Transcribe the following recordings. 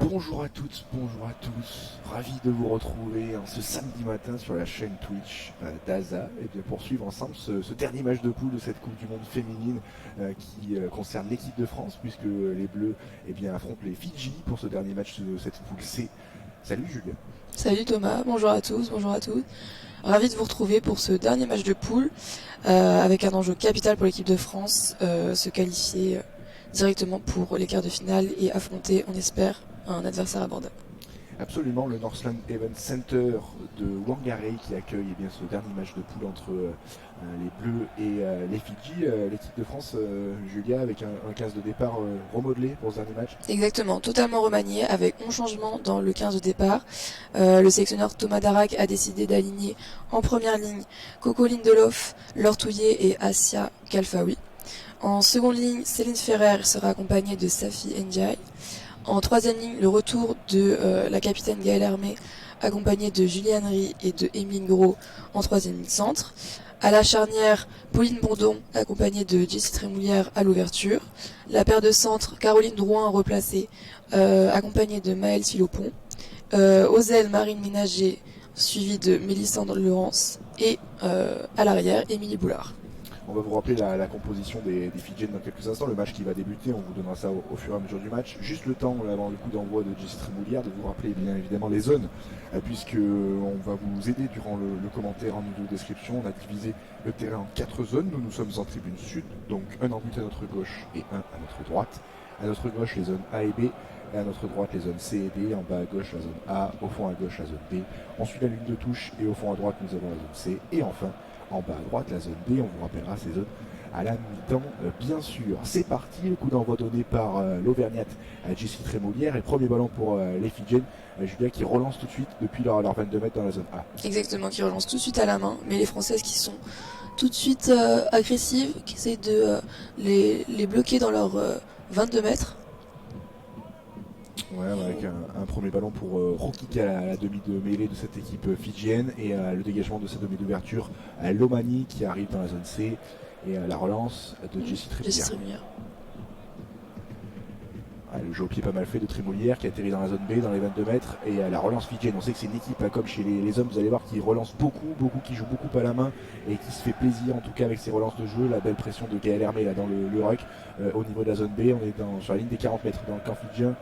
Bonjour à toutes, bonjour à tous, ravi de vous retrouver en ce samedi matin sur la chaîne Twitch d'Asa et de poursuivre ensemble ce dernier match de poule de cette Coupe du Monde féminine qui concerne l'équipe de France puisque les Bleus affrontent les Fidji pour ce dernier match de cette poule C. Salut Julia. Salut Thomas, bonjour à tous, bonjour à tous. Ravi de vous retrouver pour ce dernier match de poule avec un enjeu capital pour l'équipe de France, se qualifier directement pour les quarts de finale et affronter, on espère, un adversaire abordable. Absolument, le Northland Event Center de Whangarei qui accueille ce dernier match de poule entre les Bleus et les Fidji. L'équipe de France, Julia, avec un 15 de départ remodelé pour ce dernier match. Exactement, totalement remanié avec 11 changements dans le 15 de départ. Le sélectionneur Thomas Darac a décidé d'aligner en première ligne Coco Lindelof, Laure Touillet et Assia Kalfaoui. En seconde ligne, Céline Ferrer sera accompagnée de Safi Ndiaye. En troisième ligne, le retour de la capitaine Gaëlle Hermé, accompagnée de Julie Henry et de Emeline Gros en troisième ligne centre. À la charnière, Pauline Bourdon, accompagnée de Jessie Trémoulière à l'ouverture. La paire de centre, Caroline Drouin replacée, accompagnée de Maëlle Philopon. Aux ailes, Marine Ménager, suivie de Mélissandre Laurence. Et à l'arrière, Émilie Boulard. On va vous rappeler la composition des Fidjiennes dans quelques instants. Le match qui va débuter, on vous donnera ça au fur et à mesure du match. Juste le temps, avant le coup d'envoi de Jessie Trémoulière, de vous rappeler bien évidemment les zones, puisque on va vous aider durant le commentaire en audio description. On a divisé le terrain en 4 zones. Nous sommes en tribune sud, donc un en but à notre gauche et un à notre droite. À notre gauche, les zones A et B. Et à notre droite, les zones C et D. En bas à gauche, la zone A. Au fond à gauche, la zone B. Ensuite, la ligne de touche. Et au fond à droite, nous avons la zone C. Et enfin, en bas à droite, la zone D, on vous rappellera ces zones à la mi-temps, bien sûr. C'est parti, le coup d'envoi donné par l'Auvergnate Jessie Trémoulière et premier ballon pour les Fidjiennes, Julia qui relance tout de suite depuis leur 22 mètres dans la zone A. Exactement, qui relance tout de suite à la main, mais les Françaises qui sont tout de suite agressives, qui essayent de les bloquer dans leurs 22 mètres. Ouais, avec un premier ballon pour Rokika à la demi de mêlée de cette équipe fidjienne et le dégagement de sa demi d'ouverture à Lomani qui arrive dans la zone C et la relance de Jessie Trémoulière. Le jeu au pied pas mal fait de Trémoulière qui atterrit dans la zone B dans les 22 mètres et la relance fidjienne. On sait que c'est une équipe comme chez les hommes, vous allez voir, qui relance beaucoup, qui joue beaucoup à la main et qui se fait plaisir en tout cas avec ses relances de jeu. La belle pression de Gaëlle Hermé là dans le ruck au niveau de la zone B. On est sur la ligne des 40 mètres dans le camp fidjien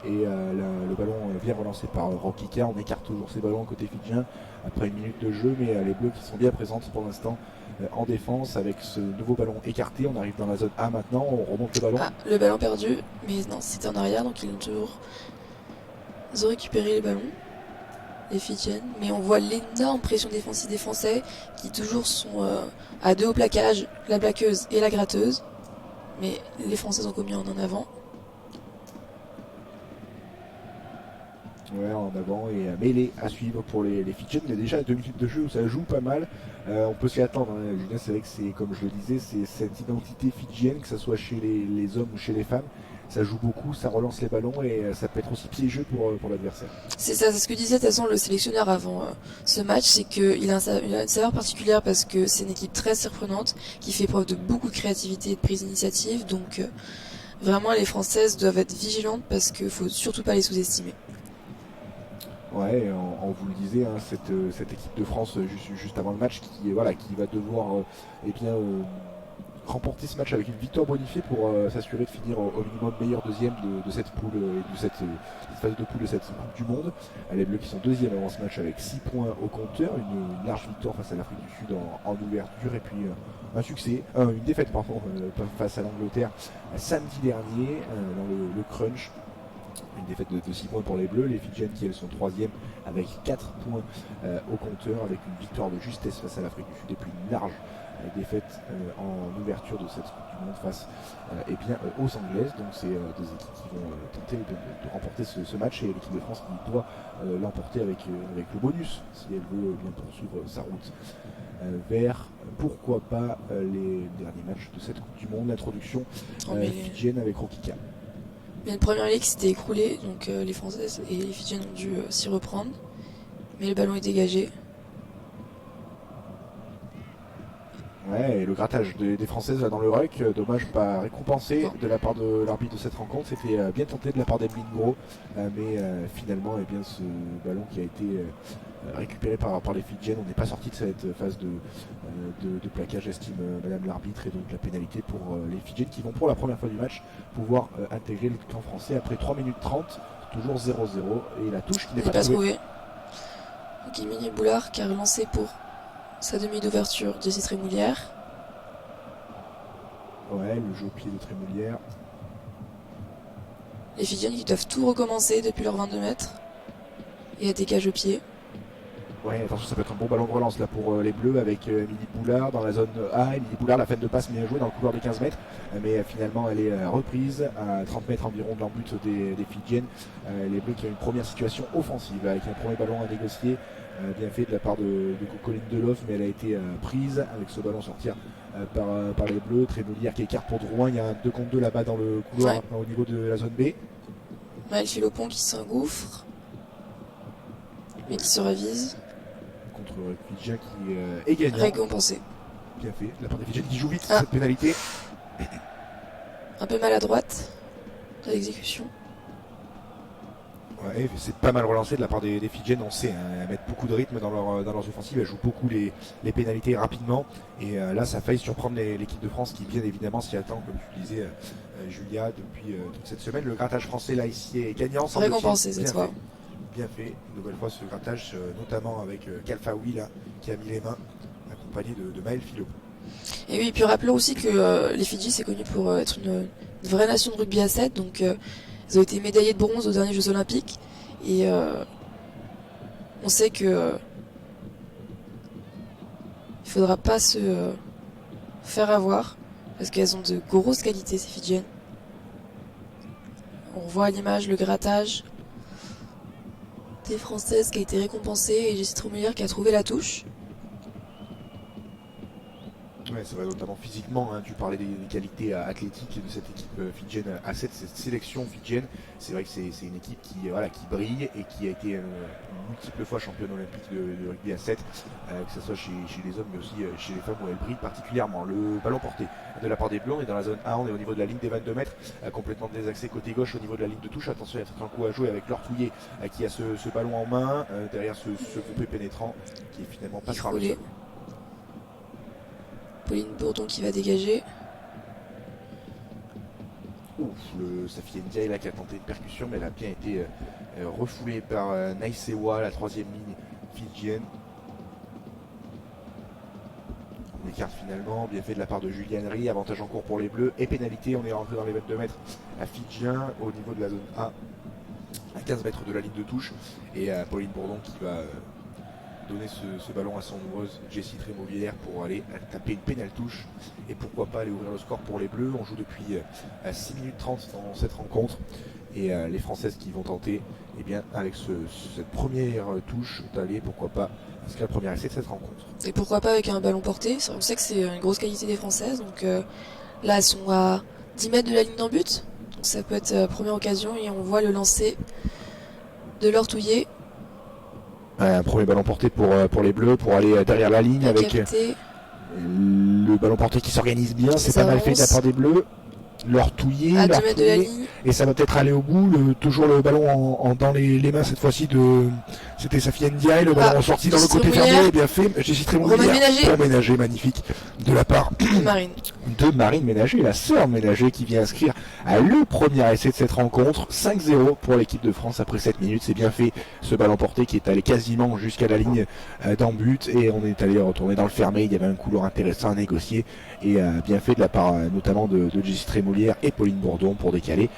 et le ballon vient relancé par Rokika. On écarte toujours ces ballons côté fidjien après une minute de jeu, mais les Bleus qui sont bien présentes pour l'instant en défense avec ce nouveau ballon écarté. On arrive dans la zone A maintenant, on remonte le ballon. Ah, le ballon perdu, mais non, c'était en arrière, donc ils ont récupéré les ballons, les Fidjiennes, mais on voit l'énorme pression défensive des Français qui toujours sont à deux au plaquage, la plaqueuse et la gratteuse, mais les Français ont commis en avant. Ouais, en avant et mêlée à suivre pour les Fidjiennes. Il y a déjà 2 minutes de jeu où ça joue pas mal. On peut s'y attendre, hein. Julien, c'est vrai que c'est, comme je le disais, c'est cette identité fidjienne, que ce soit chez les hommes ou chez les femmes. Ça joue beaucoup, ça relance les ballons et ça peut être aussi piégeux pour l'adversaire. C'est ça, c'est ce que disait de toute façon le sélectionneur avant ce match, c'est qu'il a une saveur particulière parce que c'est une équipe très surprenante qui fait preuve de beaucoup de créativité et de prise d'initiative. Donc vraiment les Françaises doivent être vigilantes parce qu'il faut surtout pas les sous-estimer. Ouais, on vous le disait, hein, cette équipe de France juste avant le match qui va devoir remporter ce match avec une victoire bonifiée pour s'assurer de finir au minimum meilleur deuxième de cette poule et de cette phase de poule de cette Coupe du Monde. Les Bleus qui sont deuxième avant ce match avec 6 points au compteur, une large victoire face à l'Afrique du Sud en ouverture et puis une défaite face à l'Angleterre samedi dernier dans le crunch. Une défaite de 6 points pour les Bleus, les Fidjiennes qui elles sont 3e avec 4 points au compteur, avec une victoire de justesse face à l'Afrique du Sud et puis une large défaite en ouverture de cette Coupe du Monde face aux Anglaises. Donc c'est des équipes qui vont tenter de remporter ce match et l'équipe de France qui doit l'emporter avec le bonus si elle veut bien poursuivre sa route vers pourquoi pas les derniers matchs de cette Coupe du Monde. L'introduction fidjienne avec Rokika. Mais une première ligue s'était écroulée, donc les Françaises et les Fidjiennes ont dû s'y reprendre. Mais le ballon est dégagé. Ouais, et le grattage des Françaises là dans le ruck, dommage pas récompensé Non. de la part de l'arbitre de cette rencontre. C'était bien tenté de la part d'Emeline Gros, mais finalement, eh bien, ce ballon qui a été récupéré par les Fidjiennes, on n'est pas sorti de cette phase de plaquage, estime Madame l'arbitre, et donc la pénalité pour les Fidjiennes qui vont pour la première fois du match pouvoir intégrer le camp français après 3 minutes 30, toujours 0-0, et la touche qui n'est Il n'est pas pas trouvée. trouvé. Donc Émilie Boulard qui a relancé pour sa demi d'ouverture, Jessie Trémoulière. Ouais, le jeu au pied de Trémoulière. Les Fidjiennes qui doivent tout recommencer depuis leurs 22 mètres. Et à dégage au pied. Ouais, attention, ça peut être un bon ballon de relance là pour les Bleus avec Émilie Boulard dans la zone A. Émilie Boulard, la fin de passe bien jouée dans le couloir des 15 mètres, mais finalement elle est reprise à 30 mètres environ de l'embut des Fidjiennes. Les Bleus qui ont une première situation offensive avec un premier ballon à négocier, bien fait de la part de Cocoline Deloff, mais elle a été prise avec ce ballon sortir par les Bleus. Trémoulière qui écarte pour Drouin, il y a un 2 contre 2 là-bas dans le couloir, Ouais. au niveau de la zone B. Maëlle Philopon qui s'engouffre. Mais qui se ravise. Contre Fidjien qui est gagnant. Récompensé. Bien fait, de la part des Fidjiennes qui joue vite Ah. cette pénalité. Un peu maladroite à l'exécution. Ouais, c'est pas mal relancé de la part des Fidjiennes, on sait, hein, elles mettent beaucoup de rythme dans leurs offensives, elles jouent beaucoup les pénalités rapidement, et là ça a failli surprendre l'équipe de France qui bien évidemment s'y attend, comme tu disais Julia, depuis toute cette semaine. Le grattage français là ici est gagnant, semble-t-il. Récompensé cette Bien fois. fait. Bien fait, une nouvelle fois ce grattage, notamment avec Kalfaoui là, qui a mis les mains, accompagné de Maëlle Philopon. Et oui, puis rappelons aussi que les Fidji c'est connu pour être une vraie nation de rugby à 7, donc ils ont été médaillés de bronze aux derniers Jeux Olympiques, et on sait que il faudra pas se faire avoir, parce qu'elles ont de grosses qualités ces Fidjiennes. On voit à l'image le grattage des Françaises qui a été récompensé, et Jessie Trémoulière qui a trouvé la touche. Ouais, c'est vrai, notamment physiquement, hein, tu parlais des qualités athlétiques de cette équipe fidjienne à 7, cette sélection fidjienne. C'est vrai que c'est une équipe qui brille et qui a été multiples fois championne olympique de rugby à 7, que ce soit chez les hommes mais aussi chez les femmes, où elle brille particulièrement. Le ballon porté de la part des Bleus, on est dans la zone A, on est au niveau de la ligne des 22 mètres, complètement désaxé côté gauche au niveau de la ligne de touche. Attention, il y a peut-être un coup à jouer avec l'Ortouillet qui a ce ballon en main, derrière ce coupé pénétrant qui est finalement pas par le sol. Pauline Bourdon qui va dégager. Ouf, Safi Ndiaye là qui a tenté une percussion, mais elle a bien été refoulée par Naïsewa, la troisième ligne fidjienne. On écarte finalement, bien fait de la part de Juliane Rie, avantage en cours pour les Bleus et pénalité. On est rentré dans les 22 mètres à Fidjien au niveau de la zone A, à 15 mètres de la ligne de touche, et Pauline Bourdon qui va donner ce ballon à son heureuse Jessie Trémoulière pour aller taper une pénale touche et pourquoi pas aller ouvrir le score pour les Bleus. On joue depuis 6 minutes 30 dans cette rencontre, et les Françaises qui vont tenter, eh bien, avec cette première touche d'aller pourquoi pas inscrire le premier essai de cette rencontre. Et pourquoi pas avec un ballon porté. On sait que c'est une grosse qualité des Françaises, donc là elles sont à 10 mètres de la ligne d'en but, donc ça peut être première occasion, et on voit le lancer de l'Ortouillet. Un premier ballon porté pour les Bleus pour aller derrière la ligne, avec le ballon porté qui s'organise bien, c'est pas mal fait de la part des Bleus. L'Ortouillet, à 2 mètres de la ligne. Et ça va peut-être aller au bout. Toujours le ballon dans les mains cette fois-ci de. C'était Safi Ndiaye, le ballon sorti dans le côté fermé, bien fait. Jessie Trémoulière pour Ménager, magnifique de la part de Marine Ménager, la sœur Ménager, qui vient inscrire le premier essai de cette rencontre. 5-0 pour l'équipe de France après 7 minutes. C'est bien fait, ce ballon porté qui est allé quasiment jusqu'à la ligne d'en but, et on est allé retourner dans le fermé. Il y avait un couloir intéressant à négocier, et bien fait de la part notamment de Jessie Trémoulière et Pauline Bourdon pour décaler.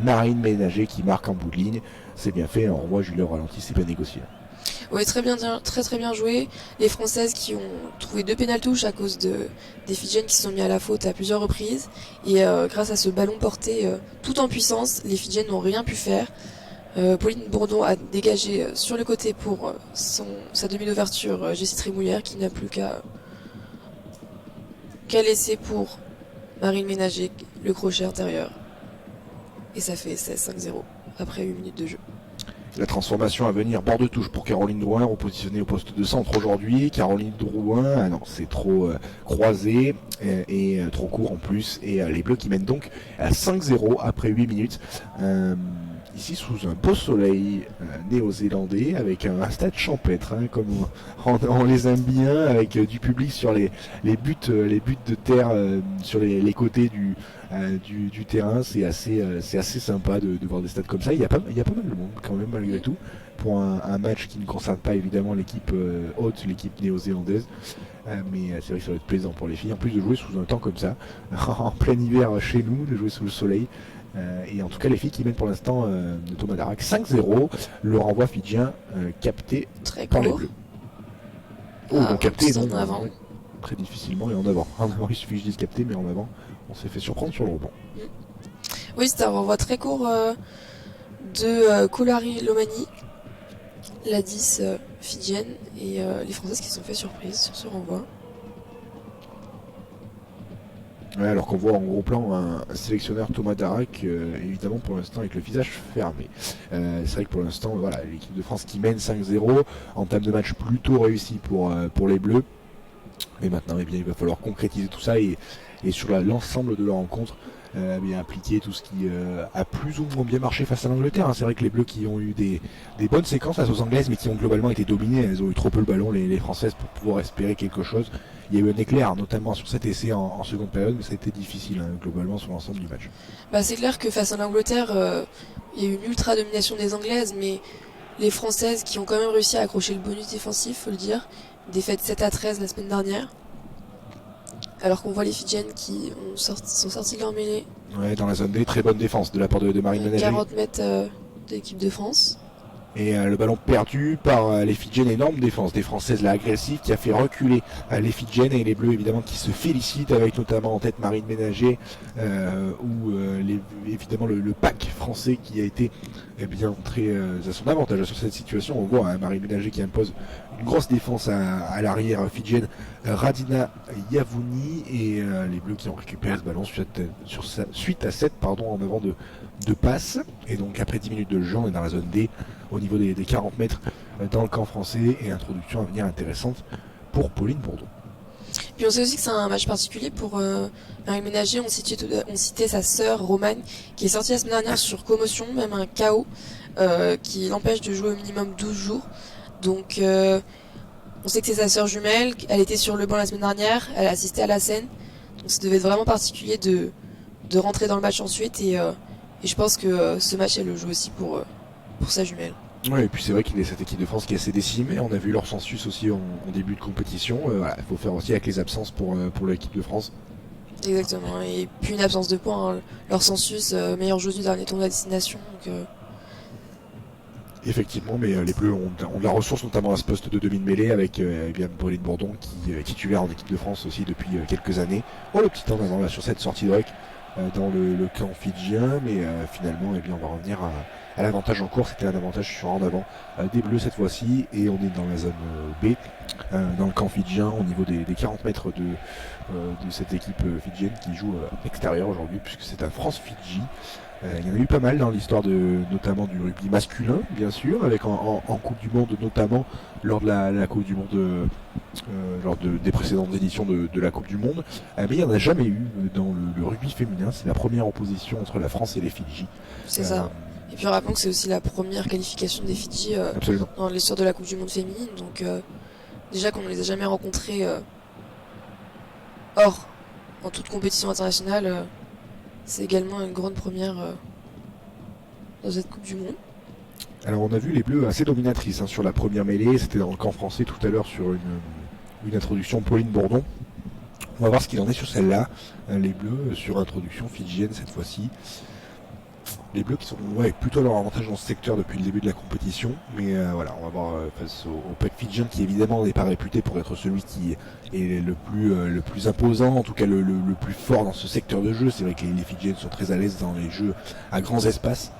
Marine Ménager qui marque en bout de ligne. C'est bien fait, on revoit Julien ralenti, c'est bien négocié. Oui, très bien joué. Les Françaises qui ont trouvé 2 pénales touches à cause des Fidjiennes qui se sont mis à la faute à plusieurs reprises, et grâce à ce ballon porté tout en puissance, les Fidjiennes n'ont rien pu faire. Pauline Bourdon a dégagé sur le côté pour sa demi d'ouverture, Jessie Trémoulière, qui n'a plus qu'à laisser pour Marine Ménager le crochet intérieur. Et ça fait 16-5-0 après 8 minutes de jeu. La transformation à venir, bord de touche pour Caroline Drouin, repositionnée au poste de centre aujourd'hui. Caroline Drouin, ah non, c'est trop croisé et trop court en plus. Et les Bleus qui mènent donc à 5-0 après 8 minutes. Ici sous un beau soleil néo-zélandais avec un stade champêtre, hein, comme on les aime bien, avec du public sur les buts de terre sur les côtés du terrain. C'est assez sympa de voir des stades comme ça. Il y a pas mal de monde quand même malgré tout pour un match qui ne concerne pas évidemment l'équipe haute, l'équipe néo-zélandaise. Mais c'est vrai que ça va être plaisant pour les filles en plus de jouer sous un temps comme ça en plein hiver chez nous, de jouer sous le soleil. Et en tout cas les filles qui mènent pour l'instant de Thomas Darac 5-0, le renvoi fidjien capté très par les court. Bleus. Donc capté non, en avant. très difficilement et en avant. En avant il suffit que je dise capté, mais en avant on s'est fait surprendre sur le rebond. Oui, c'était un renvoi très court de Kolari Lomani, la 10 fidjienne, et les Françaises qui se sont fait surprise sur ce renvoi. Ouais, alors qu'on voit en gros plan un sélectionneur Thomas Darac, évidemment pour l'instant avec le visage fermé. C'est vrai que pour l'instant, voilà, l'équipe de France qui mène 5-0, entame de match plutôt réussi pour les Bleus. Mais maintenant, eh bien, il va falloir concrétiser tout ça et sur l'ensemble de leur rencontre, bien appliquer tout ce qui a plus ou moins bien marché face à l'Angleterre. Hein. C'est vrai que les Bleus qui ont eu des bonnes séquences face aux Anglaises, mais qui ont globalement été dominées, elles ont eu trop peu le ballon, les Françaises, pour pouvoir espérer quelque chose. Il y a eu un éclair, notamment sur cet essai en seconde période, mais ça a été difficile hein, globalement sur l'ensemble du match. C'est clair que face à l'Angleterre, il y a eu une ultra domination des Anglaises, mais les Françaises qui ont quand même réussi à accrocher le bonus défensif, faut le dire. Défaite 7-13 la semaine dernière. Alors qu'on voit les Fidjiennes qui sont sorties de leur mêlée. Ouais, dans la zone D, très bonne défense de la part de Marine Ménager. 40 mètres de l'équipe de France. Et le ballon perdu par les Fidjiennes, énorme défense des Françaises, là agressive, qui a fait reculer les Fidjiennes et les Bleus évidemment qui se félicitent avec notamment en tête Marine Ménager ou évidemment le pack français qui a été bien très à son avantage sur cette situation. On voit Marine Ménager qui impose une grosse défense à l'arrière fidjienne Radina Yavouni et les Bleus qui ont récupéré ce ballon suite à 7 en avant de passe. Et donc après 10 minutes de jeu, on est dans la zone D au niveau des 40 mètres dans le camp français et introduction à venir intéressante pour Pauline Bourdon. Puis on sait aussi que c'est un match particulier pour Marine Ménager. On citait sa sœur Romane qui est sortie la semaine dernière sur commotion, même un KO qui l'empêche de jouer au minimum 12 jours. Donc on sait que c'est sa sœur jumelle, elle était sur le banc la semaine dernière, elle a assisté à la scène. Donc ça devait être vraiment particulier de rentrer dans le match ensuite et je pense que ce match elle le joue aussi pour sa jumelle. Ouais, et puis c'est vrai qu'il y a cette équipe de France qui est assez décimée. On a vu leur census aussi en début de compétition. Voilà, il faut faire aussi avec les absences pour l'équipe de France. Exactement, et puis une absence de points. Hein. Leur census, meilleur joueur du dernier tournoi à destination. Donc, effectivement, mais les Bleus ont de la ressource, notamment à ce poste de demi-mêlée avec bien Pauline Bourdon qui est titulaire en équipe de France aussi depuis quelques années. Oh, le petit temps d'avant là sur cette sortie de rec dans le camp fidjien, mais finalement, on va revenir à l'avantage en cours. C'était un avantage sur en avant des Bleus cette fois-ci, et on est dans la zone B, dans le camp fidjien, au niveau des 40 mètres de cette équipe fidjienne qui joue à l'extérieur aujourd'hui, puisque c'est un France-Fidji. Il y en a eu pas mal dans l'histoire notamment du rugby masculin, bien sûr, avec en Coupe du Monde, notamment lors de la Coupe du Monde, lors des précédentes éditions de la Coupe du Monde. Mais il n'y en a jamais eu dans le rugby féminin. C'est la première opposition entre la France et les Fidji. C'est ça. Et puis rappelons que c'est aussi la première qualification des Fidji dans l'histoire de la Coupe du Monde féminine. Donc déjà qu'on ne les a jamais rencontrés hors en toute compétition internationale. C'est également une grande première dans cette Coupe du Monde. Alors on a vu les Bleus assez dominatrices sur la première mêlée. C'était dans le camp français tout à l'heure sur une introduction Pauline Bourdon. On va voir ce qu'il en est sur celle-là. Les Bleus sur introduction fidjienne cette fois-ci. Les Bleus qui sont plutôt à leur avantage dans ce secteur depuis le début de la compétition. Mais voilà, on va voir face au pack fidjien qui évidemment n'est pas réputé pour être celui qui est le plus imposant, en tout cas le plus fort dans ce secteur de jeu. C'est vrai que les Fidjiennes sont très à l'aise dans les jeux à grands espaces.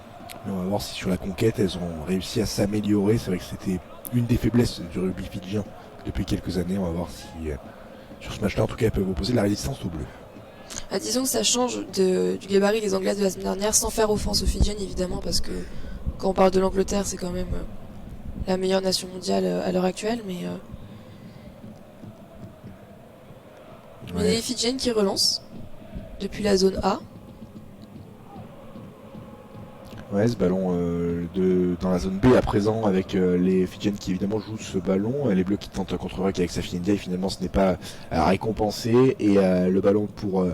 Mais on va voir si sur la conquête elles ont réussi à s'améliorer. C'est vrai que c'était une des faiblesses du rugby fidjien depuis quelques années. On va voir si sur ce match-là en tout cas elles peuvent opposer de la résistance aux Bleus. Disons que ça change du gabarit des Anglaises de la semaine dernière, sans faire offense aux Fidjiennes évidemment, parce que quand on parle de l'Angleterre, c'est quand même la meilleure nation mondiale à l'heure actuelle, mais les Fidjiennes qui relancent depuis la zone A. Ouais, ce ballon dans la zone B à présent avec les Fidjiennes qui évidemment jouent ce ballon, les Bleus qui tentent un contre-ruck avec Safi Ndiaye, finalement ce n'est pas récompensé, et le ballon pour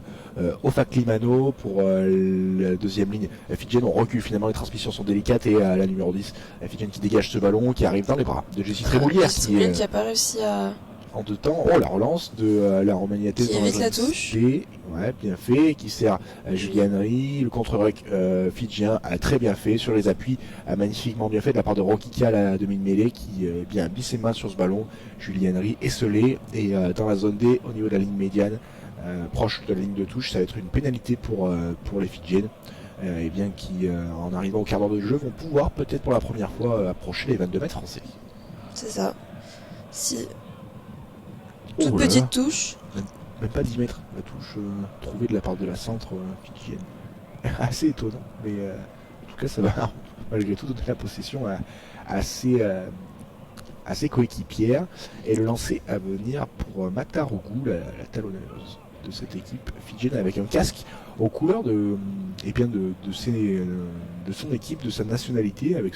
Ofak Limano pour la deuxième ligne Fidjienne. On recule, finalement les transmissions sont délicates, et la numéro 10 Fidjienne qui dégage ce ballon qui arrive dans les bras de Jessie Trémoulière qui n'a pas réussi à... En deux temps, la relance de la Romagnate qui évite la touche. Ouais, bien fait, qui sert à Julien Henry. Le contre-ruck fidjien a très bien fait sur les appuis, a magnifiquement bien fait de la part de Rokika, la demi-mêlée, qui bien mis ses mains sur ce ballon. Julien Henry esselé, et dans la zone D, au niveau de la ligne médiane, proche de la ligne de touche, ça va être une pénalité pour les Fidjiennes. Et bien qui, en arrivant au quart d'heure de jeu, vont pouvoir peut-être pour la première fois approcher les 22 mètres français. C'est ça. Si... Toute petite touche. Même pas 10 mètres, la touche trouvée de la part de la centre fidjienne. Assez étonnant, mais en tout cas ça va malgré tout donner la possession à ses coéquipières. Et le lancer à venir pour Mata Rougou, la talonneuse de cette équipe fidjienne, avec un casque aux couleurs de son équipe, de sa nationalité, avec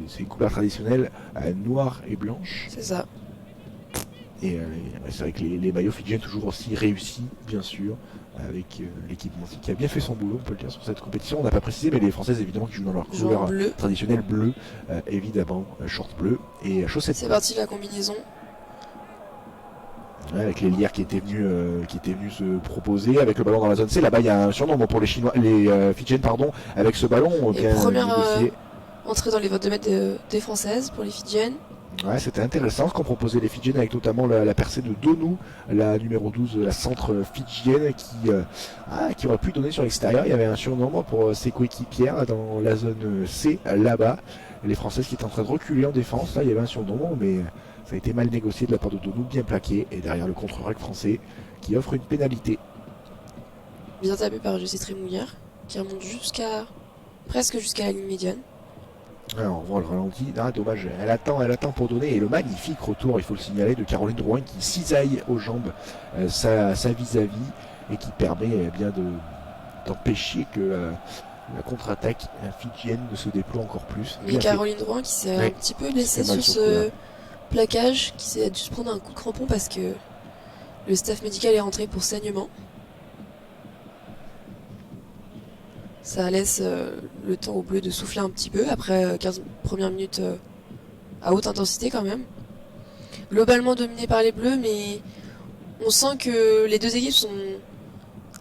ses couleurs traditionnelles noires et blanches. C'est ça. Et c'est vrai que les maillots fidjiens toujours aussi réussis, bien sûr, avec l'équipe qui a bien fait son boulot, on peut le dire, sur cette compétition. On n'a pas précisé, mais les Françaises, évidemment, qui jouent dans leur couleur traditionnelle bleu, évidemment, short bleu et chaussettes. C'est parti la combinaison. Ouais, avec les Lières qui étaient venus se proposer, avec le ballon dans la zone C. Là-bas, il y a un surnom pour les Fidjiennes, avec ce ballon. Et première entrée dans les 22 mètres des Françaises pour les Fidjiennes. Ouais, c'était intéressant ce qu'ont proposé les Fidjiennes, avec notamment la percée de Donou, la numéro 12, la centre fidjienne, qui aurait pu donner sur l'extérieur. Il y avait un surnom pour ses coéquipières dans la zone C, là-bas. Les Françaises qui étaient en train de reculer en défense, là il y avait un surnom, mais ça a été mal négocié de la part de Donou, bien plaqué, et derrière le contre-ruck français qui offre une pénalité. Bien tapé par Jessie Trémoulière, qui remonte presque jusqu'à la ligne médiane. Alors, on voit le ralenti, dommage, elle attend pour donner, et le magnifique retour, il faut le signaler, de Caroline Drouin qui cisaille aux jambes sa vis-à-vis, et qui permet bien d'empêcher que la contre-attaque fidjienne ne se déploie encore plus. Et Caroline Drouin qui s'est un petit peu laissée sur ce plaquage, qui a dû se prendre un coup de crampon parce que le staff médical est rentré pour saignement. Ça laisse le temps aux Bleus de souffler un petit peu après 15 premières minutes à haute intensité quand même. Globalement dominé par les Bleus, mais on sent que les deux équipes sont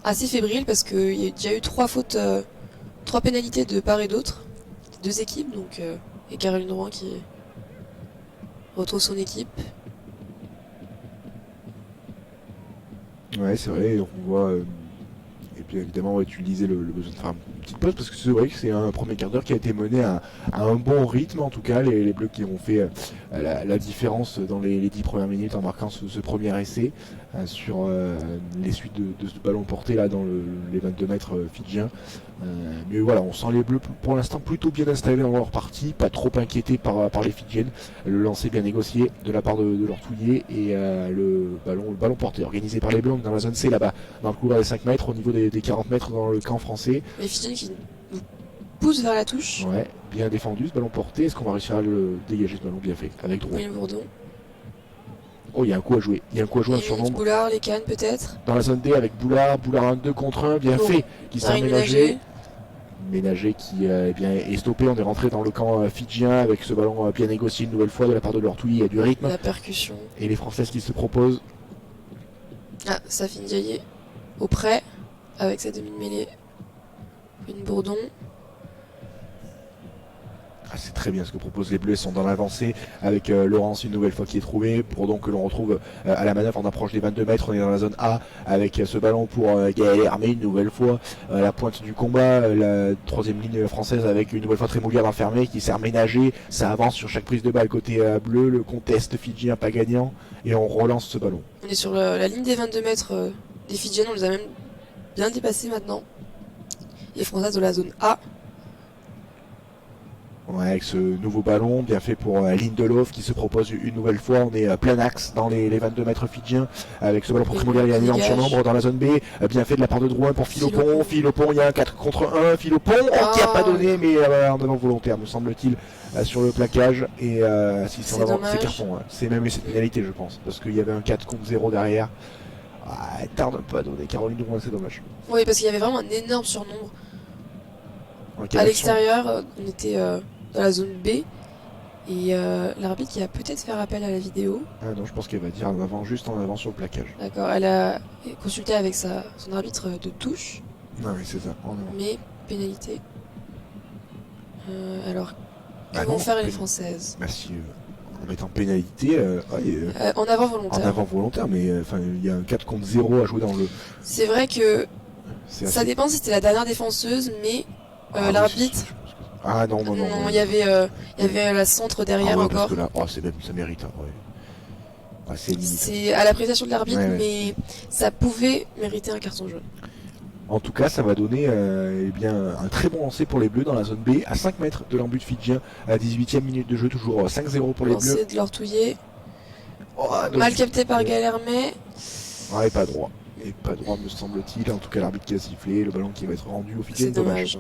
assez fébriles parce qu'il y a déjà eu 3 fautes, 3 pénalités de part et d'autre, des deux équipes, donc et Caroline Drouin qui retrouve son équipe. Ouais, c'est vrai, on voit. Et puis évidemment, tu le disais, le besoin de faire une petite pause, parce que c'est vrai que c'est un premier quart d'heure qui a été mené à un bon rythme, en tout cas, les Bleus qui ont fait la différence dans les 10 premières minutes en marquant ce premier essai sur les suites de ce ballon porté là dans les 22 mètres fidjiens. Mais voilà, on sent les Bleus pour l'instant plutôt bien installés dans leur partie, pas trop inquiétés par les Fidjiennes. Le lancer bien négocié de la part de l'Ortouillet, et le ballon porté organisé par les Bleus dans la zone C là-bas, dans le couloir des 5 mètres, au niveau des 40 mètres dans le camp français. Les Fidjiennes qui nous poussent vers la touche. Ouais, bien défendu ce ballon porté. Est-ce qu'on va réussir à le dégager, ce ballon bien fait avec Drouin? Oui, Bourdon. Oh, il y a un coup à jouer. Un surnom. Boulard, les Cannes peut-être. Dans la zone D avec Boulard un 2 contre 1, bien fait, qui s'est ménagé. Ménager qui est stoppé. On est rentré dans le camp fidjien avec ce ballon bien négocié une nouvelle fois de la part de l'Ortouillet. Il y a du rythme. La percussion. Et les Françaises qui se proposent. Ah, Safi Ndiaye au près avec sa demi-mêlée. Une Bourdon. Ah, c'est très bien ce que proposent les Bleus. Ils sont dans l'avancée avec Laurence une nouvelle fois qui est trouvé. Bourdon que l'on retrouve à la manœuvre en approche des 22 mètres. On est dans la zone A avec ce ballon pour Gaël Hermé une nouvelle fois. La pointe du combat, la troisième ligne française avec une nouvelle fois Trémoulière enfermée qui s'est reménagée. Ça avance sur chaque prise de balle côté bleu. Le contest fidjien pas gagnant. Et on relance ce ballon. On est sur la ligne des 22 mètres des Fidjiennes. On les a même bien dépassés maintenant. Les Françaises de la zone A. Ouais, avec ce nouveau ballon, bien fait pour Lindelof qui se propose une nouvelle fois. On est plein axe dans les 22 mètres fidjiens avec ce ballon pour Trémolière. Il y a un énorme surnombre dans la zone B. Bien fait de la part de Drouin pour Philopon. Philopon, il y a un 4 contre 1. Philopon qui n'a pas donné, mais en avant volontaire, me semble-t-il, sur le plaquage. Et si c'est carton, c'est même cette pénalité, je pense, parce qu'il y avait un 4 contre 0 derrière. Elle tarde pas à donner Caroline Drouin, c'est dommage. Oui, parce qu'il y avait vraiment un énorme surnombre. À l'extérieur, on était dans la zone B et l'arbitre qui a peut-être fait appel à la vidéo. Ah non, je pense qu'elle va dire juste en avant sur le plaquage. D'accord, elle a consulté avec son arbitre de touche. Ah oui, c'est ça. Mais pénalité. Alors, que vont faire les Françaises? Si en mettant pénalité, en avant volontaire. En avant volontaire, mais il y a un 4 contre 0 à jouer dans le. C'est vrai que ça dépend si c'était la dernière défenseuse, mais l'arbitre. Ah non, il y avait la centre derrière encore. Parce que là, ça mérite. C'est limite. C'est à l'appréciation de l'arbitre, mais ça pouvait mériter un carton jaune. En tout cas, ça va donner un très bon lancer pour les Bleus dans la zone B, à 5 mètres de l'embut fidjien, à 18e minute de jeu, toujours 5-0 pour les Bleus. Lancer de l'ortouiller. Mal capté par Galermet. Et pas droit. Et pas droit, me semble-t-il. En tout cas, l'arbitre qui a sifflé, le ballon qui va être rendu au fidjien. C'est dommage.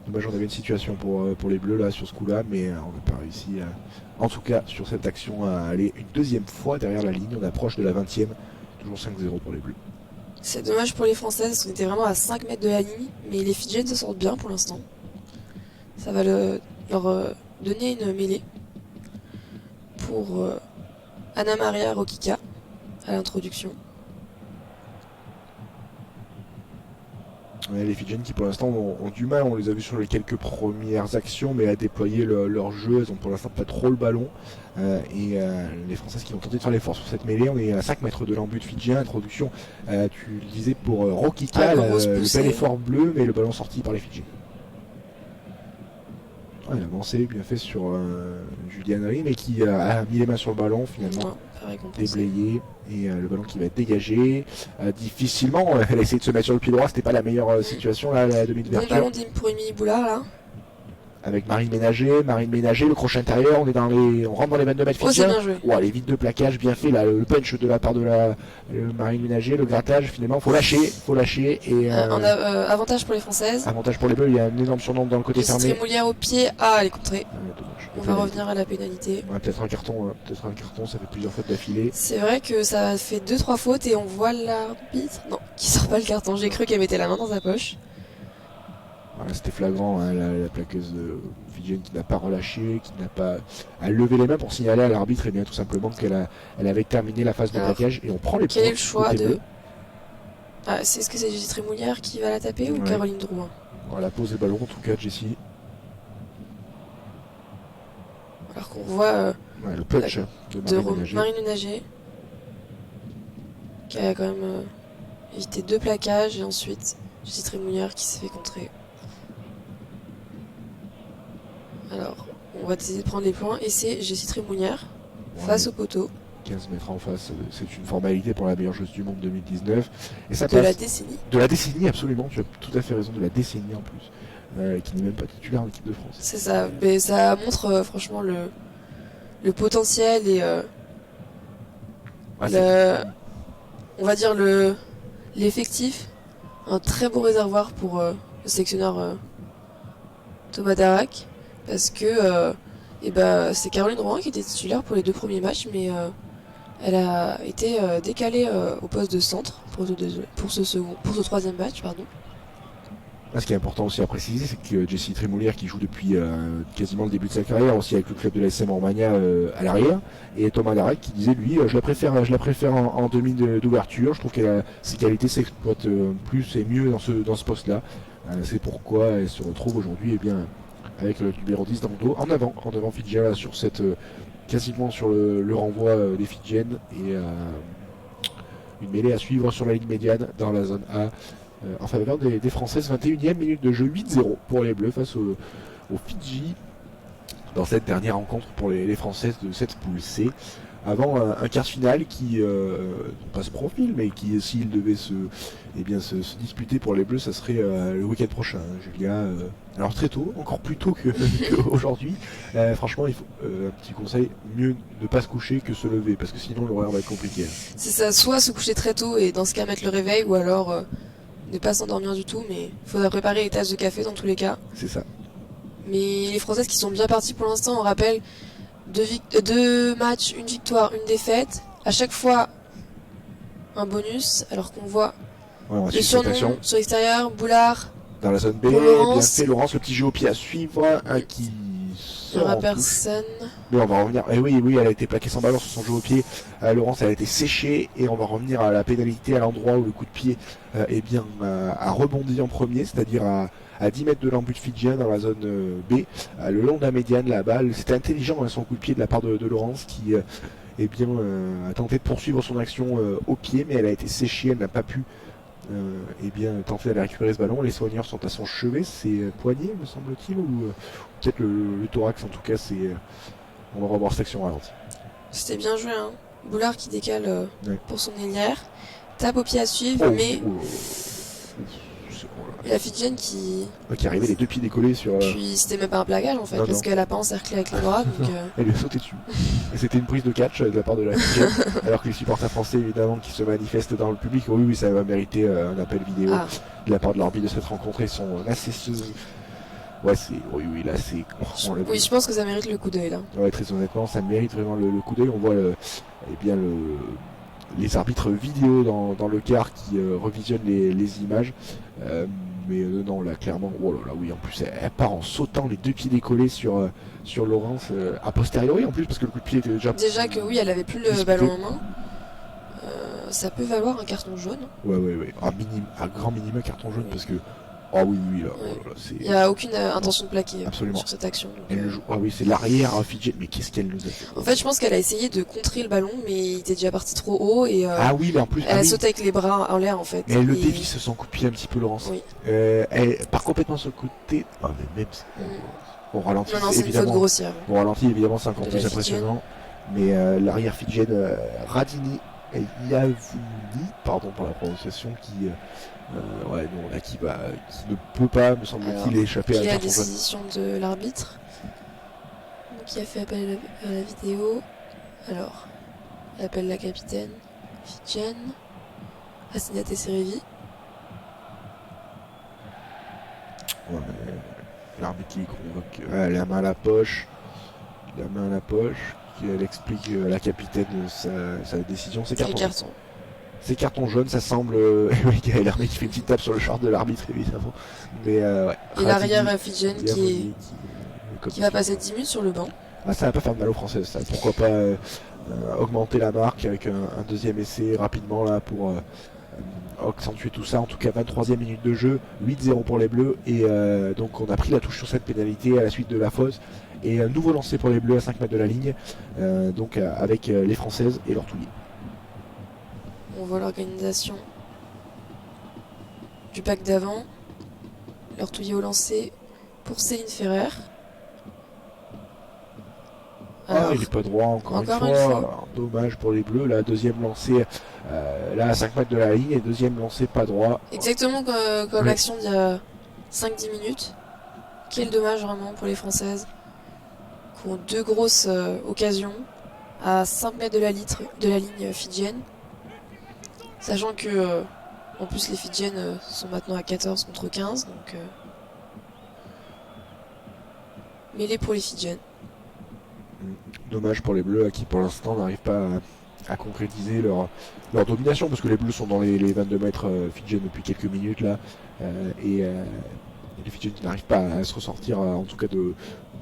Dommage, on avait une situation pour les Bleus là sur ce coup-là, mais on n'a pas réussi, en tout cas sur cette action, à aller une deuxième fois derrière la ligne. On approche de la 20e, toujours 5-0 pour les Bleus. C'est dommage pour les Françaises, parce qu'on était vraiment à 5 mètres de la ligne, mais les Fidjiennes se sortent bien pour l'instant. Ça va leur donner une mêlée pour Anna Maria Rokika à l'introduction. Les Fidjiennes qui pour l'instant ont du mal, on les a vus sur les quelques premières actions, mais à déployer leur jeu, elles ont pour l'instant pas trop le ballon. Les Françaises qui vont tenter de faire l'effort sur cette mêlée. On est à 5 mètres de l'embut fidjien. Introduction, tu le disais pour Rokika, le bel effort bleu, mais le ballon sorti par les Fidjiens. Il a avancé, bien fait sur Juliane Henry, mais qui a mis les mains sur le ballon finalement, déblayé, et le ballon qui va être dégagé difficilement. Elle a essayé de se mettre sur le pied droit, c'était pas la meilleure situation là, la demi-ouverture. Bon ballon pour Émilie Boulard là. Avec Marine Ménager, le crochet intérieur, on rentre dans les 22 mètres fidjiens. Les vides de plaquage, bien fait, là, le punch de la part de Marine Ménager, le grattage, finalement, faut lâcher. Et, avantage pour les Françaises. Avantage pour les Bleus, il y a un énorme surnombre dans le côté fermé. Trémolière au pied, elle est contrée. On va revenir à la pénalité. Peut-être un carton, ça fait plusieurs fautes d'affilée. C'est vrai que ça fait 2-3 fautes et on voit l'arbitre, qui sort pas le carton. J'ai cru qu'elle mettait la main dans sa poche. C'était flagrant, la plaqueuse fidjienne qui n'a pas relâché, qui n'a pas levé les mains pour signaler à l'arbitre et bien tout simplement qu'elle avait terminé la phase de plaquage, et on prend les points. Quel est le choix de... Est-ce que c'est Jessie Trémolière qui va la taper ou Caroline Drouin? Elle a posé le ballon en tout cas, Jessie. Alors qu'on voit le punch de Marine Ménager qui a quand même évité 2 plaquages, et ensuite Jessie Trémolière qui s'est fait contrer. Alors, on va essayer de prendre les points, et c'est Jessie Trémolière face au poteau. 15 mètres en face, c'est une formalité pour la meilleure joueuse du monde 2019. Et ça la décennie. De la décennie, absolument, tu as tout à fait raison, de la décennie en plus, qui n'est même pas titulaire en équipe de France. C'est ça, mais ça montre franchement le potentiel et on va dire l'effectif. Un très beau réservoir pour le sélectionneur Thomas Darac. Parce que c'est Caroline Drouin qui était titulaire pour les 2 premiers matchs, mais elle a été décalée au poste de centre pour ce troisième match. Ce qui est important aussi à préciser, c'est que Jessie Trémolière, qui joue depuis quasiment le début de sa carrière, aussi avec le club de l'ASM Romagna à l'arrière, et Thomas Darac qui disait lui, je la préfère en demi d'ouverture. Je trouve que ses qualités s'exploitent plus et mieux dans ce poste-là. C'est pourquoi elle se retrouve aujourd'hui avec le numéro 10 dans le dos, en avant Fidjien sur cette quasiment sur le renvoi des Fidjiennes, et une mêlée à suivre sur la ligne médiane dans la zone A en faveur des Françaises. 21e minute de jeu, 8-0 pour les Bleus face aux Fidji dans cette dernière rencontre pour les Françaises de cette poule C. avant un quart de finale qui, pas se profile, mais qui, s'il devait se disputer pour les Bleus, ça serait le week-end prochain, hein, Julia. Alors très tôt, encore plus tôt qu'aujourd'hui. Franchement, il faut un petit conseil, mieux ne pas se coucher que se lever, parce que sinon l'horaire va être compliqué. C'est ça, soit se coucher très tôt et dans ce cas mettre le réveil, ou alors ne pas s'endormir du tout, mais il faudra préparer les tasses de café dans tous les cas. C'est ça. Mais les Françaises qui sont bien parties pour l'instant, on rappelle, deux matchs, une victoire, une défaite. À chaque fois, un bonus, alors qu'on voit les surnoms sur l'extérieur, Boulard. Dans la zone B, bien fait Laurence, le petit jeu au pied à suivre, qui sort en personne. Mais on va revenir, oui, elle a été plaquée sans ballon sur son jeu au pied. Laurence, elle a été séchée, et on va revenir à la pénalité, à l'endroit où le coup de pied a rebondi en premier, c'est-à-dire à 10 mètres de l'embut fidjien dans la zone B, le long de la médiane, la balle. C'était intelligent son coup de pied de la part de Laurence qui a tenté de poursuivre son action au pied, mais elle a été séchée, elle n'a pas pu tenter d'aller récupérer ce ballon. Les soigneurs sont à son chevet, c'est poignet me semble-t-il, ou peut-être le thorax. En tout cas, on va revoir cette action ralentie. C'était bien joué, hein. Boulard qui décale pour son ailière, tape au pied à suivre, mais et la Fidjienne qui arrivait les deux pieds décollés sur. Puis c'était même pas un plaquage en fait, parce qu'elle a pas encerclé avec les bras. Donc, Elle lui a sauté dessus. Et c'était une prise de catch de la part de la Fidjienne, alors que les supporters français évidemment qui se manifestent dans le public, oui, ça va mériter un appel vidéo de la part de l'arbitre de cette rencontre. Ils sont assez. Ouais, là c'est. Oui, je pense que ça mérite le coup d'œil là. Ouais, très honnêtement, ça mérite vraiment le coup d'œil. On voit les arbitres vidéo dans le quart qui revisionnent les images. Mais non, là clairement, oui, en plus elle part en sautant les deux pieds décollés sur Laurence a posteriori en plus, parce que le coup de pied était déjà que oui, elle avait plus le ballon en main. Ça peut valoir un carton jaune. Ouais, un grand minimum carton jaune, parce que il n'y a aucune intention de plaquer sur cette action. Donc, c'est l'arrière Fidji, mais qu'est-ce qu'elle nous a fait? En fait, je pense qu'elle a essayé de contrer le ballon, mais il était déjà parti trop haut et mais en plus, elle a sauté avec les bras en l'air en fait. Mais elle le dévisse son coup de pied un petit peu, Laurence. Oui. Elle part complètement sur le côté. Mais même on ralentit. Non, c'est une faute grossière. On ralentit évidemment, c'est encore plus impressionnant. Mais l'arrière Fidjienne Radini Yavouni, pardon pour la prononciation, qui ne peut pas, me semble-t-il, échapper à la décision de l'arbitre, qui a fait appel à la vidéo. Alors, elle appelle la capitaine Fidjienne, Assinate Serevi. L'arbitre qui convoque la main à la poche, elle explique à la capitaine sa décision. C'est carton jaune, ça semble. Il y a l'arbitre qui fait une petite tape sur le short de l'arbitre, évidemment. Mais, et l'arrière Fidjienne qui va passer 10 minutes sur le banc. Ça va pas faire de mal aux Françaises, ça. Pourquoi pas augmenter la marque avec un deuxième essai rapidement là pour accentuer tout ça. En tout cas, 23e minute de jeu, 8-0 pour les Bleus. Et donc, on a pris la touche sur cette pénalité à la suite de la fausse. Et un nouveau lancé pour les Bleus à 5 mètres de la ligne. Avec les Françaises et leur toulier. On voit l'organisation du pack d'avant. Leur touillé au lancer pour Céline Ferrer. Alors, il n'est pas droit encore une fois. Dommage pour les Bleus. La deuxième lancée à 5 mètres de la ligne, et deuxième lancée pas droit. Exactement comme l'action d'il y a 5-10 minutes. Quel dommage vraiment pour les Françaises, qui ont deux grosses occasions à 5 mètres de la ligne fidjienne. Sachant que en plus les Fidjiennes sont maintenant à 14 contre 15, donc mêlée pour les Fidjiennes. Dommage pour les Bleus qui pour l'instant n'arrivent pas à concrétiser leur domination, parce que les Bleus sont dans les 22 mètres Fidjiennes depuis quelques minutes là, et les Fidjiennes n'arrivent pas à se ressortir en tout cas de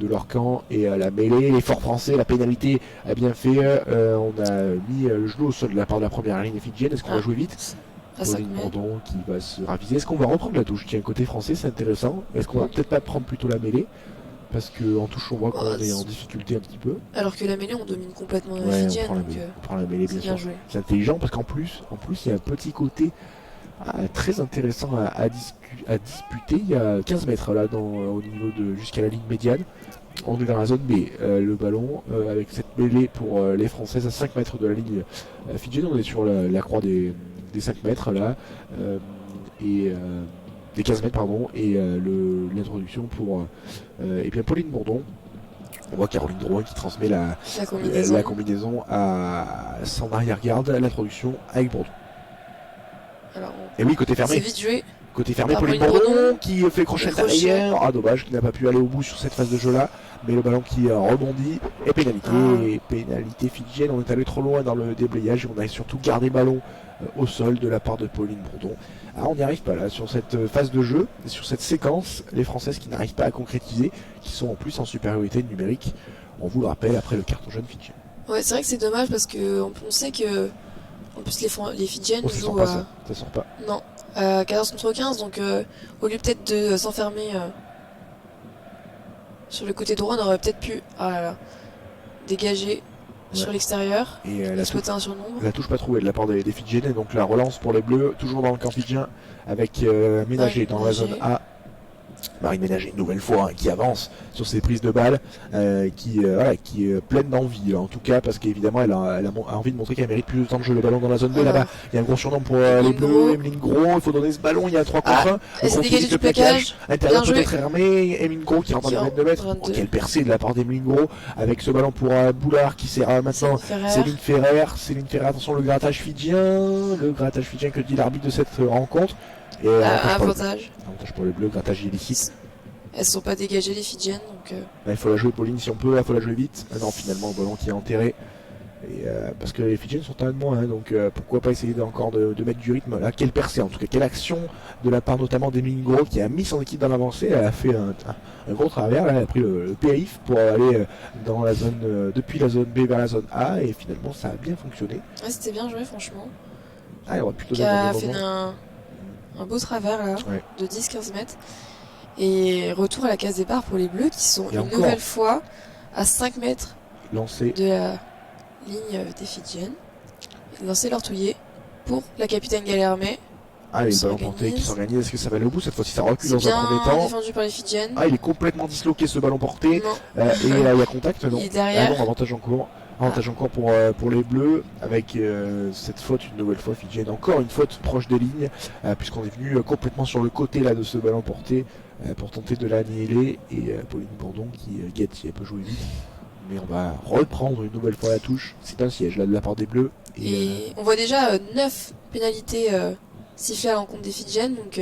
leur camp. Et la mêlée, l'effort français, la pénalité a bien fait. On a mis le genou au sol de la part de la première ligne fidjienne. Est-ce qu'on va jouer vite? Pauline Bourdon qui va se raviser. Est-ce qu'on va reprendre la touche? Tiens, côté français, c'est intéressant. Est-ce qu'on va peut-être pas prendre plutôt la mêlée? Parce qu'en touche, on voit qu'on est en difficulté un petit peu. Alors que la mêlée, on domine complètement la Fidjienne. On prend la mêlée, bien sûr. C'est intelligent parce qu'en plus, il y a un petit côté très intéressant à disputer. Il y a 15 mètres là au niveau jusqu'à la ligne médiane. On est dans la zone B. Le ballon avec cette mêlée pour les Françaises à 5 mètres de la ligne fidjienne. On est sur la croix des 5 mètres là, et des 15 mètres pardon, et l'introduction pour et bien Pauline Bourdon. On voit Caroline Drouin qui transmet la combinaison à son arrière-garde à l'introduction avec Bourdon. Alors, et oui, côté fermé. C'est vite joué. Côté fermé, Pauline Bourdon qui fait crochet derrière. Ah, dommage qu'il n'a pas pu aller au bout sur cette phase de jeu-là. Mais le ballon qui rebondit et pénalité. Et pénalité fidjienne. On est allé trop loin dans le déblayage et on a surtout gardé le ballon au sol de la part de Pauline Bourdon. Ah, on n'y arrive pas là sur cette phase de jeu, et sur cette séquence, les Françaises qui n'arrivent pas à concrétiser, qui sont en plus en supériorité numérique. On vous le rappelle après le carton jaune fidjien. Ouais, c'est vrai que c'est dommage parce que on sait que en plus les Fidjiennes jouent ça sort pas. Non, 14 contre 15, donc au lieu peut-être de s'enfermer sur le côté droit, on aurait peut-être pu dégager sur l'extérieur et exploiter un surnombre. La touche pas trouvée de la part des Fidjiennes, donc la relance pour les Bleus, toujours dans le camp fidjien avec Ménager dans la zone A. Marine Ménager, une nouvelle fois, qui avance sur ses prises de balles, qui est pleine d'envie, en tout cas, parce qu'évidemment, elle a envie de montrer qu'elle mérite plus de temps de jouer le ballon dans la zone B. Là-bas, il y a un gros surnom pour les Bleus, Emeline Gros, il faut donner ce ballon, il y a 3 contre 1. Elle s'est dégagée du plaquage. Intérieur peut-être fermé, Emeline Gros qui rentre dans les 22 mètres. Oh, quelle percée de la part d'Emeline Gros, avec ce ballon pour Boulard qui sert maintenant Céline Ferrer. Attention, le grattage fidjien que dit l'arbitre de cette rencontre. Et avantage pour les Bleus, grattage illicite. Elles sont pas dégagées les Fidjiennes, donc il faut la jouer Pauline si on peut, il faut la jouer vite. Non, finalement le ballon qui est enterré. Et, parce que les Fidjiennes sont un de moins, donc pourquoi pas essayer encore de mettre du rythme là. Quelle percée, en tout cas quelle action de la part notamment d'Emeline Gros qui a mis son équipe dans l'avancée. Elle a fait un gros travers, là, elle a pris le périph pour aller dans la zone depuis la zone B vers la zone A, et finalement ça a bien fonctionné. Ouais, c'était bien joué franchement. Elle aurait plutôt fait un beau travers là, de 10-15 mètres. Et retour à la case départ pour les Bleus qui sont une nouvelle fois à 5 mètres de la ligne des Fidjiennes. Lancer leur touillé pour la capitaine Galermé. Les ballons portés qui s'organisent. Est-ce que ça va aller au bout? Cette fois-ci ça recule dans un premier temps. Bien défendu par les Fidjiennes. Il est complètement disloqué ce ballon porté. Et il y a contact, non? Il est derrière. Non, avantage encore. Avantage encore pour les Bleus, avec cette faute une nouvelle fois fidjienne, encore une faute proche des lignes, puisqu'on est venu complètement sur le côté là de ce ballon porté pour tenter de l'annihiler, et Pauline Bourdon qui guette si elle peut jouer vite, mais on va reprendre une nouvelle fois la touche. C'est un siège là de la part des Bleus. Et on voit déjà 9 pénalités sifflées à l'encontre des Fidjiennes, donc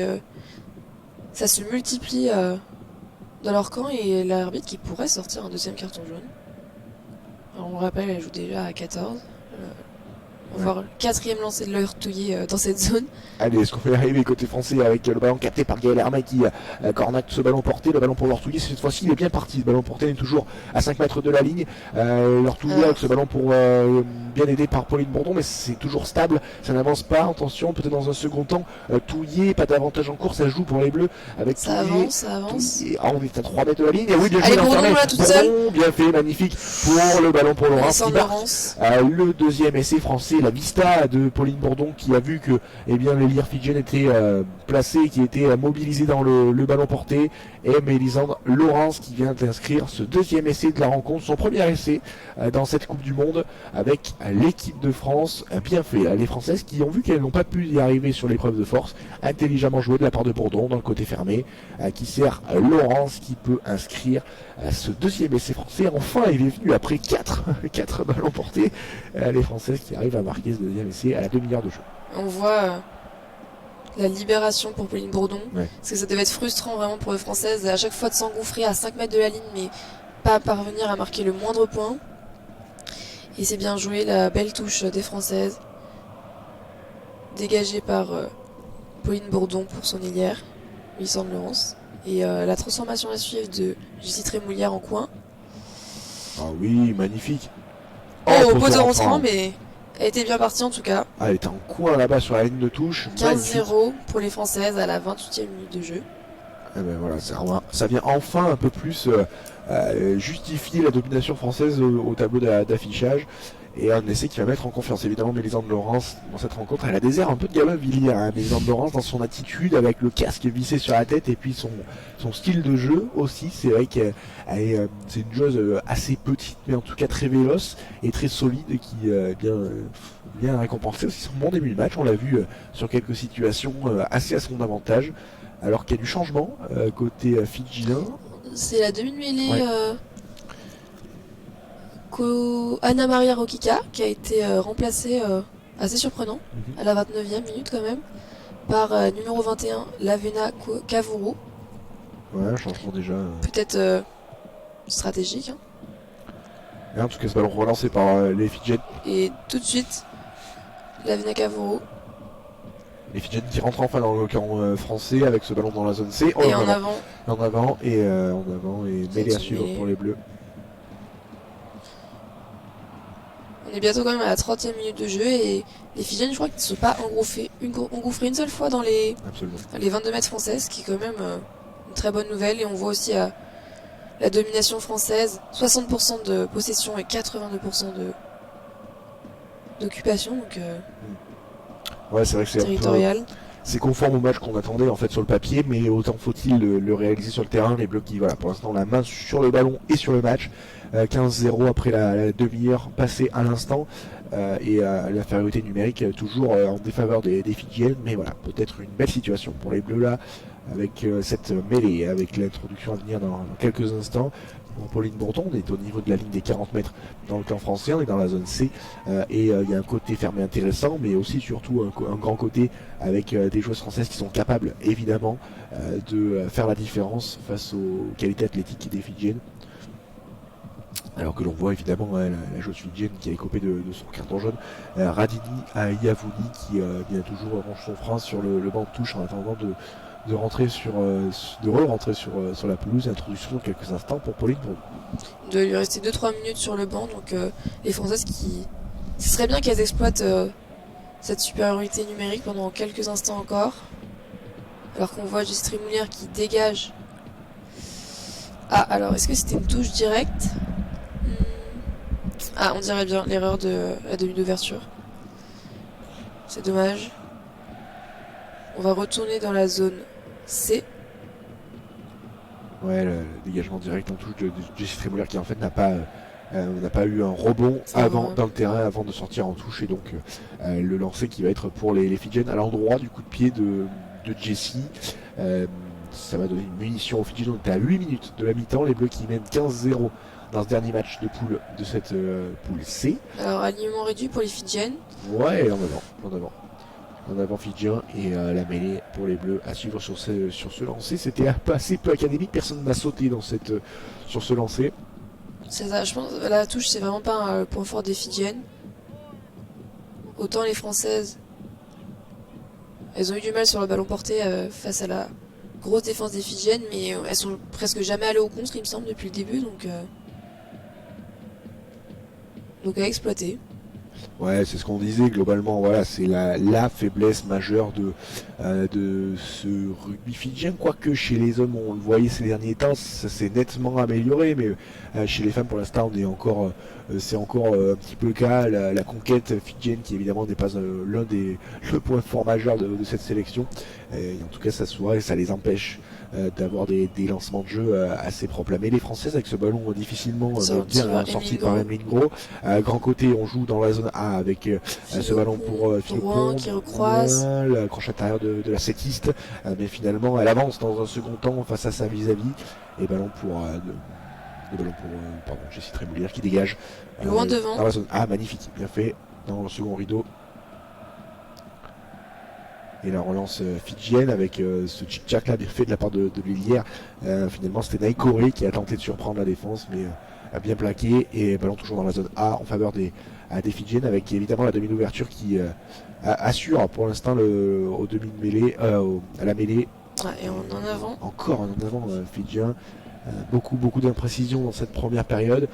ça se multiplie dans leur camp, et l'arbitre qui pourrait sortir un deuxième carton jaune. Alors on le rappelle, elle joue déjà à 14. On va voir le 4e lancer de leur touillé dans cette zone. Allez, est-ce qu'on peut y arriver côté français avec le ballon capté par Gaël Hermé qui cornaque ce ballon porté, le ballon pour leur touiller. Cette fois-ci, il est bien parti. Ce ballon porté est toujours à 5 mètres de la ligne. Leur touiller avec ce ballon pour bien aidé par Pauline Bourdon, mais c'est toujours stable. Ça n'avance pas. Attention, peut-être dans un second temps, touiller, pas d'avantage en course. Ça joue pour les Bleus avec ça touiller. Ça avance. On est à 3 mètres de la ligne. Et oui, bien joué, Bourdon là toute seule. Bien fait, magnifique pour le ballon pour Laurence. Le deuxième essai français, la vista de Pauline Bourdon qui a vu que les lyres fidjiennes étaient placées, qui étaient mobilisées dans le ballon porté, et Mélisandre Laurence qui vient d'inscrire ce deuxième essai de la rencontre, son premier essai dans cette Coupe du Monde avec l'équipe de France. Bien fait, les Françaises qui ont vu qu'elles n'ont pas pu y arriver sur l'épreuve de force, intelligemment joué de la part de Bourdon dans le côté fermé, qui sert Laurence qui peut inscrire ce deuxième essai français. Enfin, il est venu après 4 ballons portés, les Françaises qui arrivent à marquer ce deuxième essai à la demi-heure de jeu. On voit la libération pour Pauline Bourdon, parce que ça devait être frustrant vraiment pour les Françaises à chaque fois de s'engouffrer à 5 mètres de la ligne, mais pas parvenir à marquer le moindre point. Et c'est bien joué, la belle touche des Françaises, dégagée par Pauline Bourdon pour son ailière, Mélisandre Laurence. Et la transformation à suivre de Jessie Trémoulière en coin. Ah oui, magnifique. Poteau rentrant, mais elle était bien partie en tout cas. Elle était en coin là-bas sur la ligne de touche. 15-0 pour les Françaises à la 28e minute de jeu. Et ben voilà, ça vient enfin un peu plus justifier la domination française au tableau d'affichage. Et un essai qui va mettre en confiance évidemment Mélisande Laurence dans cette rencontre. Elle a des airs un peu de gamin Villiers, hein, Mélisande Laurence, dans son attitude avec le casque vissé sur la tête et puis son style de jeu aussi. C'est vrai qu'elle est c'est une joueuse assez petite mais en tout cas très véloce et très solide et qui bien récompensé aussi son bon début de match. On l'a vu sur quelques situations assez à son avantage. Alors qu'il y a du changement côté fidjien. C'est la demi-mêlée Ouais. Anna Maria Rokika qui a été remplacée, assez surprenant, à la 29e minute quand même, par numéro 21, Lavena Kavuru. Ouais, un changement déjà. Peut-être stratégique. Hein. Et en tout cas, ce ballon relancé par les Fidjiennes. Et tout de suite, Lavena Kavuru. Les Fidjiennes qui rentrent enfin dans le camp français avec ce ballon dans la zone C. Oh, Et en avant. En avant et mêlée à suivre pour les Bleus. On est bientôt quand même à la 30e minute de jeu et les Fidjiennes, je crois qu'ils ne sont pas engouffrés une seule fois dans les 22 mètres françaises, ce qui est quand même une très bonne nouvelle. Et on voit aussi la domination française, 60% de possession et 82% d'occupation, donc ouais, c'est vrai que c'est territorial. C'est conforme au match qu'on attendait en fait sur le papier, mais autant faut-il le réaliser sur le terrain. Les Bleus qui, voilà, pour l'instant, la main sur le ballon et sur le match. 15-0 après la demi-heure passée à l'instant. Et l'infériorité numérique toujours en défaveur des Fidjiennes. Mais voilà, peut-être une belle situation pour les Bleus là, avec cette mêlée, avec l'introduction à venir dans quelques instants. Bon, Pauline Bourdon est au niveau de la ligne des 40 mètres dans le camp français, on est dans la zone C et il y a un côté fermé intéressant mais aussi surtout un grand côté avec des joueuses françaises qui sont capables évidemment de faire la différence face aux qualités athlétiques des Fidjiennes. Alors que l'on voit évidemment la joueuse fidjienne qui a écopé de son carton jaune, Radini Yavouni qui vient toujours range son frein sur le banc de touche en attendant de rentrer re-rentrer sur la pelouse et introduction dans quelques instants pour Pauline Bourdon. Il doit lui rester 2-3 minutes sur le banc, donc les Françaises ce serait bien qu'elles exploitent cette supériorité numérique pendant quelques instants encore. Alors qu'on voit Jessie Moulière qui dégage. Ah, alors est-ce que c'était une touche directe? Ah, on dirait bien l'erreur de la demi d'ouverture. C'est dommage. On va retourner dans la zone C. Ouais, le dégagement direct en touche de Jessie Trémoulière qui en fait n'a pas eu un rebond dans le terrain avant de sortir en touche et donc le lancer qui va être pour les Fidjiennes à l'endroit du coup de pied de Jessie. Ça va donner une munition aux Fidjiennes. On est à 8 minutes de la mi-temps, les Bleus qui mènent 15-0 dans ce dernier match de poule de cette poule C. Alors alignement réduit pour les Fidjiennes. Ouais, en avant Fidjien et la mêlée pour les Bleus à suivre sur ce lancer. C'était assez peu académique, personne n'a sauté sur ce lancer. C'est ça, je pense la touche c'est vraiment pas un point fort des Fidjiennes. Autant les Françaises, elles ont eu du mal sur le ballon porté face à la grosse défense des Fidjiennes, mais elles sont presque jamais allées au contre il me semble depuis le début, donc à exploiter. Ouais, c'est ce qu'on disait globalement. Voilà, c'est la faiblesse majeure de ce rugby fidjien. Quoique chez les hommes, on le voyait ces derniers temps, ça s'est nettement amélioré. Mais chez les femmes, pour l'instant, c'est encore un petit peu le cas. La conquête fidjienne, qui évidemment n'est pas le point fort majeur de cette sélection. Et en tout cas, ça les empêche d'avoir des lancements de jeu assez propres. Mais les Françaises avec ce ballon difficilement bien sorti par Emeline Gros. Grand côté, on joue dans la zone A avec ce ballon pour Philopon qui recroise. Le crochet intérieur de la sétiste. Mais finalement, elle avance dans un second temps face à sa vis-à-vis. Et ballon pour Jessie Trémoulière qui dégage. Loin devant. Dans la zone A, magnifique, bien fait dans le second rideau. Et la relance fidjienne avec ce tchic-tchac là bien fait de la part de Lilière. Finalement c'était Naikore qui a tenté de surprendre la défense mais a bien plaqué et ballon toujours dans la zone A en faveur des Fidjiennes avec évidemment la demi-ouverture qui assure pour l'instant au demi-mêlée, à la mêlée. Et en avant. Encore en avant Fidjien. Beaucoup d'imprécisions dans cette première période.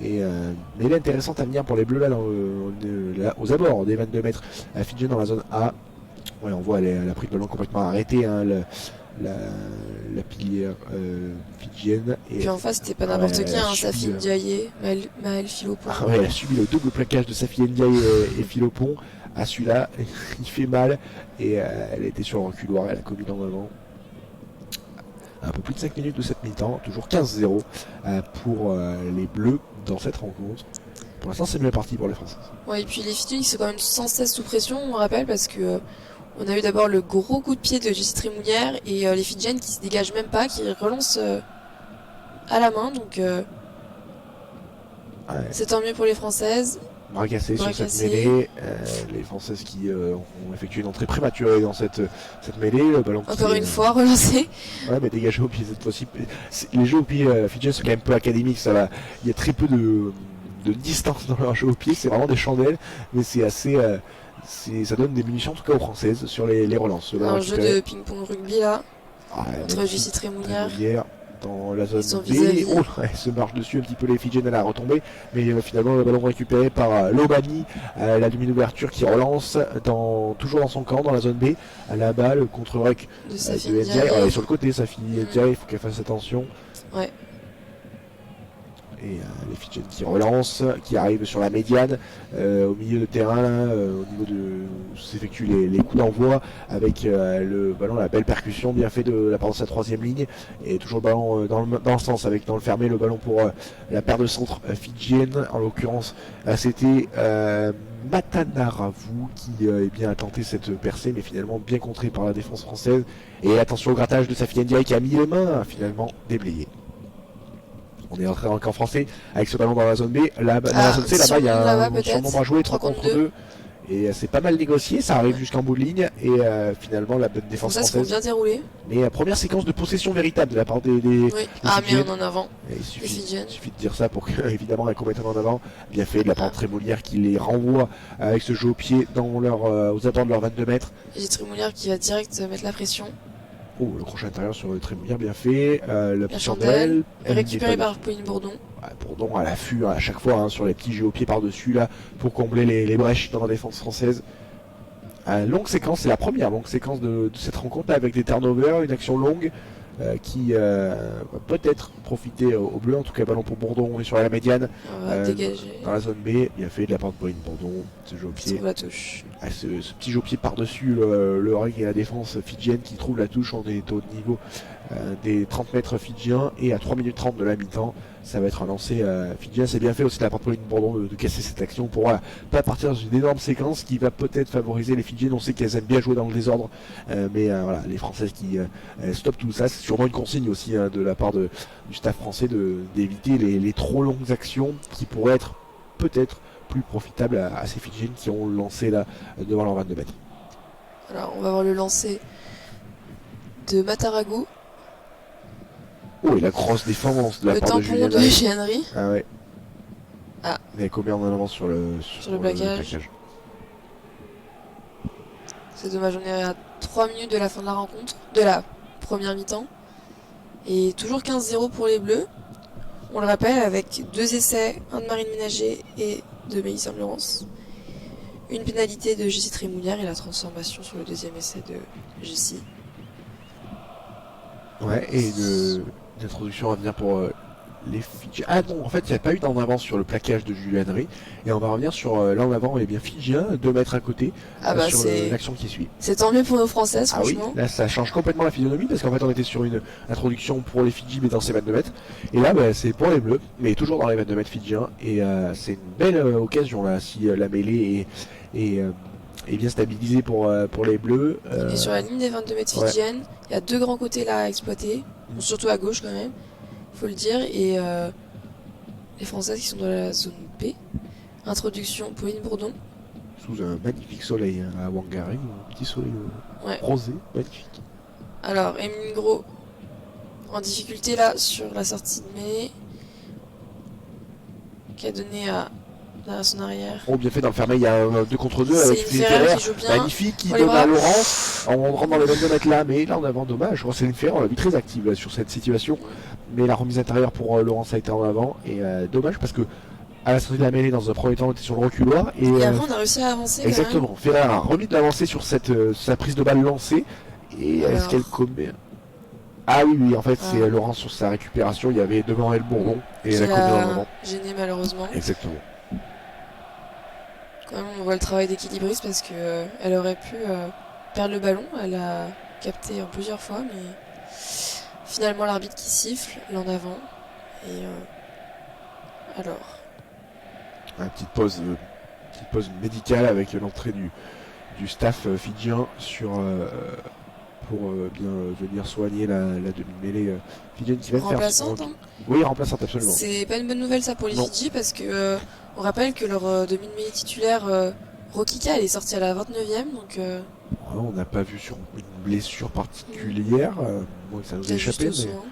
Mais elle est intéressante à venir pour les Bleus là, aux abords des 22 mètres. Fidjienne dans la zone A. Ouais, on voit, elle a pris le ballon complètement arrêté. Hein, la pilière fidjienne. Et Puis en face, c'était pas n'importe qui, hein, subi, Safi Ndiaye, Maël Philopon. Ah ouais, elle a subi le double plaquage de Safi Ndiaye et Philopon. À celui-là, il fait mal et elle était sur le reculoir, elle a commis dans l'avant. Un peu plus de 5 minutes de cette mi-temps, toujours 15-0 pour les Bleus dans cette rencontre. Pour l'instant, c'est bien parti pour les Français. Ouais, et puis les Fidjiens, ils sont quand même sans cesse sous pression, on rappelle, parce que on a eu d'abord le gros coup de pied de Jessie Trémoulière et les Fidjiennes qui se dégagent même pas, qui relancent à la main, donc c'est tant mieux pour les Françaises. Bras cassé sur cette mêlée, les Françaises qui ont effectué une entrée prématurée dans cette mêlée, le ballon encore une fois relancé. Ouais, mais dégagé au pied cette fois-ci. Les jeux au pied fidjiens sont quand même peu académiques, ça va. Il y a très peu de distance dans leur jeu au pied, c'est vraiment des chandelles, mais c'est assez ça donne des munitions en tout cas aux Françaises sur les relances. Un jeu de ping-pong rugby là, entre Jessie Trémoulière. Dans la zone B, elle se marche dessus un petit peu les Fidjiennes à la retombée, mais finalement le ballon récupéré par Lomani, la demi-ouverture qui relance toujours dans son camp dans la zone B, à la balle contre rec de Safi Ndiaye, sur le côté Safi Ndiaye, il faut qu'elle fasse attention. Ouais. Et les Fidjiennes qui relancent, qui arrivent sur la médiane, au milieu de terrain, là, au niveau de s'effectuent les coups d'envoi avec le ballon, la belle percussion bien fait de la part de sa troisième ligne, et toujours le ballon dans le sens avec dans le fermé le ballon pour la paire de centre fidjienne, en l'occurrence c'était Matanaravu qui a tenté cette percée, mais finalement bien contré par la défense française. Et attention au grattage de Safi Ndiaye qui a mis les mains, finalement déblayé. On est entré dans le camp français avec ce ballon dans la zone B. Dans la zone C, là-bas, il y a un surnombre à jouer, 3 contre 2. Et c'est pas mal négocié, ça arrive jusqu'en bout de ligne. Et finalement, la bonne défense française. Bien déroulé. Mais première séquence de possession véritable de la part des oui. Mais on en avant. Il suffit de dire ça pour que, évidemment, elles commettent en avant. Bien fait de la part de Trémoulière qui les renvoie avec ce jeu au pied aux abords de leurs 22 mètres. Et Trémoulière qui va direct mettre la pression. Oh, le crochet intérieur sur le Trémoulière, bien fait. Le petit chandelle, récupéré par Pauline Bourdon. Bourdon à l'affût à chaque fois sur les petits jeux au pied par-dessus là pour combler les brèches dans la défense française. Longue séquence, c'est la première longue séquence de cette rencontre là, avec des turnovers, une action longue qui va peut-être profiter aux Bleus. En tout cas, ballon pour Bourdon, on est sur la médiane. Dans la zone B, bien fait de la part de Pauline Bourdon. Ce jeu au pied. La touche. Ce petit jeu au pied par-dessus le règne et la défense fidjienne qui trouve la touche. On est au niveau des 30 mètres fidjiens et à 3 minutes 30 de la mi-temps. Ça va être un lancer fidjien. C'est bien fait aussi de la part de Pauline Bourdon de casser cette action pour pas partir dans une énorme séquence qui va peut-être favoriser les Fidjiennes. On sait qu'elles aiment bien jouer dans le désordre, mais voilà, les Françaises qui stoppent tout ça. C'est sûrement une consigne aussi de la part du staff français d'éviter les trop longues actions qui pourraient être peut-être plus profitables à ces Fidjiennes qui ont lancé là devant leurs 22 mètres. Alors on va voir le lancer de Mataragu. Oh, et la grosse défense de la part de Julien. Le tampon de Gianri. Ah ouais. Ah. Mais combien en avance sur le plaquage. C'est dommage, on est à 3 minutes de la fin de la rencontre, de la première mi-temps. Et toujours 15-0 pour les Bleus. On le rappelle, avec 2 essais, un de Marine Ménager et de Mélissa Laurence. Une pénalité de Jessie Trémoulière et la transformation sur le deuxième essai de Jessie. Ouais, et une introduction à venir pour les Fidjiens. Ah non, en fait, il n'y a pas eu d'en avance sur le plaquage de Julien Henry. Et on va revenir sur l'en avant, et bien Fidjien, 2 mètres à côté, sur l'action qui suit. C'est tant mieux pour nos Françaises, franchement. Oui, là, ça change complètement la physionomie, parce qu'en fait, on était sur une introduction pour les Fidji, mais dans ces 22 mètres. Et là, c'est pour les Bleus, mais toujours dans les 22 mètres Fidjiens. Et c'est une belle occasion, là, si la mêlée est bien stabilisée pour les Bleus. On est sur la ligne des 22 mètres fidjiennes. Il y a 2 grands côtés là à exploiter, surtout à gauche quand même, il faut le dire. Et les Françaises qui sont dans la zone B. Introduction, Pauline Bourdon. Sous un magnifique soleil à Whangarei, un petit soleil rosé, magnifique. Alors, Emeline Gros en difficulté là sur la sortie de mêlée, qui a donné à son arrière. Oh, bien fait dans le fermé, il y a un 2 contre 2 avec Ferrer qui joue bien. Magnifique, qui donne à Laurence. On rentre dans les 22 mètres là, mais là en avant, dommage. Céline Ferrer, on l'a vu très active là, sur cette situation. Mais la remise intérieure pour Laurence a été en avant. Et dommage parce que à la sortie de la mêlée, dans un premier temps, on était sur le reculoir. Et après, on a réussi à avancer. Exactement. Ferrer a remis de l'avancée sur sa prise de balle lancée. Et est-ce qu'elle commet. Ah oui, oui, en fait, Ah. c'est Laurent sur sa récupération. Il y avait devant elle Bourdon et Qui elle a commis un l'a moment. gêné malheureusement. Exactement. Quand même, on voit le travail d'équilibriste parce que elle aurait pu perdre le ballon. Elle a capté plusieurs fois, mais finalement l'arbitre qui siffle l'en avant. Et alors, Une petite pause médicale avec l'entrée du staff fidjien pour bien venir soigner la demi-mêlée fidjienne qui va faire remplaçante, hein. Oui, remplaçante, absolument. C'est pas une bonne nouvelle ça pour les Non. Fidji parce que on rappelle que leur demi-mêlée titulaire Rokika elle est sortie à la 29e donc On n'a pas vu sur une blessure particulière. Moi, ça nous a c'est juste échappé, au son, mais hein.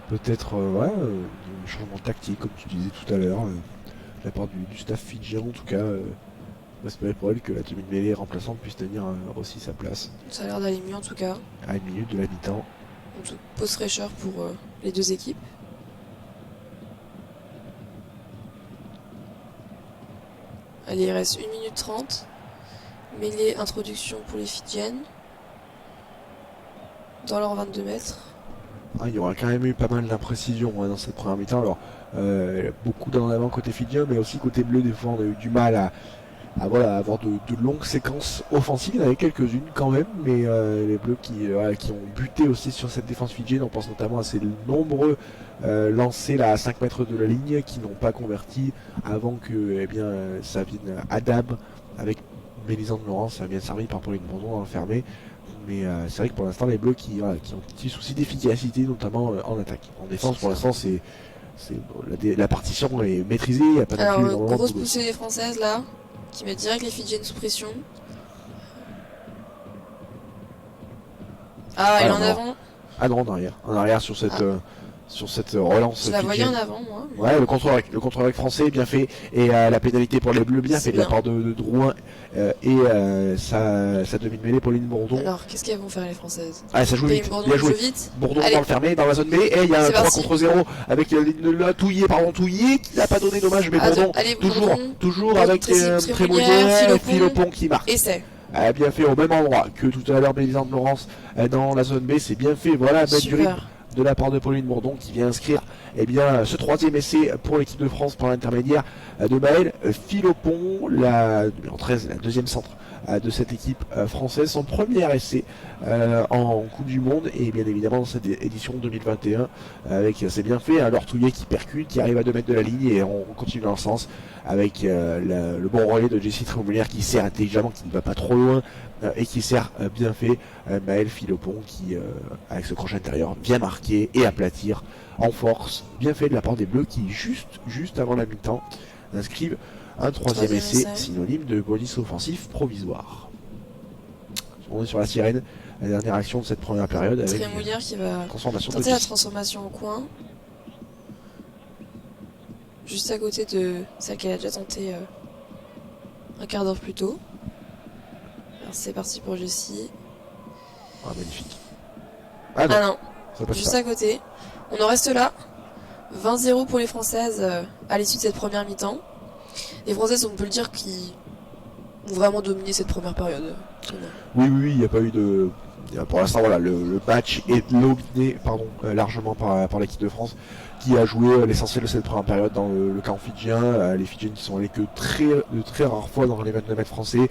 peut-être un changement tactique, comme tu disais tout à l'heure, de la part du staff fidjien. En tout cas, on va espérer pour elle que la demi-mêlée remplaçante puisse tenir aussi sa place Ça a l'air d'aller mieux en tout cas. à une minute de la mi-temps. Donc, pause fraîcheur pour les deux équipes. Allez, il reste 1 minute 30. Mêlée introduction pour les Fidjiennes. Dans leurs 22 mètres. Il y aura quand même eu pas mal d'imprécisions dans cette première mi-temps. Alors, beaucoup d'en avant côté fidjien, mais aussi côté bleu, des fois on a eu du mal à avoir de longues séquences offensives. Il y en avait quelques-unes quand même, mais les bleus qui ont buté aussi sur cette défense fidjienne. On pense notamment à ces nombreux lancers là, à 5 mètres de la ligne qui n'ont pas converti avant que ça vienne à Dab avec Mélisande Laurent. Ça vient servi par Pauline Bourdon enfermé. Mais c'est vrai que pour l'instant, les bleus qui ont un petit souci d'efficacité, notamment en attaque. En défense, pour l'instant, la partition est maîtrisée. Il n'y a pas non plus Alors, énormément grosse de boulot. poussée des Françaises là, qui met direct les Fidjiennes sous pression. Ah, elle est en avant. Ah non, en arrière sur cette relance. Je la voyais en fidjienne. avant, moi. Ouais, le contre-attaque français bien fait et la pénalité pour les bleus bien fait de la part de Drouin et sa demi-mêlée Pauline Bourdon. Alors, qu'est-ce qu'elles vont faire les Françaises? Ah, ça joue vite. Bourdon Bien joué. joue vite. Bourdon Allez. dans le fermé, dans la zone mêlée, et il y a un C'est 3 parti. contre 0 avec Touillet qui n'a pas donné dommage, mais Bourdon, Allez, Bourdon. toujours avec Trémoulière, Trémoulière, Philopon qui marque. Essai. A bien fait au même endroit que tout à l'heure Mélisande Laurence dans la zone B, c'est bien fait, voilà, mettre du rythme Super. de la part de Pauline Bourdon qui vient inscrire ce troisième essai pour l'équipe de France par l'intermédiaire de Maëlle Philopon, la numéro 13, la deuxième centre de cette équipe française, son premier essai en Coupe du Monde et bien évidemment dans cette édition 2021 avec c'est bien fait, Laure Touillet qui percute, qui arrive à 2 mètres de la ligne et on continue dans le sens avec le bon relais de Jessie Trémoulière qui sert intelligemment, qui ne va pas trop loin et qui sert bien fait Maëlle Philopon qui avec ce crochet intérieur vient marquer et aplatir en force, bien fait de la part des Bleus qui juste avant la mi-temps inscrivent un troisième essai synonyme de bonus offensif provisoire. On est sur la sirène, la dernière action de cette première période avec Trémoulière qui va transformation tenter la transformation au coin. Juste à côté de celle qu'elle a déjà tenté un quart d'heure plus tôt. Alors c'est parti pour Jessie. Ah, magnifique. Ah non, ça passe juste pas. à côté. On en reste là. 20-0 pour les Françaises à l'issue de cette première mi-temps. Les Françaises, on peut le dire, qui ont vraiment dominé cette première période. Oui, il n'y a pas eu de... Pour l'instant, voilà, le match est dominé largement par l'équipe de France qui a joué l'essentiel de cette première période dans le camp fidjien. Les Fidjiennes qui sont allées que de très rares fois dans les 29 mètres français.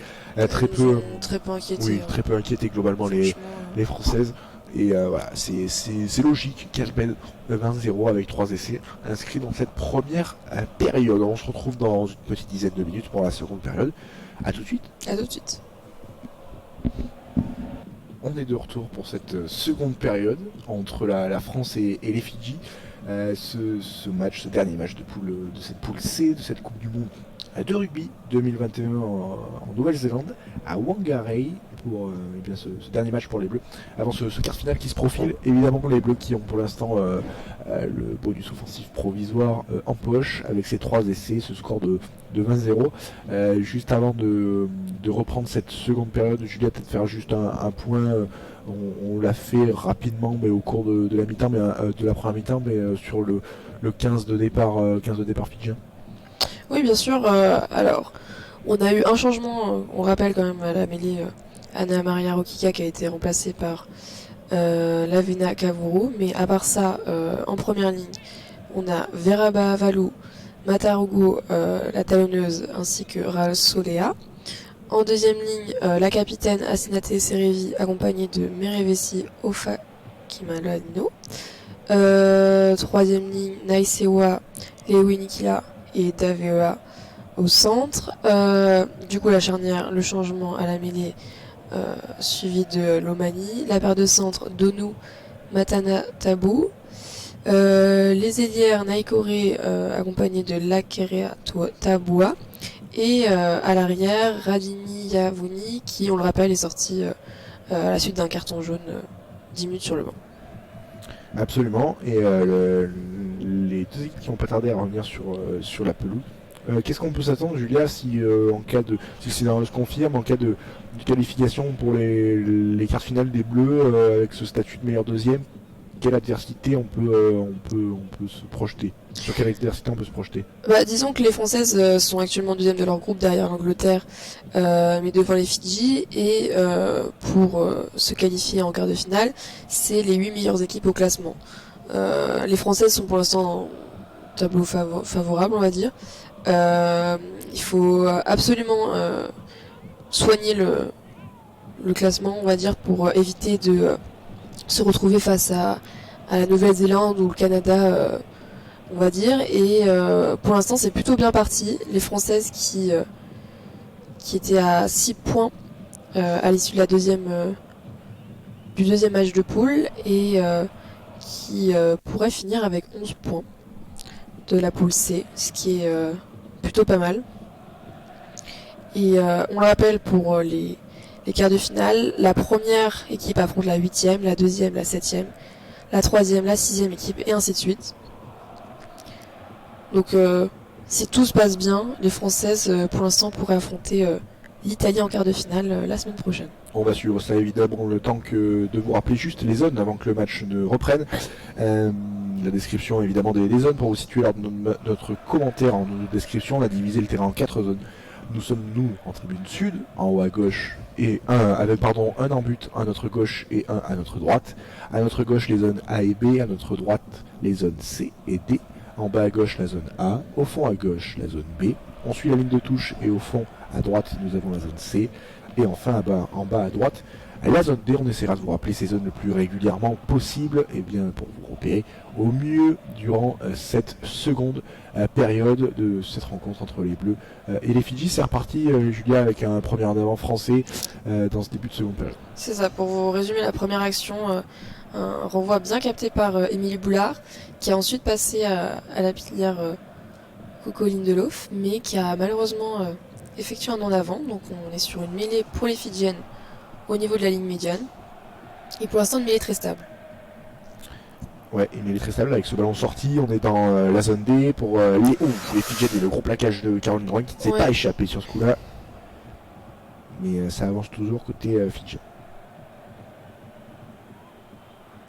Très peu inquiétés. Oui, très peu inquiétés globalement les Françaises. Et voilà, c'est logique qu'elle mène 20-0 avec 3 essais inscrits dans cette première période. On se retrouve dans une petite dizaine de minutes pour la seconde période. A tout de suite. À tout de suite. On est de retour pour cette seconde période entre la France et les Fidji. Ce dernier match de cette poule C, de cette Coupe du Monde de rugby 2021 en Nouvelle-Zélande, à Whangarei, pour ce dernier match pour les Bleus, avant ce quart final qui se profile. Évidemment, les Bleus qui ont pour l'instant le bonus offensif provisoire en poche, avec ces 3 essais, ce score de 20-0. Juste avant de reprendre cette seconde période, Julia, peut-être faire juste un point. On l'a fait rapidement, mais au cours de la mi-temps, de la première mi-temps, mais sur le 15 de départ fidjien. Oui, bien sûr. Alors, on a eu un changement. On rappelle quand même à la mêlée Anna Maria Rokika qui a été remplacée par Lavena Kavuru, mais à part ça, en première ligne, on a Veraba Valou, Matarugo, la talonneuse, ainsi que Raul Solea. En deuxième ligne, la capitaine Asinate Serevi, accompagnée de Merevesi Ofa Kimalanino. Troisième ligne, Naisewa, Lewi Nikila et Davea au centre. Du coup, la charnière, le changement à la mêlée, suivi de Lomani. La paire de centre, Donu, Matana Tabu. Les ailières, Naikore, accompagnée de Lakerea Tabua. Et à l'arrière, Radini Yavuni, qui, on le rappelle, est sorti à la suite d'un carton jaune 10 minutes sur le banc. Absolument, et les deux équipes qui vont pas tarder à revenir sur la pelouse. Qu'est-ce qu'on peut s'attendre, Julia, si en cas de, si le scénario se confirme, en cas de qualification pour les quarts finales des Bleus, avec ce statut de meilleur deuxième, quelle adversité on peut se projeter? Sur quelle adversité on peut se projeter? Disons que les Françaises sont actuellement deuxième de leur groupe derrière l'Angleterre, mais devant les Fidji, et pour se qualifier en quart de finale, c'est les 8 meilleures équipes au classement. Les Françaises sont pour l'instant en tableau favorable, on va dire. Il faut absolument soigner le classement, on va dire, pour éviter de se retrouver face à la Nouvelle-Zélande ou le Canada, on va dire. Et pour l'instant, c'est plutôt bien parti. Les Françaises qui étaient à 6 points à l'issue de du deuxième match de poule, et qui pourraient finir avec 11 points de la poule C, ce qui est plutôt pas mal. Et on le rappelle, pour les quarts de finale, la première équipe affronte la 8e, la deuxième la 7e, la 3e la 6e équipe, et ainsi de suite. Donc si tout se passe bien, les Françaises pour l'instant pourraient affronter l'Italie en quart de finale la semaine prochaine. On va suivre ça évidemment le temps que de vous rappeler juste les zones avant que le match ne reprenne. La description évidemment des zones pour vous situer lors de notre commentaire en description. On a divisé le terrain en 4 zones. Nous sommes en tribune sud, en haut à gauche, et un en but, un à notre gauche et un à notre droite. À notre gauche les zones A et B, à notre droite les zones C et D. En bas à gauche la zone A, au fond à gauche la zone B. On suit la ligne de touche et au fond à droite nous avons la zone C. Et enfin en bas à droite la zone D. On essaiera de vous rappeler ces zones le plus régulièrement possible, et bien pour vous repérer au mieux durant cette seconde période de cette rencontre entre les Bleus et les Fidji. C'est reparti, Julia, avec un premier en avant français dans ce début de seconde période. C'est ça, pour vous résumer la première action, un renvoi bien capté par Émilie Boulard, qui a ensuite passé à la pilière Coco Lindelof, mais qui a malheureusement effectué un en avant. Donc on est sur une mêlée pour les Fidjiennes au niveau de la ligne médiane, et pour l'instant une mêlée très stable. Ouais, une mêlée très stable avec ce ballon sorti. On est dans la zone D pour les Fidjiennes, et le gros plaquage de Caroline Drouin qui ne s'est pas échappé sur ce coup-là. Mais ça avance toujours côté Fidji.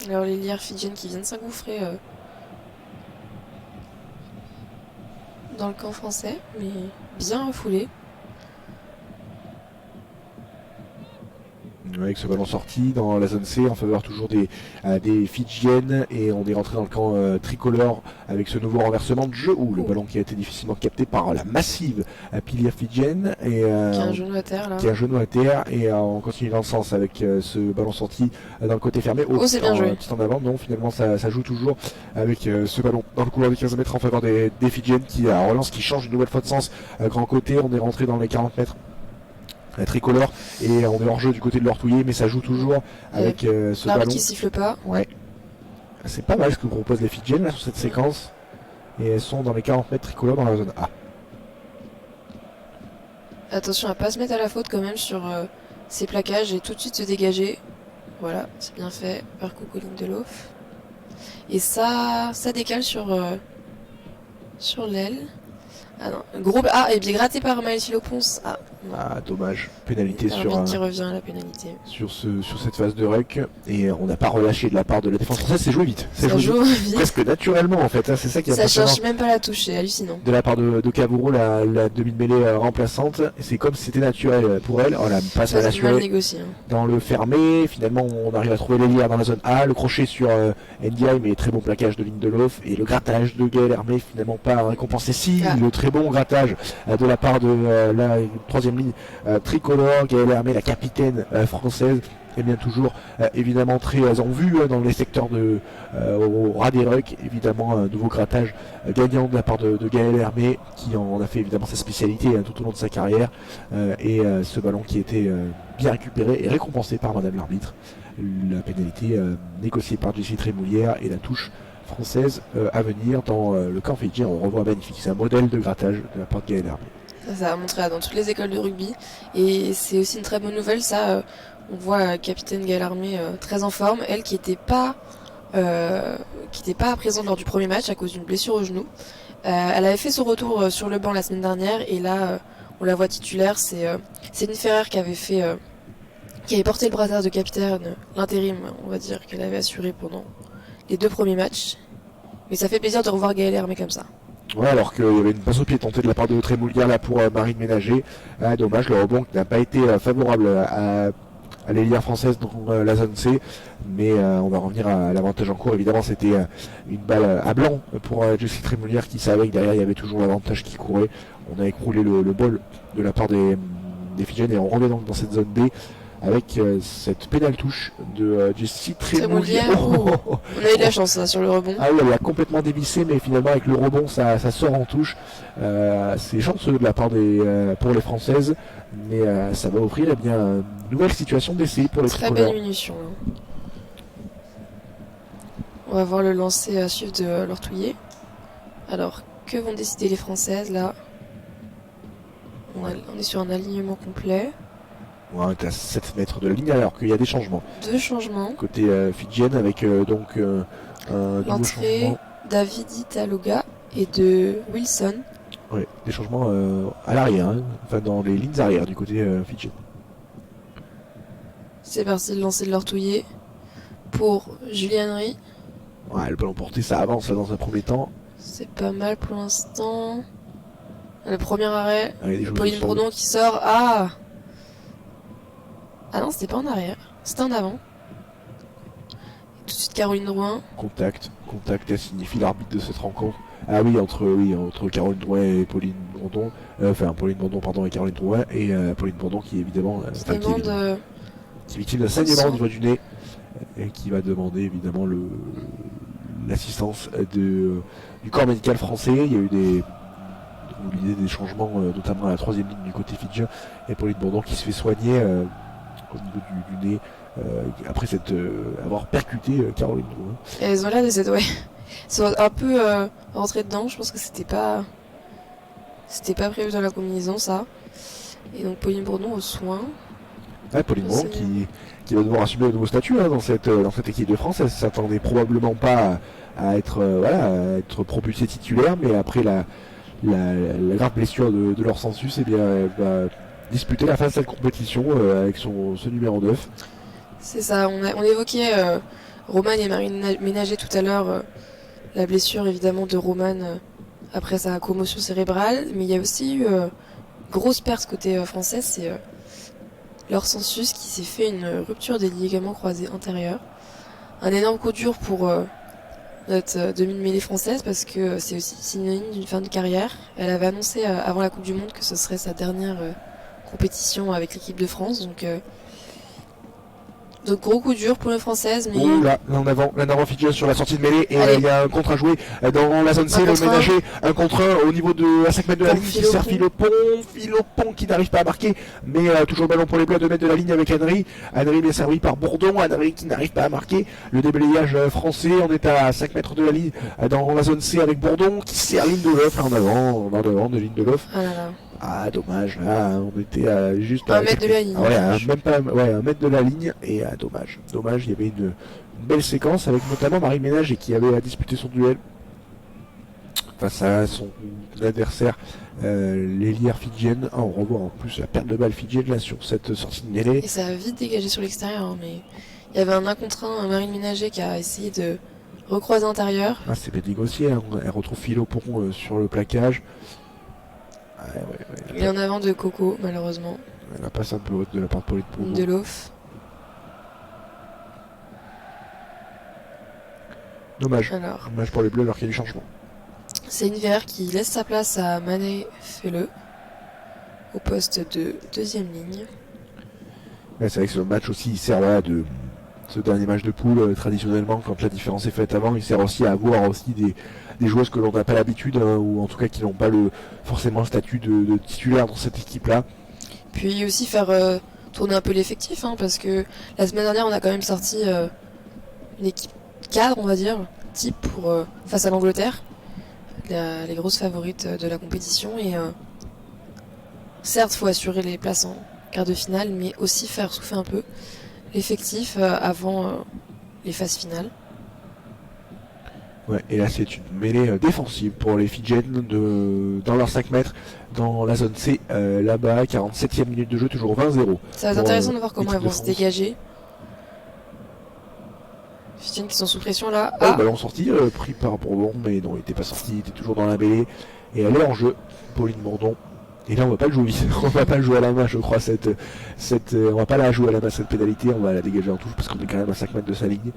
Alors les lières fidjiennes qui viennent s'engouffrer dans le camp français, mais bien refoulé. Avec ce ballon sorti dans la zone C en faveur toujours des Fidjiennes, et on est rentré dans le camp tricolore avec ce nouveau renversement de jeu, où le ballon qui a été difficilement capté par la massive pilière fidjienne, et qui a un genou à terre là. Et on continue dans le sens avec ce ballon sorti dans le côté fermé. C'est bien joué. Petit en avant, non, finalement ça joue toujours avec ce ballon dans le couloir des 15 mètres en faveur des Fidjiennes, qui a relance qui change une nouvelle fois de sens, grand côté. On est rentré dans les 40 mètres tricolore, et on est hors jeu du côté de l'Ortouillé, mais ça joue toujours avec ce ballon qui siffle pas. Ouais, c'est pas mal ce que proposent les Fidjiennes là sur cette séquence, et elles sont dans les 40 mètres tricolore dans la zone A. Attention à pas se mettre à la faute quand même sur ces plaquages, et tout de suite se dégager. Voilà, c'est bien fait par Coco Lindelof, et ça décale sur l'aile. Ah non, gros et bien gratté par Maëlle Philopons. Ah, dommage. Pénalité L'arbitre qui revient à la pénalité. sur cette phase de rec. Et on n'a pas relâché de la part de la défense française. C'est joué vite. Ça joue vite. Presque naturellement en fait. C'est ça qui est Ça impressionnant. cherche même pas la touche, c'est hallucinant. De la part de Cavoureux, la demi-mêlée remplaçante. C'est comme si c'était naturel pour elle. Oh, la passe à C'est mal négocié. dans le fermé. Finalement, on arrive à trouver l'Eliard dans la zone A. Le crochet sur NDI, mais très bon plaquage de Lindelof. Et le grattage de Gaël Hermé, finalement pas récompensé. Si, le très bon grattage de la part de la troisième ligne tricolore. Gaël Hermé, la capitaine française. Et bien toujours évidemment très en vue dans les secteurs au ras des rucks. Évidemment un nouveau grattage gagnant de la part de Gaël Hermé qui en a fait évidemment sa spécialité tout au long de sa carrière. Et ce ballon qui était bien récupéré et récompensé par Madame l'arbitre. La pénalité négociée par Jessie Trémoulière et la touche française à venir dans le camp fidjien. On revoit magnifique, c'est un modèle de grattage de la part de Gaël Hermé. Ça a montré dans toutes les écoles de rugby et c'est aussi une très bonne nouvelle ça. On voit capitaine Gaël Hermé très en forme, elle qui n'était pas présente lors du premier match à cause d'une blessure au genou. Elle avait fait son retour sur le banc la semaine dernière et là on la voit titulaire. C'est Céline Ferrer qui avait porté le brassard de capitaine, l'intérim on va dire qu'elle avait assuré pendant les 2 premiers matchs. Mais ça fait plaisir de revoir Gaël Hermé comme ça. Ouais, alors qu'il y avait une passe au pied tentée de la part de Trémoulière là pour Marine Ménager. Dommage, le rebond qui n'a pas été favorable à l'Eliard française dans la zone C, mais on va revenir à l'avantage en cours. Évidemment, c'était une balle à blanc pour Jessie Trémoulière qui savait que derrière il y avait toujours l'avantage qui courait. On a écroulé le bol de la part des Fidjiennes et on revient donc dans cette zone B avec cette pénale touche de Jessie Trémoulière. On a eu de la chance là, sur le rebond. Ah oui, elle a complètement dévissé, mais finalement avec le rebond ça sort en touche. C'est chanceux de la part pour les Françaises, mais ça va offrir bien une nouvelle situation d'essai pour les tricolores. Très belle munition. On va voir le lancer à suivre de Lortouillet. Alors, que vont décider les Françaises là? On est sur un alignement complet. On est à 7 mètres de la ligne alors qu'il y a des changements. 2 changements. Côté fidjienne avec donc un l'entrée d'Avidi Taluga et de Wilson. Oui, des changements à l'arrière, enfin dans les lignes arrière du côté fidjien. C'est parti, le lancer de Lortouillet pour Julie Henry. Ouais, le ballon porté, ça avance là, dans un premier temps. C'est pas mal pour l'instant. Le premier arrêt, Pauline Bourdon qui sort. Ah non, c'était pas en arrière, c'était en avant. Et tout de suite Caroline Drouin. Contact, elle signifie l'arbitre de cette rencontre. Ah oui, entre Caroline Drouin et Pauline Bourdon. Pauline Bourdon, pardon, et Caroline Drouin. Et Pauline Bourdon qui évidemment qui est victime d'un saignement au niveau du nez. Et qui va demander évidemment l'assistance du corps médical français. Il y a eu des changements, notamment à la troisième ligne du côté fidjien. Et Pauline Bourdon qui se fait soigner au niveau du nez après avoir percuté Caroline Drouin. Et elles ont l'air de sont un peu rentrées dedans. Je pense que c'était pas prévu dans la combinaison ça. Et donc Pauline Bourdon aux soins. Ouais, Pauline Bourdon qui va devoir assumer un nouveau statut dans cette équipe de France. Elle ne s'attendait probablement pas à être propulsée titulaire, mais après la grave blessure de leur sensus, eh bien, elle va disputer la fin de cette compétition avec ce numéro 9. C'est ça, on évoquait Romane et Marine Ménager tout à l'heure, la blessure évidemment de Romane après sa commotion cérébrale, mais il y a aussi eu grosse perte côté français, c'est leur sensus qui s'est fait une rupture des ligaments croisés antérieurs. Un énorme coup dur pour notre demi-mêlée française parce que c'est aussi synonyme d'une fin de carrière. Elle avait annoncé avant la Coupe du Monde que ce serait sa dernière compétition avec l'équipe de France, donc gros coup dur pour les Françaises. Mais... Oh là en avant fidjien sur la sortie de mêlée et il y a un contre à jouer dans la zone C, le Ménager, un contre 1 au niveau de à 5 mètres de la ligne qui sert Philopon qui n'arrive pas à marquer, mais toujours le ballon pour les Bleus à 2 mètres de la ligne avec Henry bien servi par Bourdon, Henry qui n'arrive pas à marquer, le déblayage français, on est à 5 mètres de la ligne dans la zone C avec Bourdon qui sert Lindelof en devant de Lindelof. Ah dommage, là on était juste à 1 mètre de la ligne. Un mètre de la ligne et dommage, il y avait une belle séquence avec notamment Marie Ménager qui avait à disputer son duel face à son adversaire, l'ailière fidjienne. On revoit en plus la perte de balle fidjienne là sur cette sortie de mêlée. Et ça a vite dégagé sur l'extérieur, hein, mais il y avait un 1 contre 1, un Marine Ménager qui a essayé de recroiser intérieur. Ah, c'est bien négocié, hein. Elle retrouve Philopon sur le plaquage. Il est en avant de Coco, malheureusement. Elle passe un peu haute de la part de Pauline Pogo. Lindelof. Dommage. Alors, Dommage pour les Bleus alors qu'il y a du changement. c'est Inver qui laisse sa place à Mané Fele au poste de deuxième ligne. Ouais, c'est vrai que ce match aussi il sert là de ce dernier match de poule traditionnellement quand la différence est faite avant, il sert aussi à avoir aussi des joueuses que l'on n'a pas l'habitude ou en tout cas qui n'ont pas forcément le statut de titulaire dans cette équipe là. Puis aussi faire tourner un peu l'effectif, hein, parce que la semaine dernière on a quand même sorti une équipe cadre, on va dire, type pour face à l'Angleterre, les grosses favorites de la compétition. Et certes, il faut assurer les places en quart de finale, mais aussi faire souffler un peu l'effectif avant les phases finales. Ouais, et là c'est une mêlée défensive pour les Fidjiennes dans leurs 5 mètres dans la zone C, là-bas, 47e minute de jeu, toujours 20-0. Ça va être intéressant de voir comment elles vont se dégager. Fidjiennes qui sont sous pression là. Ah, ballon sorti, pris par Bourdon, mais non, il n'était pas sorti, il était toujours dans la mêlée. Et elle est en jeu, Pauline Bourdon. Et là on va pas le jouer, on va pas le jouer à la main, je crois, on va pas la jouer à la main cette pénalité, on va la dégager en touche parce qu'on est quand même à 5 mètres de sa ligne.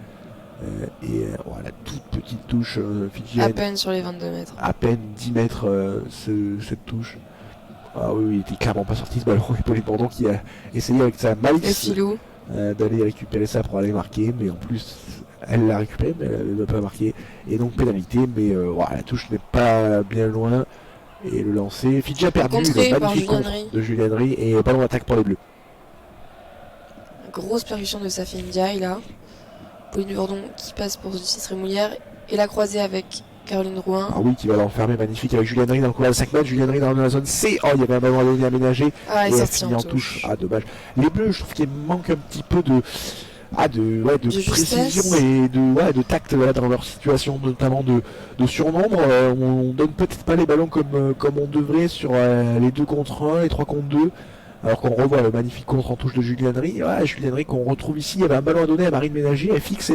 La toute petite touche fidjienne. À peine sur les 22 mètres. À peine 10 mètres cette touche. Ah oui, il était carrément pas sorti ce ballon. Et Pauline Bourdon qui a essayé avec sa malice d'aller récupérer ça pour aller marquer, mais en plus elle l'a récupéré, mais elle n'a pas marqué. Et donc pénalité, mais la touche n'est pas bien loin. Et le lancer, Fidji a perdu le magnifique contre de Julian Rie et ballon d'attaque pour les Bleus. Grosse percussion de Safi Ndiaye là. Pauline Bourdon qui passe pour Ciceré Moulière et la croisée avec Caroline Drouin. Ah oui, qui va l'enfermer, magnifique avec Julian Rie dans le couloir de 5 mètres. Julian Rie dans la zone C. Oh, il y avait un ballon à donner aménagé. Ah, et elle finit en touche. Ah, dommage. Les Bleus, je trouve qu'il manque un petit peu de précision et de tact là, dans leur situation, notamment de surnombre. On donne peut-être pas les ballons comme on devrait sur les 2 contre 1, les 3 contre 2. Alors qu'on revoit le magnifique contre en touche de Julian Rie. Julian Rie qu'on retrouve ici, il y avait un ballon à donner à Marine Ménager, elle fixe,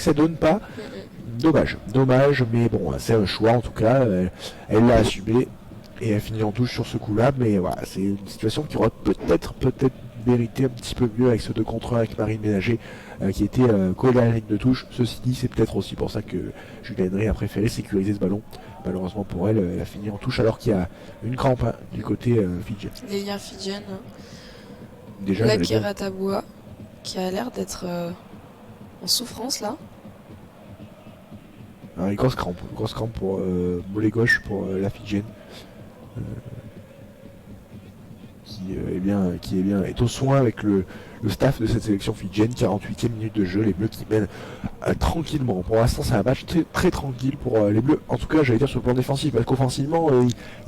elle donne pas. Dommage, mais bon, c'est un choix en tout cas. Elle l'a assumé et elle finit en touche sur ce coup-là. Mais voilà, c'est une situation qui aurait peut-être mérité un petit peu mieux avec ce 2 contre 1 avec Marine Ménager qui était collé à la ligne de touche. Ceci dit, c'est peut-être aussi pour ça que Julian Rie a préféré sécuriser ce ballon. Malheureusement pour elle, elle a fini en touche alors qu'il y a une crampe du côté fidjien. Les liens fidjiennes. Déjà, la Kerataboua qui a l'air d'être en souffrance là. Une grosse crampe pour mollet gauche pour la fidjienne. Qui est au soin avec le staff de cette sélection fidjienne. 48e minute de jeu, les Bleus qui mènent tranquillement. Pour l'instant c'est un match très, très tranquille pour les Bleus, en tout cas j'allais dire sur le plan défensif, parce qu'offensivement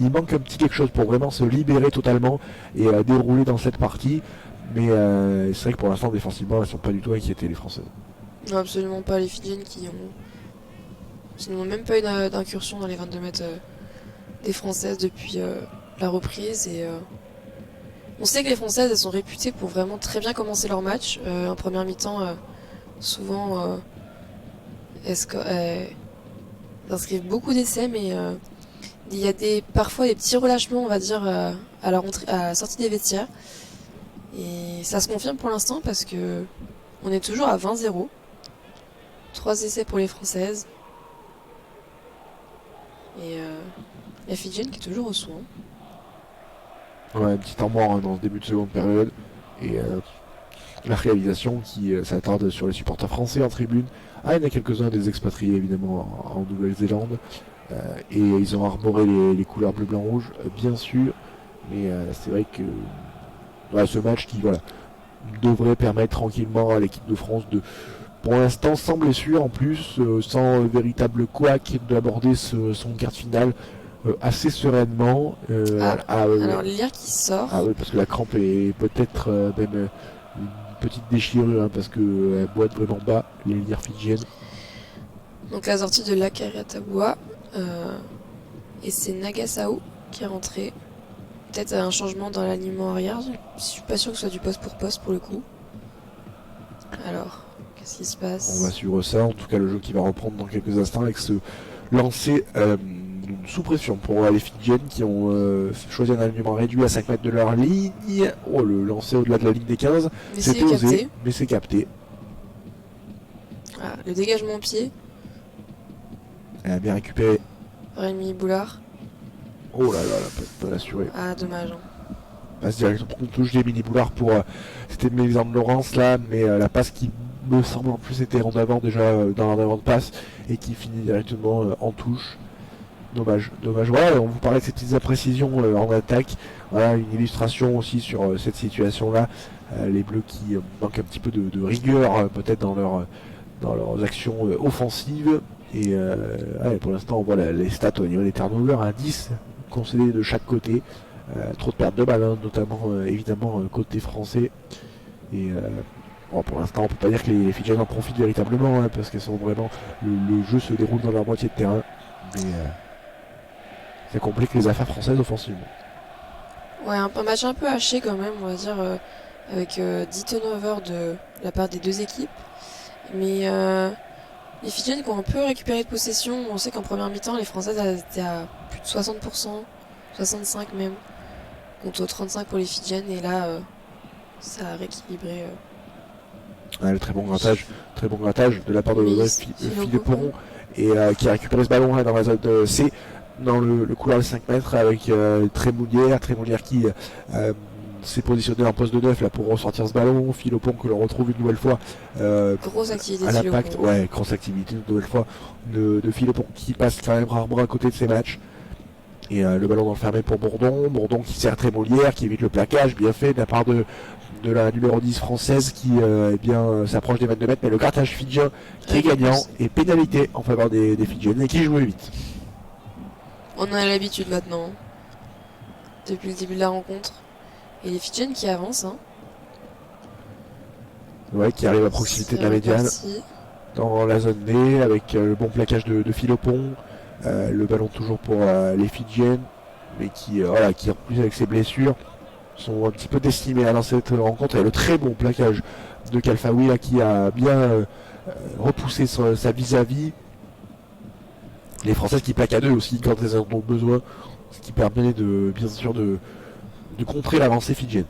il manque un petit quelque chose pour vraiment se libérer totalement et dérouler dans cette partie, mais c'est vrai que pour l'instant défensivement elles ne sont pas du tout inquiétées les Françaises. Non, absolument pas. Les Fidjiennes qui n'ont même pas eu d'incursion dans les 22 mètres des Françaises depuis la reprise. Et on sait que les Françaises elles sont réputées pour vraiment très bien commencer leur match. En première mi-temps, souvent elles inscrivent beaucoup d'essais, mais il y a parfois des petits relâchements, on va dire, à la sortie des vestiaires. Et ça se confirme pour l'instant parce que on est toujours à 20-0. 3 essais pour les Françaises. Et la Fidjienne qui est toujours au soin. Ouais, un petit temps mort dans ce début de seconde période. Et la réalisation qui s'attarde sur les supporters français en tribune. Il y en a quelques-uns des expatriés évidemment en Nouvelle-Zélande. Et ils ont arboré les couleurs bleu-blanc-rouge, bien sûr. Mais c'est vrai que ce match qui devrait permettre tranquillement à l'équipe de France de, pour l'instant sans blessure en plus, sans véritable couac, d'aborder son quart de finale assez sereinement. Alors l'IR qui sort. Ah oui, parce que la crampe est peut-être même une petite déchirure, parce qu'elle boite vraiment bas, les lires fidjiennes. Donc la sortie de la Kerataboua Et c'est Nagasao qui est rentré. Peut-être un changement dans l'alignement arrière. Je suis pas sûr que ce soit du poste pour le coup. Alors, qu'est-ce qui se passe? On va suivre ça. En tout cas, le jeu qui va reprendre dans quelques instants avec ce lancer sous pression pour les Fidjiennes qui ont choisi un alignement réduit à 5 mètres de leur ligne. Oh, le lancer au-delà de la ligne des 15. Mais C'était osé, mais c'est capté. Ah, le dégagement au pied. Elle a bien récupéré. Rémi Boulard. Oh là là, elle peut l'assurer. Ah, dommage. Passe directement contre touche des mini Boulard pour. C'était Mélisande Laurence là, mais la passe qui me semble en plus était en avant déjà dans l'avant de passe et qui finit directement en touche. Dommage. Voilà, on vous parlait de ces petites imprécisions en attaque. Voilà, une illustration aussi sur cette situation-là. Les Bleus qui manquent un petit peu de rigueur peut-être dans leurs actions offensives. Et pour l'instant, on voit les stats au niveau des turnovers à 10 concédés de chaque côté. Trop de pertes de balles, notamment évidemment côté français. Et pour l'instant, on peut pas dire que les Fidjiens en profitent véritablement, parce qu'elles sont vraiment. Le jeu se déroule dans leur moitié de terrain. Mais ça complique les affaires françaises offensivement. Ouais, un match un peu haché quand même, on va dire, avec 10 turnovers de la part des deux équipes. Mais les Fidjiennes qui ont un peu récupéré de possession, on sait qu'en première mi-temps, les Françaises étaient à plus de 60%, 65 même, contre 35 pour les Fidjiennes. Et là, ça a rééquilibré. Le très bon grattage de la part de Philippon et qui a récupéré ce ballon là dans la zone C, dans le couloir de 5 mètres avec Trémoulière qui s'est positionné en poste de 9 là pour ressortir ce ballon. Philippon que l'on retrouve une nouvelle fois grosse activité à l'impact, grosse activité une nouvelle fois de Philippon qui passe quand même rarement à côté de ses matchs. Et le ballon enfermé pour Bourdon qui sert Trémoulière, qui évite le plaquage, bien fait de la part de la numéro 10 française qui s'approche des 22 mètres, mais le grattage fidjien qui est gagnant et pénalité en faveur des Fidjiennes et qui joue vite. On a l'habitude maintenant, depuis le début de la rencontre. Et les Fidjiennes qui avancent. Qui arrive à proximité de la médiane. Dans la zone D, avec le bon plaquage de Philippon. Le ballon toujours pour les Fidjiennes, mais qui en plus avec ses blessures sont un petit peu décimés dans cette rencontre. Et le très bon plaquage de Kalfaoui là, qui a bien repoussé sa vis-à-vis. Les Françaises qui plaquent à deux aussi quand elles en ont besoin, ce qui permet bien sûr de contrer l'avancée fidjienne.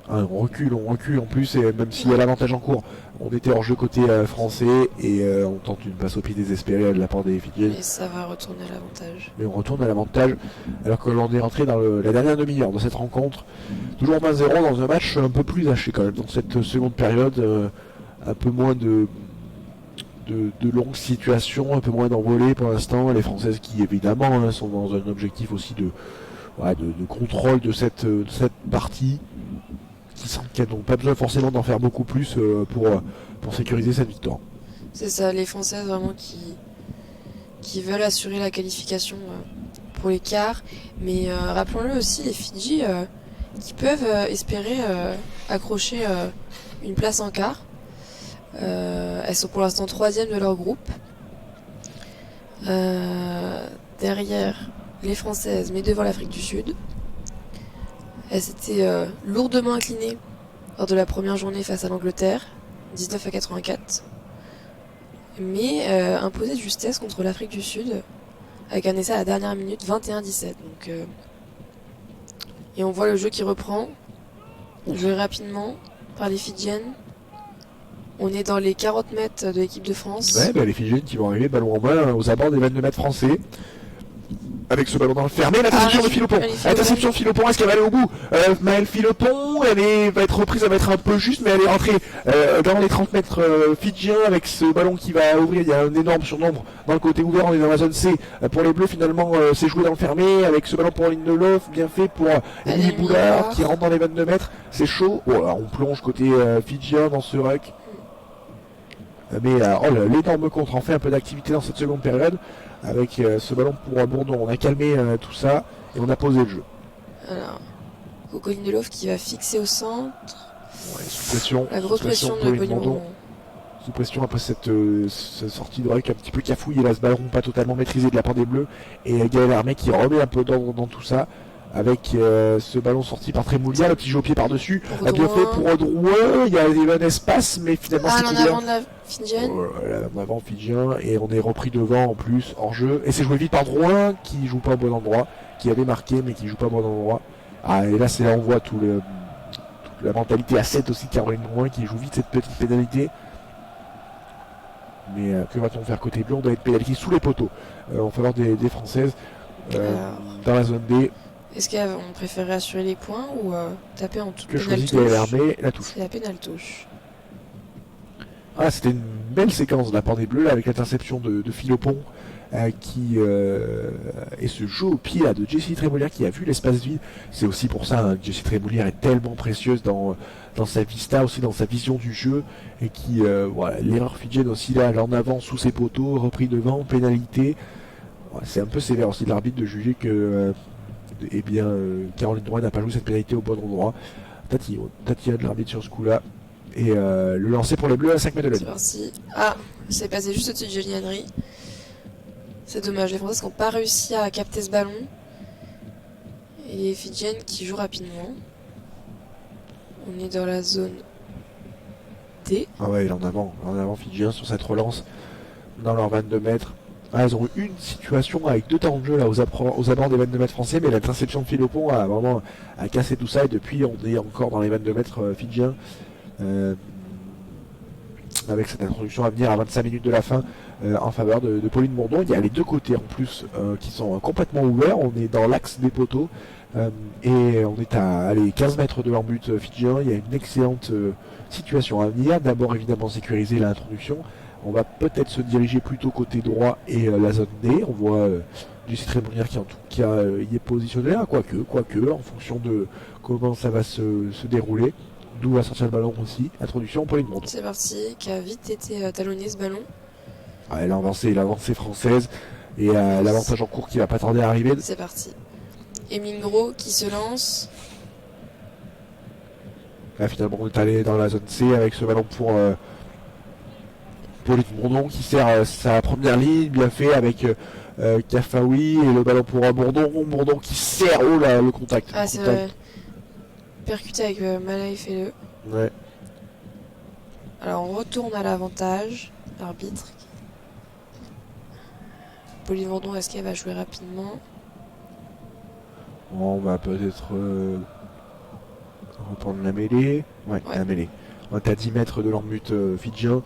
On recule en plus, et même s'il y a l'avantage en cours, on était hors jeu côté français et on tente une passe au pied désespérée de la part des Fidjiennes. Et ça va retourner à l'avantage. Mais on retourne à l'avantage alors que l'on est rentré dans la dernière demi-heure de cette rencontre. Toujours 1-0 dans un match un peu plus haché quand même dans cette seconde période. Un peu moins de longues situations, un peu moins d'envolées pour l'instant. Les Françaises qui évidemment sont dans un objectif aussi de contrôle de cette partie. Qui sentent qu'elles n'ont pas besoin forcément d'en faire beaucoup plus pour sécuriser cette victoire. C'est ça, les Françaises vraiment qui veulent assurer la qualification pour les quarts. Mais rappelons-le aussi, les Fidji qui peuvent espérer accrocher une place en quart. Elles sont pour l'instant 3e de leur groupe. Derrière les Françaises, mais devant l'Afrique du Sud. Elles s'étaient lourdement inclinées lors de la première journée face à l'Angleterre, 19-84. Mais imposées de justesse contre l'Afrique du Sud, avec un essai à la dernière minute, 21-17. Donc, et on voit le jeu qui reprend, joué rapidement par les Fidjiennes. On est dans les 40 mètres de l'équipe de France. Les Fidjiennes qui vont arriver, ballon en main, aux abords des 22 mètres français. Avec ce ballon dans le fermé, l'interception de Philippon. Interception de Philippon, est-ce qu'elle va aller au bout Maëlle Philippon, va être reprise, elle va être un peu juste, mais elle est rentrée dans les 30 mètres fidjiens avec ce ballon qui va ouvrir. Il y a un énorme surnombre dans le côté ouvert, on est dans la zone C. Pour les Bleus, finalement, c'est joué dans le fermé avec ce ballon pour Lindelof, bien fait pour Émilie Boulard qui rentre dans les 22 mètres. C'est chaud. Alors on plonge côté fidjien dans ce ruck. Mais l'énorme contre en fait un peu d'activité dans cette seconde période. Avec ce ballon pour Bourdon, on a calmé tout ça et on a posé le jeu. Alors, Coco Lindelof qui va fixer au centre. Sous pression. La grosse pression de Pauline Bourdon. sous pression après cette sortie de ruck un petit peu cafouille et là ce ballon pas totalement maîtrisé de la part des Bleus et Gaël Hermé qui remet un peu dans tout ça avec ce ballon sorti par Trémoulia, le petit jeu au pied par-dessus, bien fait pour Drouin, il y a un espace mais finalement c'est en avant de la Fidjienne. En avant Fidjien et on est repris devant en plus hors jeu et c'est joué vite par Drouin qui joue pas au bon endroit, qui avait marqué mais qui joue pas au bon endroit. Et là c'est là on voit toute la mentalité à 7 aussi de Caroline Drouin qui joue vite cette petite pénalité. Mais que va-t-on faire côté bleu? On doit être pénalisé sous les poteaux en faveur des Françaises dans la zone D. Est-ce qu'on préférait assurer les points ou taper en toute que choisit Gaël la touche? C'est la pénale touche. C'était une belle séquence de la part des Bleus là, avec l'interception de Philopon qui et ce jeu au pied là, de Jessie Trémoulière qui a vu l'espace vide. C'est aussi pour ça que Jessie Trémoulière est tellement précieuse dans sa vista, aussi dans sa vision du jeu et qui l'erreur fidjienne aussi là en avant sous ses poteaux, repris devant, pénalité. C'est un peu sévère aussi de l'arbitre de juger que Caroline Drouin n'a pas joué cette pénalité au bon endroit. Tatillon de l'arbitre sur ce coup là et le lancer pour les Bleus à 5 mètres de la ligne. C'est parti. C'est passé juste au-dessus de Julie Henry. C'est dommage, les Françaises n'ont pas réussi à capter ce ballon. Et les Fidjiennes qui jouent rapidement. On est dans la zone D. Il est en avant Fidjien sur cette relance dans leurs 22 mètres. Elles ont eu une situation avec 2 temps de jeu là, aux abords des 22 mètres français, mais l'interception de Philopon a vraiment cassé tout ça et depuis on est encore dans les 22 mètres Fidjiens. Avec cette introduction à venir à 25 minutes de la fin en faveur de Pauline Bourdon. Il y a les deux côtés en plus qui sont complètement ouverts. On est dans l'axe des poteaux et on est à 15 mètres de leur but fidjien. Il y a une excellente situation à venir. D'abord évidemment sécuriser l'introduction. On va peut-être se diriger plutôt côté droit et la zone D. On voit Jessie Trémoulière qui en tout cas y est positionné là, quoique en fonction de comment ça va se dérouler. D'où va sortir le ballon aussi. Introduction, Pauline Bourdon. C'est parti, qui a vite été talonné ce ballon. L'avancée française et l'avantage en cours qui va pas tarder à arriver. C'est parti. Emeline Gros qui se lance. Là finalement on est allé dans la zone C avec ce ballon pour Pauline Bourdon qui sert sa première ligne, bien fait avec Kafaoui et le ballon pour Bourdon qui sert le contact. C'est vrai. Percuté avec Malaï Felleux. Ouais. Alors on retourne à l'avantage. L'arbitre. Pauline Bourdon, est-ce qu'elle va jouer rapidement? On va peut-être reprendre la mêlée. Ouais. La mêlée. On est à 10 mètres de leur but fidjien.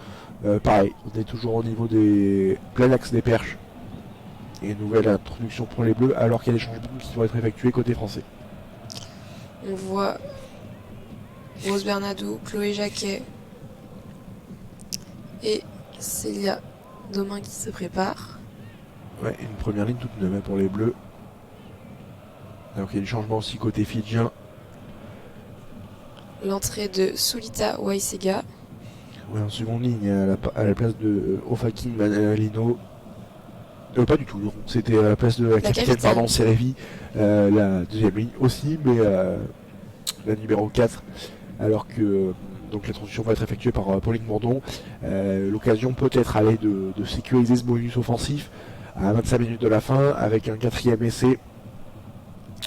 Pareil, on est toujours au niveau des plein axe des perches. Et une nouvelle introduction pour les Bleus alors qu'il y a des changements qui vont être effectués côté français. On voit Rose Bernadou, Chloé Jacquet et Célia Domain qui se prépare. Une première ligne toute neuve pour les Bleus. Alors qu'il y a du changement aussi côté fidjien. L'entrée de Sulita Waisega. En seconde ligne à la place de Ofakim Manalino. Pas du tout, non. C'était à la place de la capitaine, Serevi, la deuxième ligne aussi, mais la numéro 4, alors que donc la transition va être effectuée par Pauline Bourdon. L'occasion peut-être aller de sécuriser ce bonus offensif à 25 minutes de la fin avec un 4e essai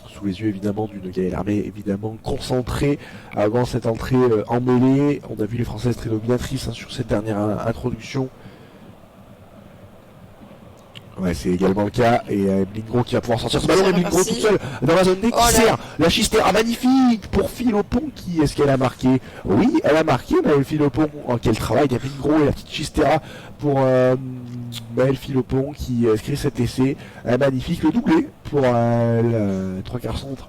sous les yeux évidemment d'une Gaël Hermé évidemment concentrée avant cette entrée en mêlée. On a vu les Françaises très dominatrices sur cette dernière introduction. C'est également le cas et Emeline Gros qui va pouvoir sortir ce ballon. Emeline Gros toute seule dans la zone D qui sert la Chistera magnifique pour Philopon qui est-ce qu'elle a marqué? Oui, elle a marqué Maëlle Philopon. Quel travail d'Emeline Gros et la petite Chistera pour Maëlle Philopon qui inscrit cet essai magnifique, le doublé pour le 3/4 centre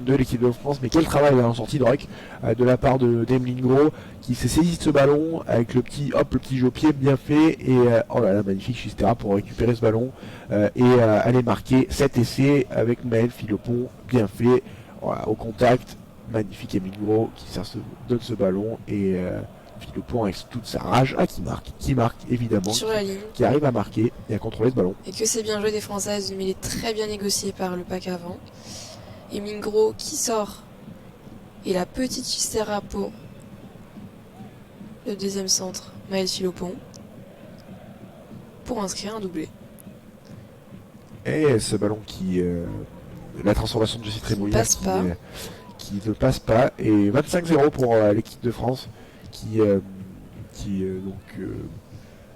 de l'équipe de France. Mais quel travail en sortie de ruck de la part d'Emeline Gros qui s'est saisi de ce ballon avec le petit jeu au pied bien fait et magnifique Chistera pour récupérer ce ballon et aller marquer cet essai avec Maëlle Philopon bien fait au contact. Magnifique Emeline Gros qui donne ce ballon et Philopon avec toute sa rage qui marque évidemment, sur la ligne, qui arrive à marquer et à contrôler ce ballon. Et que c'est bien joué des Françaises, mais il est très bien négocié par le pack avant. Emeline Gros qui sort et la petite Chistera pour le deuxième centre Maël Philopon pour inscrire un doublé. Et ce ballon qui... la transformation de Jessie Trémoulière qui ne passe pas. Et 25-0 pour l'équipe de France qui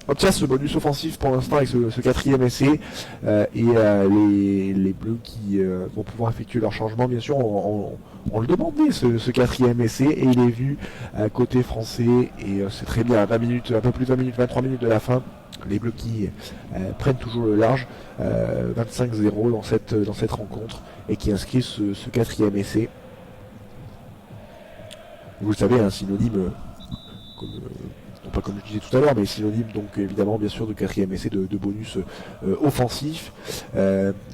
obtient ce bonus offensif pour l'instant avec ce quatrième essai. Les Bleus qui vont pouvoir effectuer leur changement, bien sûr, on le demandait ce quatrième essai et il est vu côté français et c'est très bien, à 20 minutes, un peu plus de 20 minutes, 23 minutes de la fin. Les Bleus qui prennent toujours le large, 25-0 dans cette rencontre et qui inscrit ce quatrième essai. Vous le savez, un synonyme, non pas comme je disais tout à l'heure, mais synonyme donc évidemment bien sûr de quatrième essai de bonus offensif,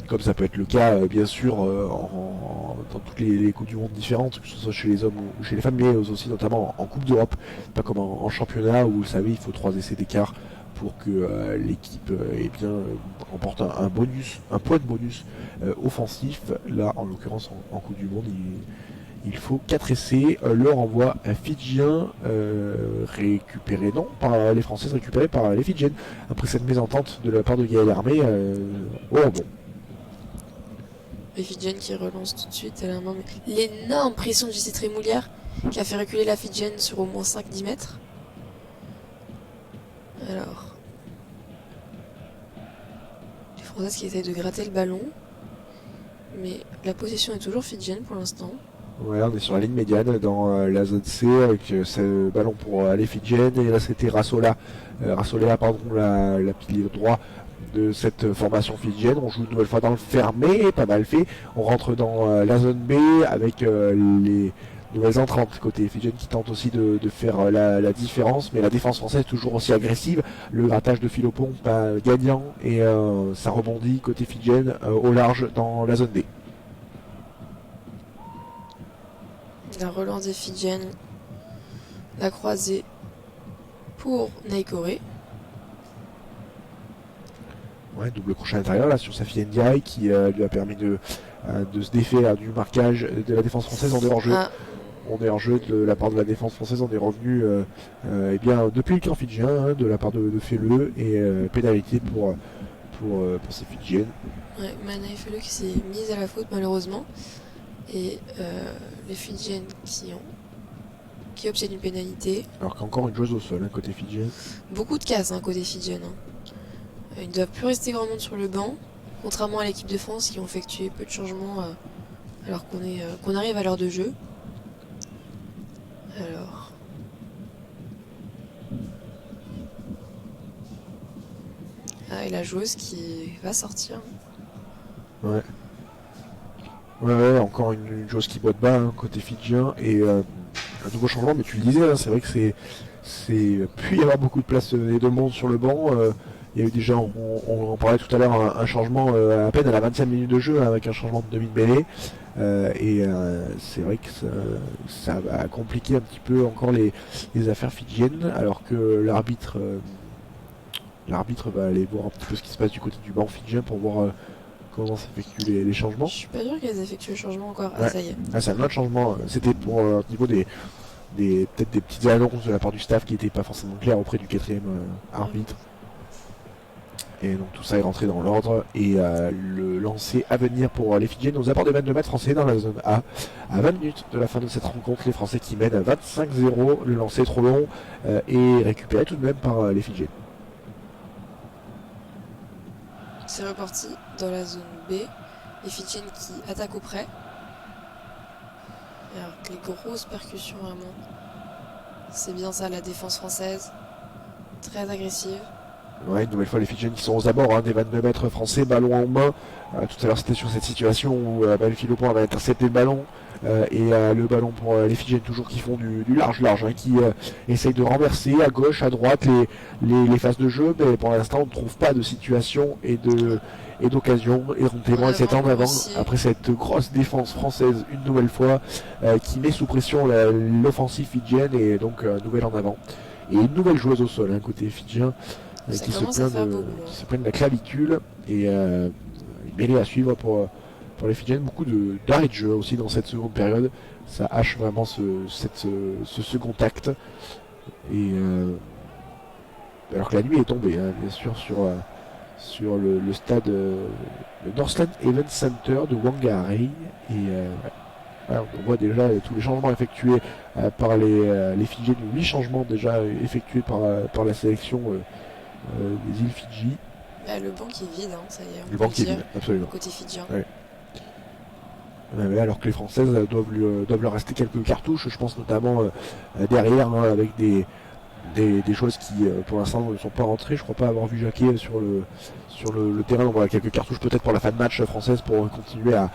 comme ça peut être le cas bien sûr dans toutes les Coupes du Monde différentes, que ce soit chez les hommes ou chez les femmes, mais aussi notamment en Coupe d'Europe, pas comme en championnat où vous le savez il faut 3 essais d'écart pour que l'équipe remporte un bonus, un point de bonus offensif. Là en l'occurrence en Coupe du Monde il faut 4 essais. Le renvoi fidjien récupéré, non, par les Françaises, récupéré par les Fidjiennes après cette mésentente de la part de Gaëlle Armé au rebond. Les Fidjiennes qui relancent tout de suite. L'énorme pression de Jessie Trémoulière qui a fait reculer la Fidjienne sur au moins 5-10 mètres. Alors, les Françaises qui essayent de gratter le ballon, mais la possession est toujours fidjienne pour l'instant. Ouais, on est sur la ligne médiane dans la zone C avec ce ballon pour les Fidjiennes et là c'était Rassola, la pilier droit de cette formation fidjienne. On joue une nouvelle fois dans le fermé, pas mal fait. On rentre dans la zone B avec les nouvelles entrantes côté Fidjienne qui tentent aussi de faire la différence, mais la défense française est toujours aussi agressive. Le grattage de Philopon pas gagnant et ça rebondit côté Fidjienne au large dans la zone D. La relance des Fidjiennes, la croisée pour Naikore. Ouais, double crochet à l'intérieur là sur Safi Ndiaye qui lui a permis de se défaire du marquage de la défense française. On est hors jeu. On est hors jeu de la part de la défense française. On est revenu depuis le camp fidjien de la part de Felleux et pénalité pour ces Fidjiennes. Ouais, Manaï Felleux qui s'est mise à la faute malheureusement. Et les Fidjiennes qui obtiennent une pénalité. Alors qu'encore une joueuse au sol, côté Fidjienne. Beaucoup de cases côté Fidjienne. Ils ne doivent plus rester grand monde sur le banc, contrairement à l'équipe de France qui ont effectué peu de changements alors qu'on arrive à l'heure de jeu. Alors. Et la joueuse qui va sortir. Ouais. Ouais, encore une joueuse qui boite bas côté fidjien et un nouveau changement, mais tu le disais, c'est vrai que c'est puis y avoir beaucoup de place et de monde sur le banc. Il y a eu déjà, on en parlait tout à l'heure, un changement à peine à la 25 minutes de jeu avec un changement de demi-mêlée. C'est vrai que ça va compliquer un petit peu encore les affaires fidjiennes, alors que l'arbitre va aller voir un petit peu ce qui se passe du côté du banc fidjien pour voir comment s'effectuent les changements. Je suis pas sûr qu'elles effectuent le changement encore. Ouais. Ça y est. C'est un autre changement. C'était pour au niveau peut-être des petites annonces de la part du staff qui n'étaient pas forcément claires auprès du quatrième arbitre. Et donc tout ça est rentré dans l'ordre et le lancer à venir pour les Fidjiennes aux abords des 22 mètres français dans la zone A. À 20 minutes de la fin de cette rencontre, les Français qui mènent à 25-0. Le lancer trop long et récupéré tout de même par les Fidjiennes. C'est reparti dans la zone B. Les Fidjiennes qui attaquent au près. Alors que les grosses percussions vraiment. C'est bien ça la défense française. Très agressive. Ouais, une nouvelle fois les Fidjiennes qui sont aux abords des 22 mètres français, ballon en main. Tout à l'heure c'était sur cette situation où Philopon avait intercepté le ballon. Et le ballon pour les Fidjiennes toujours qui font du large qui essayent de renverser à gauche, à droite les phases de jeu, mais pour l'instant on ne trouve pas de situation et d'occasion, et on témoigne cet en avant après cette grosse défense française une nouvelle fois qui met sous pression l'offensive fidjienne et donc nouvelle en avant et une nouvelle joueuse au sol côté fidjien qui se plaint de la clavicule et une mêlée à suivre pour les Fidjiennes, beaucoup d'arrêts de jeu aussi dans cette seconde période. Ça hache vraiment ce second acte. Et alors que la nuit est tombée, hein, bien sûr, sur le stade, le Northland Event Center de Whangarei. Et voilà, on voit déjà tous les changements effectués par les Fidjiens, 8 changements déjà effectués par la sélection des îles Fidji. Le banc qui est vide, hein, ça y est. Le banc qui est vide, absolument. Côté fidjien. Ouais. Alors que les Françaises doivent leur rester quelques cartouches, je pense notamment derrière, hein, avec des choses qui pour l'instant ne sont pas rentrées. Je crois pas avoir vu Jacquet sur le terrain. Donc voilà, quelques cartouches peut-être pour la fin de match française pour continuer à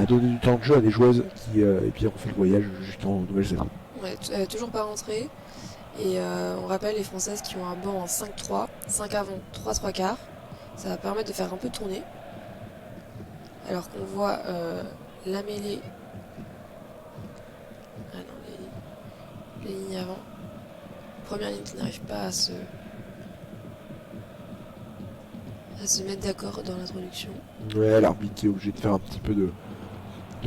donner du temps de jeu à des joueuses qui et puis on fait le voyage jusqu'en Nouvelle-Zélande. Ouais, toujours pas rentrée. Et on rappelle les Françaises qui ont un banc en 5-3, 5 avant, 3 quarts. Ça va permettre de faire un peu tourner. Alors qu'on voit la mêlée. Ah non, les lignes avant. Première ligne qui n'arrive pas à se mettre d'accord dans l'introduction. Ouais, l'arbitre qui est obligé de faire un petit peu de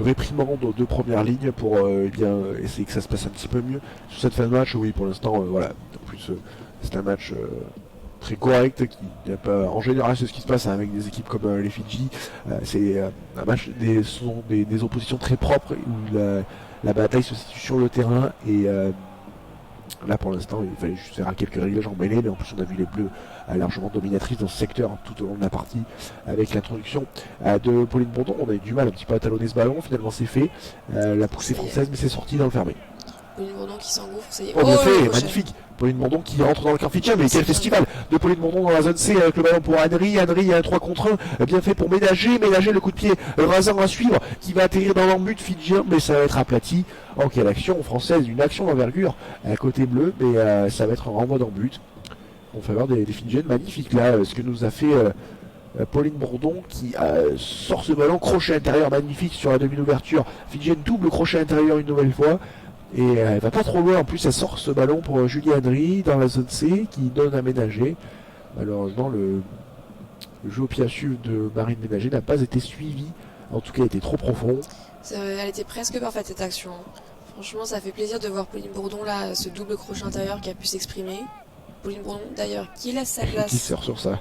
réprimande aux 2 premières lignes pour essayer que ça se passe un petit peu mieux. Sur cette fin de match, oui, pour l'instant, voilà. En plus, c'est un match très correct. En général, c'est ce qui se passe avec des équipes comme les Fidji. C'est un match, ce sont des oppositions très propres où la bataille se situe sur le terrain et là pour l'instant il fallait juste faire quelques réglages en mêlée, mais en plus on a vu les Bleus largement dominatrices dans ce secteur tout au long de la partie avec l'introduction de Pauline Bourdon. On a eu du mal un petit peu à talonner ce ballon, finalement c'est fait, la poussée française, mais c'est sorti dans le fermé. Pauline Bourdon qui s'engouffre, ça y est. Bien fait, magnifique. Pauline Bourdon qui rentre dans le camp fidjien, mais quel festival de Pauline Bourdon dans la zone C avec le ballon pour Henry. Henry, il y a un 3 contre 1, bien fait pour ménager le coup de pied rasant à suivre, qui va atterrir dans l'embut fidjien, mais ça va être aplati. En quelle action française, une action d'envergure à côté bleu, mais ça va être un renvoi d'embut en faveur des Fidjiennes. Magnifique là, ce que nous a fait Pauline Bourdon qui sort ce ballon, crochet intérieur magnifique sur la demi-ouverture. Fidjienne double crochet intérieur une nouvelle fois. Et elle va pas trop loin, en plus elle sort ce ballon pour Julie Henry dans la zone C qui donne à Ménager. Malheureusement le jeu au pied à suivre de Marine Ménager n'a pas été suivi, en tout cas il était trop profond. Elle était presque parfaite cette action. Franchement ça fait plaisir de voir Pauline Bourdon là, ce double crochet intérieur qui a pu s'exprimer. Pauline Bourdon d'ailleurs qui laisse sa place. Qui sort sur ça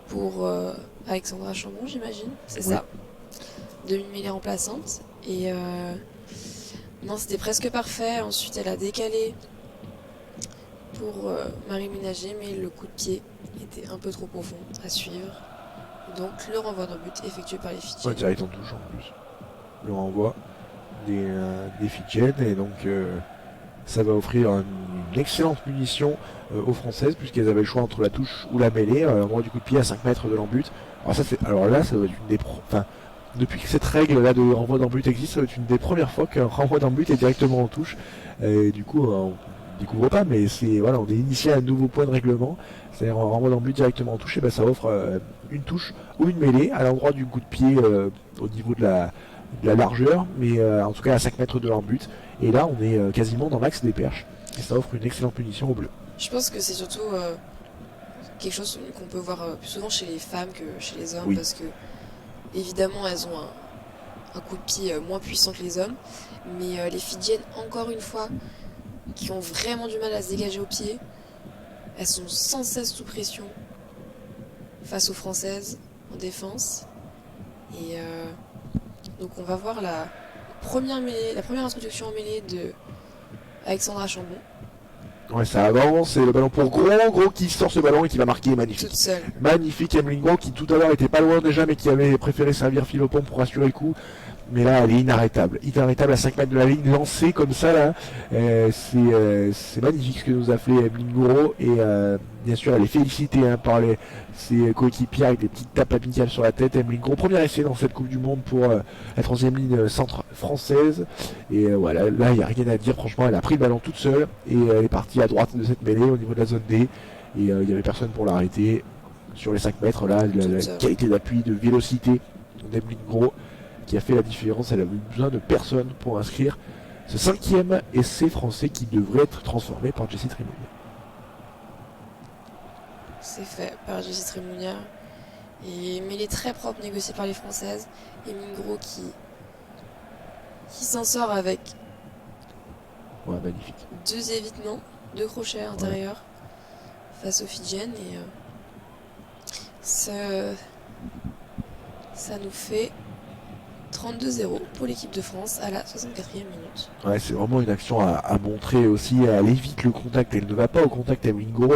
pour Alexandra Chambon j'imagine, c'est ça. Demi-mêlée remplaçante. Et non, c'était presque parfait. Ensuite, elle a décalé pour Marie Ménager, mais le coup de pied était un peu trop profond à suivre. Donc, le renvoi d'un but effectué par les Fidjiennes. Ouais, direct en touche en plus. Le renvoi des Fidjiennes. Et donc, ça va offrir une excellente punition aux Françaises, puisqu'elles avaient le choix entre la touche ou la mêlée. L'endroit du coup de pied à 5 mètres de l'embut. Alors là, ça doit être une des depuis que cette règle-là de renvoi d'en but existe, c'est une des premières fois qu'un renvoi d'en but est directement en touche. Et du coup, on ne découvre pas, mais on est initié à un nouveau point de règlement. C'est-à-dire un renvoi d'en but directement en touche, et ça offre une touche ou une mêlée à l'endroit du coup de pied au niveau de la largeur, mais en tout cas à 5 mètres de l'embut. Et là, on est quasiment dans l'axe des perches. Et ça offre une excellente punition aux Bleus. Je pense que c'est surtout quelque chose qu'on peut voir plus souvent chez les femmes que chez les hommes, parce que évidemment, elles ont un coup de pied moins puissant que les hommes. Mais les Fidjiennes, encore une fois, qui ont vraiment du mal à se dégager au pied, elles sont sans cesse sous pression face aux Françaises en défense. Et donc on va voir la première introduction en mêlée de Alexandra Chambon. Ouais, ça avance, et le ballon pour Gros qui sort ce ballon et qui va marquer, magnifique. Toute seule. Magnifique Emeline Gros qui tout à l'heure était pas loin déjà, mais qui avait préféré servir Philopon pour assurer le coup. Mais là, elle est inarrêtable à 5 mètres de la ligne, lancée comme ça là. C'est magnifique ce que nous a fait Emeline Gros, et bien sûr elle est félicitée par ses coéquipiers avec des petites tapes amicales sur la tête. Emeline Gros, premier essai dans cette Coupe du Monde pour la 3e ligne centre française. Et voilà, là il n'y a rien à dire, franchement elle a pris le ballon toute seule et elle est partie à droite de cette mêlée au niveau de la zone D. Et il n'y avait personne pour l'arrêter. Sur les 5 mètres là, la qualité d'appui, de vélocité d'Emeline Gros qui a fait la différence. Elle a eu besoin de personne pour inscrire ce 5e essai français qui devrait être transformé par Jessie Trimounia. C'est fait par Jessie Trimounia. Et mêlée très propre négociée par les Françaises. Emeline Gros qui s'en sort avec magnifique. 2 évitements, 2 crochets intérieurs. face aux Fidjiennes. Et ça nous fait 32-0 pour l'équipe de France à la 64e minute. Ouais, c'est vraiment une action à montrer aussi. Elle évite le contact, elle ne va pas au contact avec Wingoro,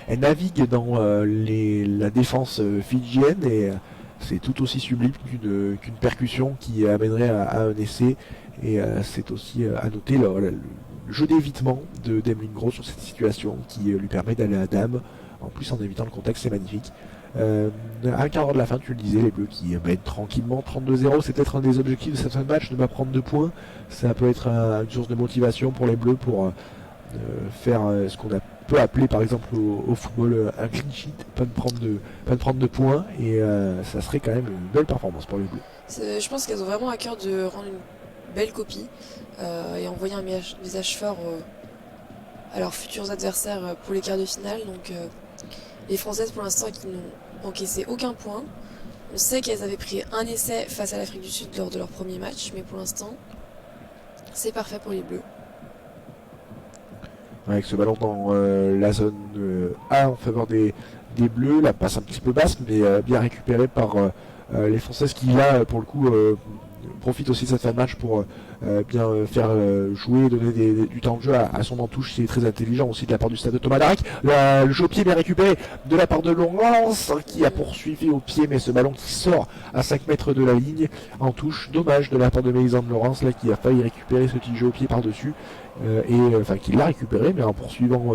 elle navigue dans la défense fidjienne et c'est tout aussi sublime qu'une percussion qui amènerait à un essai. Et c'est aussi à noter le jeu d'évitement d'Emeline Gros sur cette situation qui lui permet d'aller à dame. En plus, en évitant le contact, c'est magnifique. À un quart d'heure de la fin, tu le disais, les Bleus qui mènent tranquillement 32-0. C'est peut-être un des objectifs de cette fin de match, de ne pas prendre 2 points. Ça peut être une source de motivation pour les Bleus pour faire ce qu'on peut appeler par exemple au football un clean sheet, pas de prendre de points. Et ça serait quand même une belle performance pour les Bleus. Je pense qu'elles ont vraiment à cœur de rendre une belle copie et envoyer un message fort à leurs futurs adversaires pour les quarts de finale. Donc les Françaises pour l'instant qui n'ont encaissé aucun point. On sait qu'elles avaient pris un essai face à l'Afrique du Sud lors de leur premier match, mais pour l'instant c'est parfait pour les Bleus. Avec ce ballon dans la zone A en faveur des Bleus, la passe un petit peu basse mais bien récupérée par les Françaises qui là pour le coup profite aussi de cette fin de match pour bien faire jouer, donner du temps de jeu à son entouche. C'est très intelligent aussi de la part du stade de Thomas Darac. Le jeu au pied bien récupéré de la part de Laurence qui a poursuivi au pied, mais ce ballon qui sort à 5 mètres de la ligne en touche. Dommage de la part de Mélisande Laurence là qui a failli récupérer ce petit jeu au pied par-dessus enfin qui l'a récupéré, mais en poursuivant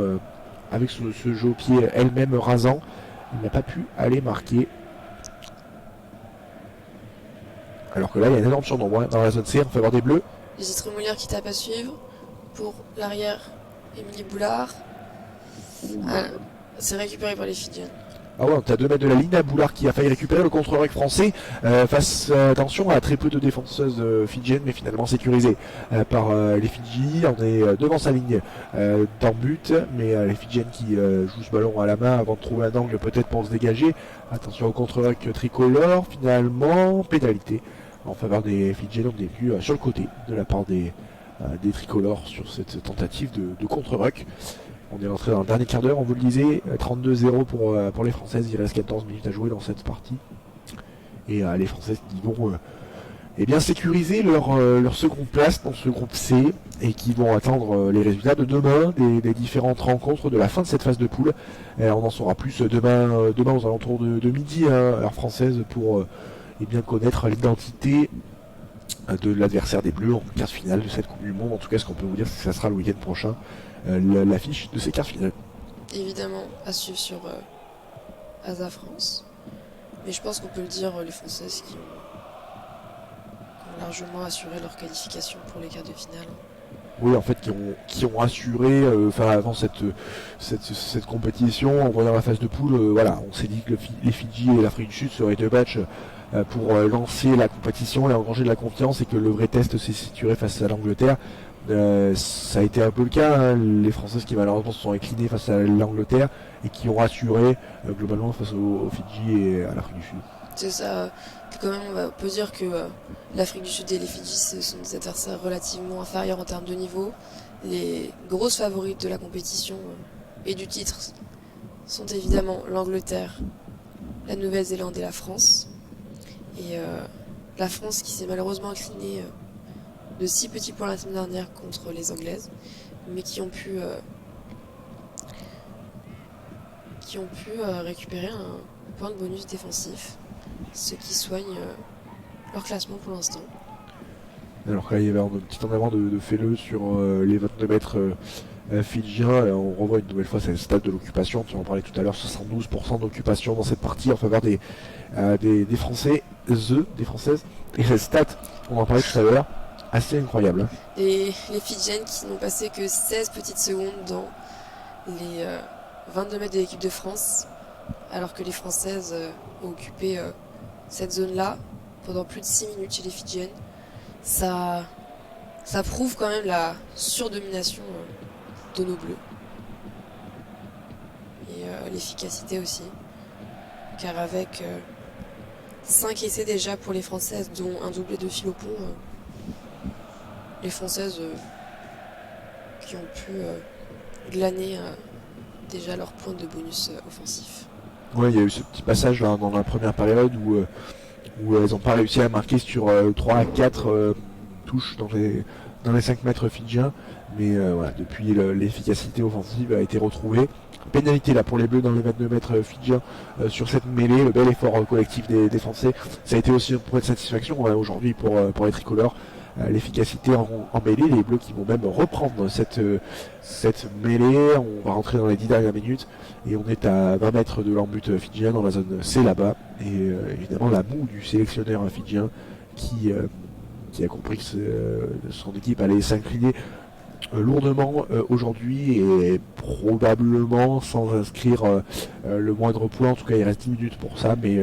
avec ce jeu au pied elle-même rasant, il n'a pas pu aller marquer. Alors que là, il y a un énorme surnombre dans la zone C en faveur des Bleus. Les Moulière qui tape à suivre pour l'arrière Émilie Boulard. C'est récupéré par les Fidjiennes. Ah ouais, on est à 2 mètres de la ligne. Boulard qui a failli récupérer le contre-rec français face, attention, à très peu de défenseuses fidjiennes, mais finalement sécurisées par les Fidji. On est devant sa ligne dans but, mais les Fidjiennes qui jouent ce ballon à la main avant de trouver un angle peut-être pour se dégager. Attention au contre-rec tricolore, finalement, pénalité en faveur des Fidjiennes. On est venu sur le côté de la part des tricolores sur cette tentative de contre-rec. On est rentré dans le dernier quart d'heure, on vous le disait, 32-0 pour les Françaises, il reste 14 minutes à jouer dans cette partie. Et les Françaises qui vont bien sécuriser leur seconde place dans ce groupe C et qui vont attendre les résultats de demain, des différentes rencontres de la fin de cette phase de poule. On en saura plus demain aux alentours de midi, heure française, pour bien connaître l'identité de l'adversaire des Bleus en quart finale de cette Coupe du Monde. En tout cas, ce qu'on peut vous dire, c'est que ça sera le week-end prochain. L'affiche de ces quarts finales. Évidemment, à suivre sur Asa France. Mais je pense qu'on peut le dire, les Françaises qui ont largement assuré leur qualification pour les quarts de finale. Oui, en fait, qui ont assuré, avant cette compétition, en voyant la phase de poule, voilà, on s'est dit que les Fidji et l'Afrique du Sud seraient 2 matchs pour lancer la compétition et engranger de la confiance, et que le vrai test s'est situé face à l'Angleterre. Ça a été un peu le cas, hein, les Françaises qui malheureusement se sont inclinées face à l'Angleterre et qui ont rassuré globalement face aux Fidji et à l'Afrique du Sud. C'est ça, que quand même on peut dire que l'Afrique du Sud et les Fidji ce sont des adversaires relativement inférieurs en termes de niveau. Les grosses favorites de la compétition et du titre sont évidemment l'Angleterre, la Nouvelle-Zélande et la France. Et la France qui s'est malheureusement inclinée de 6 petits points la semaine dernière contre les Anglaises, mais qui ont pu récupérer un point de bonus défensif, ce qui soigne leur classement pour l'instant. Alors que là, il y avait un petit en avant de Felleux sur les 22 mètres fidjiens. On revoit une nouvelle fois cette stade de l'occupation, tu en parlais tout à l'heure, 72% d'occupation dans cette partie en faveur des Français, des Françaises. Et cette stat, on en parlait tout à l'heure, assez incroyable. Et les Fidjiennes qui n'ont passé que 16 petites secondes dans les 22 mètres de l'équipe de France, alors que les Françaises ont occupé cette zone-là pendant plus de 6 minutes chez les Fidjiennes. Ça prouve quand même la surdomination de nos Bleus. Et l'efficacité aussi. Car avec 5 essais déjà pour les Françaises, dont un doublé de Philopon, les Françaises qui ont pu glaner déjà leur point de bonus offensif. Ouais, il y a eu ce petit passage là, dans la première période où elles n'ont pas réussi à marquer sur 3 à 4 touches dans les 5 mètres fidjiens. Mais voilà, depuis l'efficacité offensive a été retrouvée. Pénalité là pour les Bleus dans les 22 mètres fidjiens sur cette mêlée, le bel effort collectif des Français. Ça a été aussi un point de satisfaction aujourd'hui pour les tricolores. L'efficacité en mêlée, les Bleus qui vont même reprendre cette mêlée. On va rentrer dans les 10 dernières minutes et on est à 20 mètres de leur but fidjien dans la zone C là-bas. Et évidemment la moue du sélectionneur fidjien qui a compris que son équipe allait s'incliner lourdement aujourd'hui et probablement sans inscrire le moindre point. En tout cas, il reste 10 minutes pour ça, mais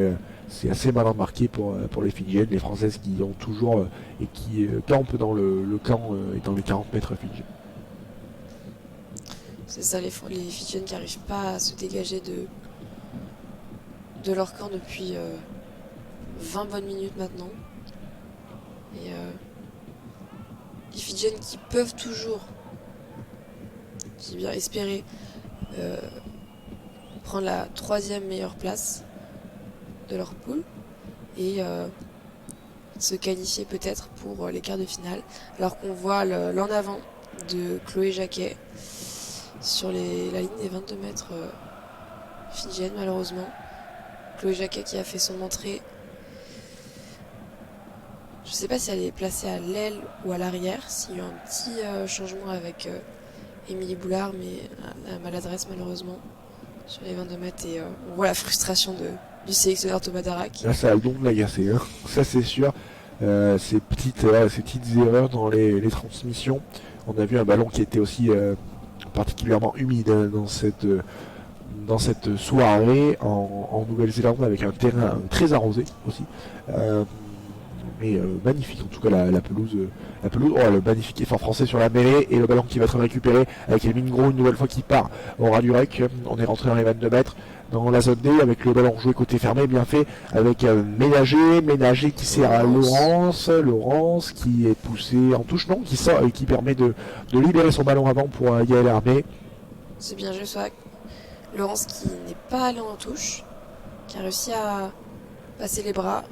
c'est assez mal marqué pour les Fidjiennes, les Françaises qui ont toujours et qui campent dans le camp et dans les 40 mètres fidjiens. C'est ça, les Fidjiennes qui n'arrivent pas à se dégager de leur camp depuis 20 bonnes minutes maintenant. Et les Fidjiennes qui peuvent toujours, j'ai bien espéré, prendre la 3e meilleure place de leur poule et se qualifier peut-être pour les quarts de finale, alors qu'on voit l'en avant de Chloé Jacquet sur la ligne des 22 mètres fidjienne malheureusement. Chloé Jacquet qui a fait son entrée. Je ne sais pas si elle est placée à l'aile ou à l'arrière, s'il y a eu un petit changement avec Émilie Boulard, mais la maladresse malheureusement sur les 22 mètres. Et on voit la frustration du sélectionneur Thomas Darac. Là, ça a le don de l'agacer, hein. Ça c'est sûr. Ces petites erreurs dans les transmissions. On a vu un ballon qui était aussi particulièrement humide dans cette soirée en Nouvelle-Zélande avec un terrain très arrosé aussi. Mais magnifique en tout cas la pelouse, le magnifique effort français sur la mêlée et le ballon qui va être récupéré avec Elmine Gros une nouvelle fois qui part au ras du rec. On est rentré dans les 22 mètres dans la zone D avec le ballon joué côté fermé, bien fait avec Ménager qui sert à Laurence qui est poussé en touche non, qui sort et qui permet de libérer son ballon avant pour Yael Hermé. C'est bien joué ça. Laurence qui n'est pas allé en touche, qui a réussi à passer les bras.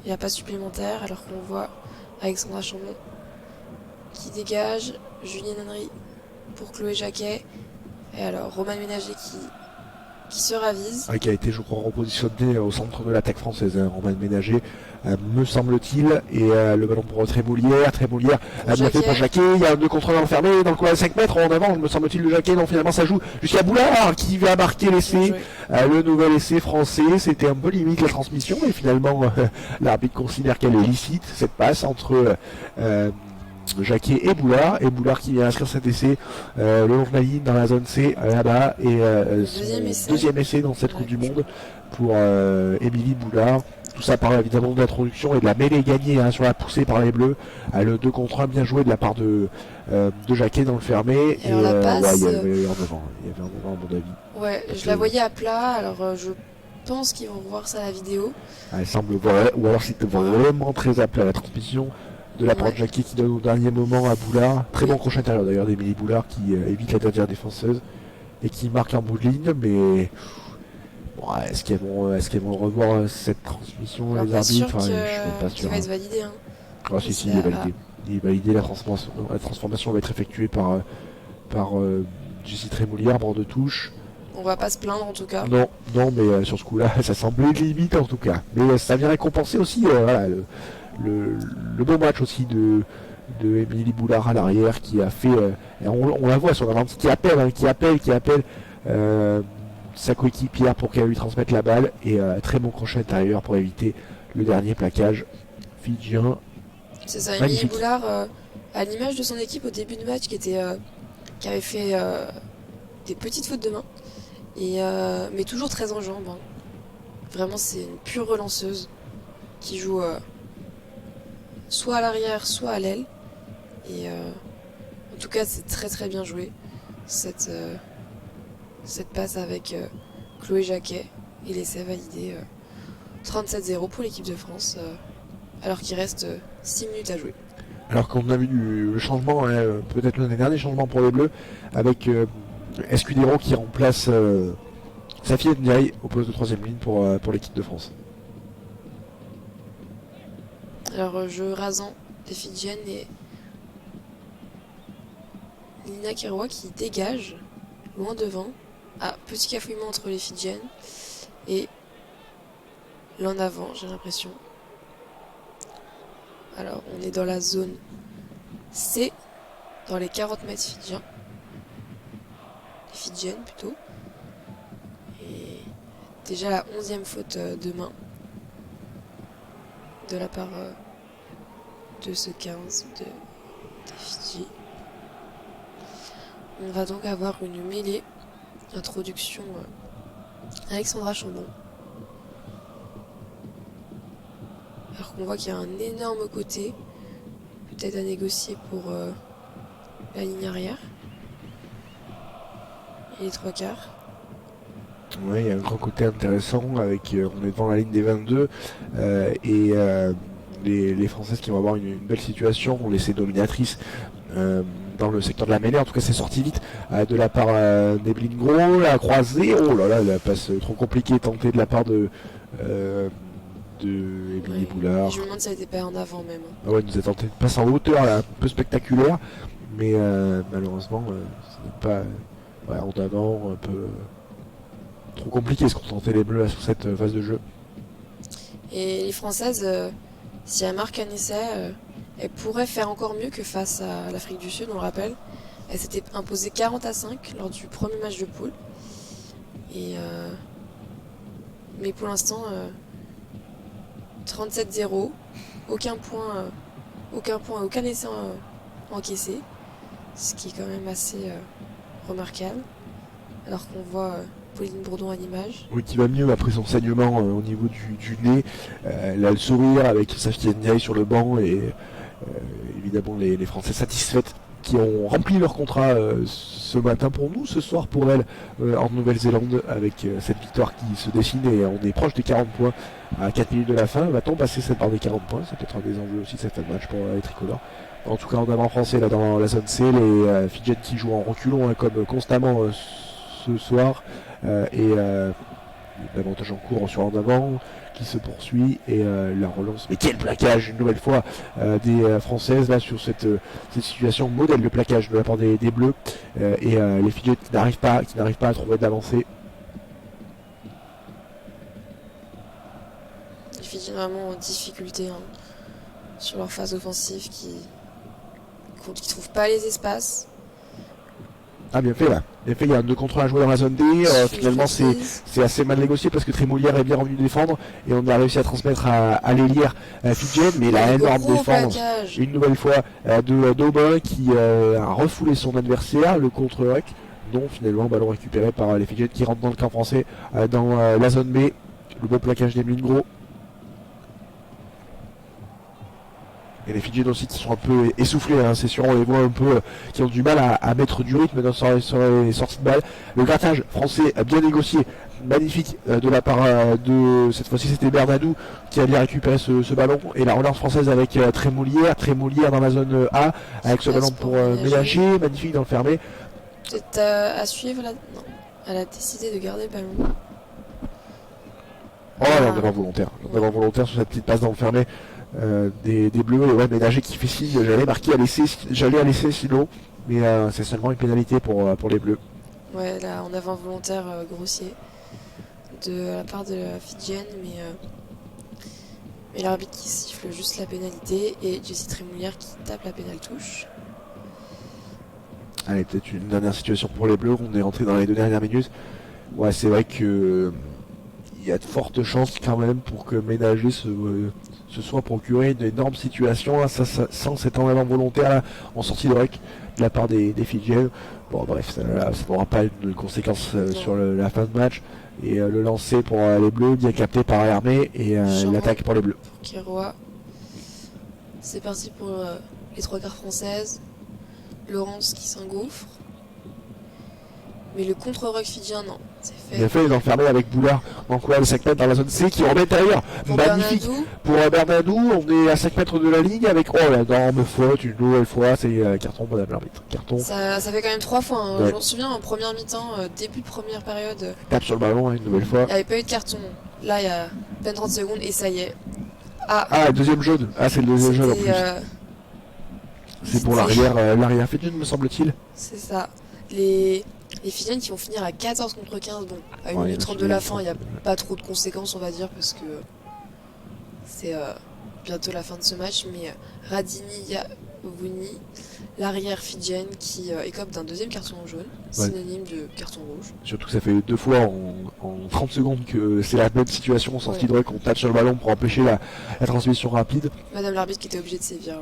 Il n'y a pas supplémentaire, alors qu'on voit Alexandra Chambon qui dégage, Julienne Henry pour Chloé Jacquet, et alors Romain Ménager qui se ravise. Qui a été, je crois, repositionné au centre de l'attaque française, hein, Romain Ménager, me semble-t-il, et le ballon pour Trémoulière a bien fait pour Jacquet, il y a un 2 contre 1 enfermé dans le coin à 5 mètres en avant, me semble-t-il, de Jacquet, non finalement ça joue jusqu'à Boulard qui va marquer l'essai, le nouvel essai français. C'était un peu limite la transmission, et finalement l'arbitre considère qu'elle est licite, cette passe entre Jacquet et Boulard qui vient inscrire cet essai le long de la ligne dans la zone C là-bas, et deuxième essai dans cette Coupe du Monde pour Émilie Boulard. Tout ça parle évidemment de l'introduction et de la mêlée gagnée sur la poussée par les Bleus. Le 2 contre 1 bien joué de la part de Jacquet dans le fermé. Et la passe, il y avait un devant à mon avis. Ouais, je la voyais à plat, alors je pense qu'ils vont revoir ça à la vidéo. Elle semble ou alors c'était vraiment très à plat la transmission de la part de Jacquet qui donne au dernier moment à Boulard. Très bon crochet intérieur d'ailleurs d'Émilie Boulard qui évite la dernière défenseuse et qui marque en bout de ligne, mais est-ce qu'elles vont revoir cette transmission, les arbitres? Je suis pas sûr. Ça va être validé. Hein. Si, il est validé. Il est validé, la transformation va être effectuée par Jessie Trémoulière, bord de touche. On va pas se plaindre en tout cas. Non, mais sur ce coup-là, ça semblait limite en tout cas. Mais ça vient récompenser aussi le beau match aussi de Émilie Boulard à l'arrière qui a fait, on la voit sur la qui appelle sa coéquipière pour qu'elle lui transmette la balle, et très bon crochet intérieur pour éviter le dernier plaquage fidjien. C'est ça, Émilie Boulard à l'image de son équipe au début de match qui avait fait des petites fautes de main, mais toujours très en jambes. Hein. Vraiment c'est une pure relanceuse qui joue soit à l'arrière soit à l'aile, et en tout cas c'est très très bien joué cette passe avec Chloé Jacquet, et l'essai validé 37-0 pour l'équipe de France alors qu'il reste 6 minutes à jouer. Alors qu'on a vu le changement, peut-être l'un des derniers changements pour les Bleus, avec Escudero qui remplace Safi Ndiaye au poste de 3ème ligne pour l'équipe de France. Alors jeu rasant des Fidjiennes et Lina Kiroa qui dégage loin devant. Ah, petit cafouillement entre les Fidjiennes et l'en avant, j'ai l'impression. Alors on est dans la zone C, dans les 40 mètres fidjiens. Fidjiennes plutôt. Et déjà la 11e faute de main de la part de ce 15 des Fidji. On va donc avoir une mêlée. Introduction Alexandra Chambon. Alors qu'on voit qu'il y a un énorme côté. Peut-être à négocier pour la ligne arrière. Et les 3/4. Oui, il y a un grand côté intéressant avec on est devant la ligne des 22 et les Françaises qui vont avoir une belle situation vont laisser dominatrice dans le secteur de la mêlée. En tout cas, c'est sorti vite de la part d'Evelyn Gros, la croisée. Oh là là, la passe trop compliquée tentée de la part de Émilie Boulard. Je me demande si elle n'était pas en avant même. Ah ouais, nous a tenté une passe en hauteur là, un peu spectaculaire, mais malheureusement, ce n'est pas en avant, un peu trop compliqué ce qu'ont tenté les Bleus sur cette phase de jeu. Et les Françaises, si elles marquent un essai, elles pourraient faire encore mieux que face à l'Afrique du Sud, on le rappelle. Elles s'étaient imposées 40-5 lors du premier match de poule. Et mais pour l'instant, 37-0, aucun point et aucun essai encaissé, ce qui est quand même assez remarquable. Alors qu'on voit Pauline Bourdon à l'image. Oui, qui va mieux après son saignement au niveau du nez. Elle a le sourire avec Safi Ndiaye sur le banc et évidemment les Français satisfaites qui ont rempli leur contrat ce matin pour nous, ce soir pour elles en Nouvelle-Zélande avec cette victoire qui se dessine et on est proche des 40 points à 4 minutes de la fin. Va-t-on passer cette barre des 40 points? C'est peut-être un des enjeux aussi de cette fin de match pour les tricolores. En tout cas, en avant français là dans la zone C, les Fidjiennes qui jouent en reculons hein, comme constamment ce soir et l'avantage en cours sur en avant qui se poursuit et la relance. Mais quel plaquage une nouvelle fois des Françaises là sur cette situation modèle de plaquage de la part des Bleus et les Fidjiennes qui n'arrivent pas à trouver d'avancée. Les Fidjiennes vraiment en difficulté hein, sur leur phase offensive qui trouvent pas les espaces. Ah bien fait là, bien fait, il y a un 2 contre 1 à jouer dans la zone D, finalement c'est assez mal négocié parce que Trémoulière est bien revenu défendre et on a réussi à transmettre à l'Hélière Fidjienne, mais il a énorme défense une nouvelle fois de Daubin qui a refoulé son adversaire, le contre-hack, non finalement ballon récupéré par les Fidjiennes qui rentrent dans le camp français dans la zone B, le beau plaquage d'Emeline Gros. Et les Fidjiennes aussi qui sont un peu essoufflés, hein, c'est sûr, on les voit un peu, qui ont du mal à mettre du rythme sur les sorties de balles. Le grattage français a bien négocié, magnifique de la part de, cette fois-ci c'était Bernadou qui a bien récupéré ce ballon. Et la relance française avec Trémoulière dans la zone A, avec ce ballon pour ménager, magnifique dans le fermé. Peut-être à suivre là. Non, elle a décidé de garder le ballon. Oh là, on est volontaire sur cette petite passe dans le fermé. Des Bleus, ouais, Ménager qui fait signe, j'allais à laisser sinon, mais c'est seulement une pénalité pour les Bleus. Ouais, là on avait un volontaire grossier de la part de la Fidjienne, mais l'arbitre qui siffle juste la pénalité et Jessie Trémoulière qui tape la pénale touche. Allez, peut-être une dernière situation pour les Bleus, on est rentré dans les 2 dernières minutes. Ouais, c'est vrai que il y a de fortes chances quand même pour que Ménager se soit procuré une énorme situation là, ça, sans cet en avant volontaire là, en sortie de rec de la part des Fidjiennes. Bon bref, ça n'aura pas une conséquence sur la fin de match. Et le lancer pour les Bleus, bien capté par Hermé et l'attaque pour les Bleus. Kiroa. C'est parti pour les 3/4 françaises. Laurence qui s'engouffre. Mais le contre-rock fidjien, non. C'est fait. Il a fait les enfermer avec Boulard en coin de 5 mètres dans la zone C qui remet derrière. Pour Magnifique. Bernadou, Pour Bernadou, on est à 5 mètres de la ligne avec l'énorme faute, une nouvelle fois, c'est carton madame l'arbitre. Carton. ça fait quand même 3 fois. Hein. Ouais. Je m'en souviens en première mi-temps, début de première période, Tape sur le ballon une nouvelle fois. il n'y avait pas eu de carton. Là, il y a à peine 30 secondes et ça y est. Ah, deuxième jaune. Ah, c'est le deuxième jaune en C'était, plus. C'est pour l'arrière Fidjian, me semble-t-il. c'est ça. Les Fidjiens qui vont finir à 14 contre 15. Bon, à 1 minute 30 de la fin, il n'y a pas trop de conséquences, on va dire, parce que c'est bientôt la fin de ce match. Mais Radini Yavouni, l'arrière fidjienne, qui écope d'un deuxième carton jaune, synonyme de carton rouge. Surtout que ça fait 2 fois en 30 secondes que c'est la même situation, sans qu'il faudrait qu'on tape sur le ballon pour empêcher la transmission rapide. Madame l'arbitre qui était obligée de sévir.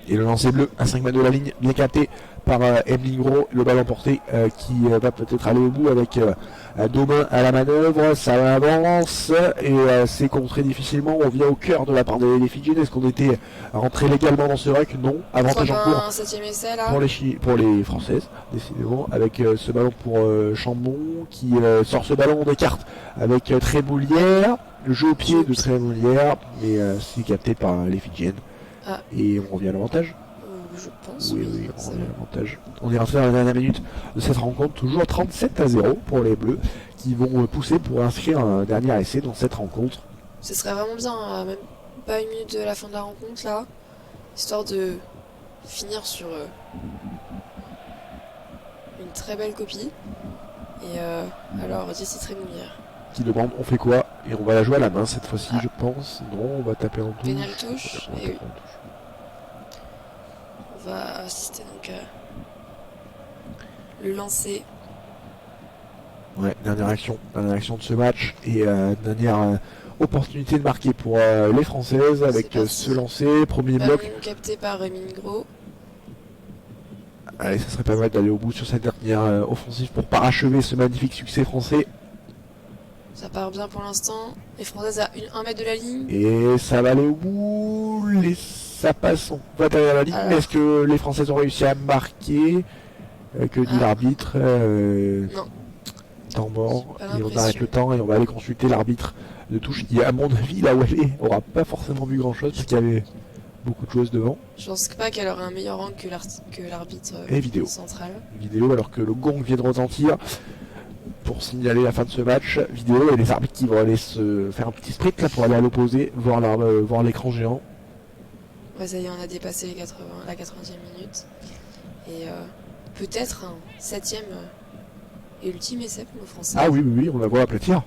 Et le lancer bleu à 5 mètres de la ligne, bien capté par Emeline Gros, le ballon porté qui va peut-être aller au bout avec Domain à la manœuvre, ça avance et c'est contré difficilement, on vient au cœur de la part des Fidjiens. Est-ce qu'on était rentré légalement dans ce ruck? Non, avantage en cours un 7ème essai là. pour les Françaises, décidément, avec ce ballon pour Chambon qui sort ce ballon des cartes avec Tréboulière, le jeu au pied de Tréboulière, mais c'est capté par les Fidjiennes. Ah. Et on revient à l'avantage. Je pense. Oui, on revient à l'avantage. On est rentré dans la dernière minute de cette rencontre, toujours 37-0 pour les Bleus, qui vont pousser pour inscrire un dernier essai dans cette rencontre. Ce serait vraiment bien, même pas 1 minute de la fin de la rencontre là, histoire de finir sur une très belle copie. Et alors, Jessie Tréboulière. Qui demande on fait quoi? Et on va la jouer à la main cette fois-ci, je pense. Non, on va taper en touche. Pénal touche. Et oui. On va assister donc à le lancer. Ouais, dernière action de ce match et dernière opportunité de marquer pour les Françaises avec ce lancer, premier Ballon bloc. capté par Rémi Gros. Allez, ça serait pas mal d'aller au bout sur cette dernière offensive pour parachever ce magnifique succès français. Ça part bien pour l'instant. Les Françaises à 1 mètre de la ligne. Et ça va aller au bout. Ça passe, on va derrière la ligne. Mais est-ce que les Françaises ont réussi à marquer? Que dit l'arbitre? Non. Temps mort. Et on arrête le temps et on va aller consulter l'arbitre de touche qui, à mon avis, là où elle est, aura pas forcément vu grand chose parce qu'il y avait beaucoup de choses devant. Je pense pas qu'elle aurait un meilleur angle que l'arbitre central. Vidéo alors que le gong vient de retentir pour signaler la fin de ce match. Vidéo et les arbitres qui vont aller se faire un petit sprint là pour aller à l'opposé, voir l'écran géant. Ouais, ça y est, on a dépassé la 80e minute. Et peut-être un 7ème et ultime essai pour nos Français. Ah oui, on la voit aplatir.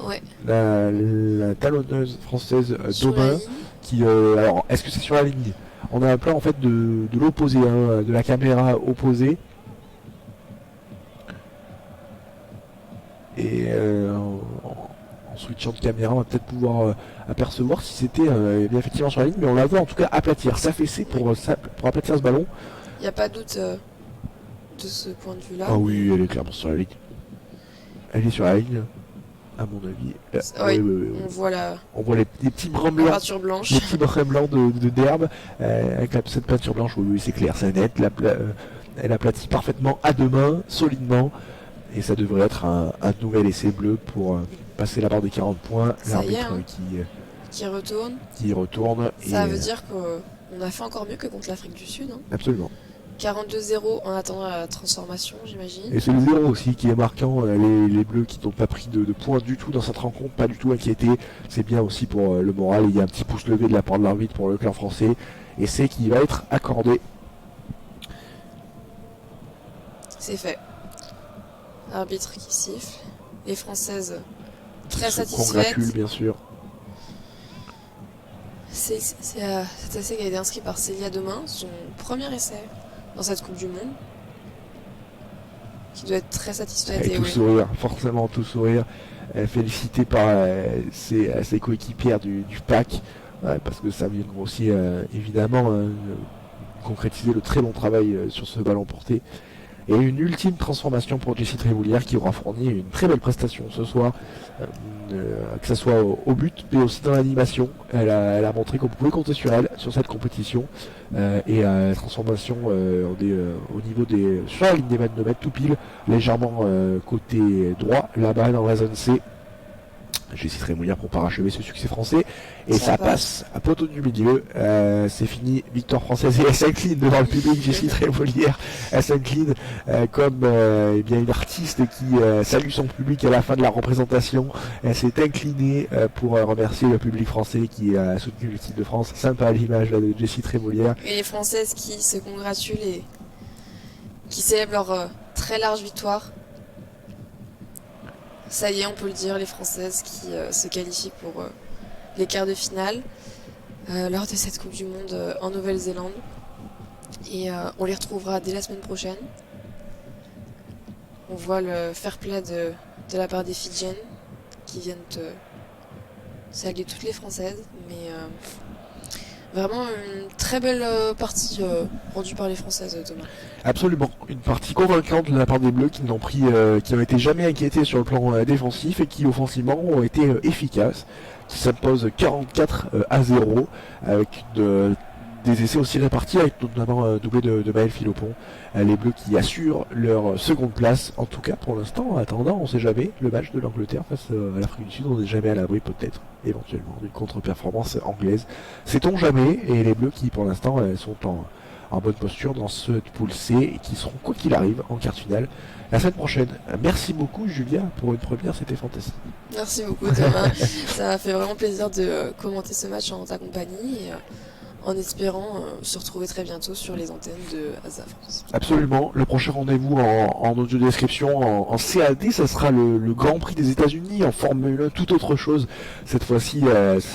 Ouais. La talonneuse française Domain. Qui, alors, est-ce que c'est sur la ligne? On a un plan en fait de l'opposé, hein, de la caméra opposée. Et en switchant de caméra, on va peut-être pouvoir apercevoir si c'était bien effectivement sur la ligne, mais on la voit en tout cas aplatir, s'affaisser pour aplatir ce ballon. Il n'y a pas de doute de ce point de vue-là. Ah oui, elle est clairement sur la ligne. Elle est sur la ligne, à mon avis. Oui. On voit les petits brins blancs. Peinture blanche. Les petits brins blancs d'herbe avec cette peinture blanche. Oui, c'est clair, c'est net. Elle aplatit parfaitement à 2 mains, solidement. Et ça devrait être un nouvel essai bleu pour passer la barre des 40 points. L'arbitre qui retourne. Ça veut dire qu'on a fait encore mieux que contre l'Afrique du Sud. Hein. Absolument. 42-0 en attendant la transformation, j'imagine. Et c'est le 0 aussi qui est marquant. Les Bleus qui n'ont pas pris de points du tout dans cette rencontre, pas du tout inquiétés. C'est bien aussi pour le moral. Il y a un petit pouce levé de la part de l'arbitre pour le clan français. Et c'est qui va être accordé. C'est fait. Arbitre qui siffle. Les Françaises très satisfaites. Congratule, bien sûr. C'est cet essai qui a été inscrit par Célia Domain, son premier essai dans cette Coupe du Monde. Qui doit être très satisfaite. Et tout sourire, forcément tout sourire. Félicité par ses coéquipières du PAC. Parce que ça vient aussi évidemment concrétiser le très bon travail sur ce ballon porté. Et une ultime transformation pour Jessie Trémoulière qui aura fourni une très belle prestation ce soir, que ce soit au but mais aussi dans l'animation. Elle a montré qu'on pouvait compter sur elle sur cette compétition, et la transformation au niveau sur la ligne des 22 mètres tout pile, légèrement côté droit, là-bas dans la zone C. Jessie Trémoulière pour parachever ce succès français, et ça passe à poteau du milieu. C'est fini, victoire française, et elle s'incline devant le public. Jessie Trémoulière, elle s'incline comme bien une artiste qui salue son public à la fin de la représentation. Elle s'est inclinée pour remercier le public français qui a soutenu l'équipe de France. Sympa l'image là, de Jessie Trémoulière. Et les Françaises qui se congratulent et qui célèbrent leur très large victoire. Ça y est, on peut le dire, les Françaises qui se qualifient pour les quarts de finale lors de cette Coupe du Monde en Nouvelle-Zélande. Et on les retrouvera dès la semaine prochaine. On voit le fair play de la part des Fidjiennes qui viennent saluer toutes les Françaises. Mais vraiment une très belle partie rendue par les Françaises, Thomas. Absolument, une partie convaincante de la part des Bleus qui n'ont été jamais inquiétés sur le plan défensif et qui offensivement ont été efficaces, qui s'imposent 44-0 avec des essais aussi répartis, avec notamment un doublé de Maël Philopon. Les Bleus qui assurent leur seconde place, en tout cas pour l'instant, en attendant, on sait jamais, le match de l'Angleterre face à l'Afrique du Sud, on n'est jamais à l'abri peut-être, éventuellement, d'une contre-performance anglaise. Sait-on jamais, et les Bleus qui pour l'instant sont en bonne posture dans ce pool C et qui seront, quoi qu'il arrive, en quart de finale la semaine prochaine. Merci beaucoup Julia pour une première, c'était fantastique. Merci beaucoup Thomas, ça m'a fait vraiment plaisir de commenter ce match en ta compagnie et en espérant se retrouver très bientôt sur les antennes de ASA France. Absolument, le prochain rendez-vous en audio description en CAD, ça sera le Grand Prix des États-Unis en Formule 1, tout autre chose. Cette fois-ci,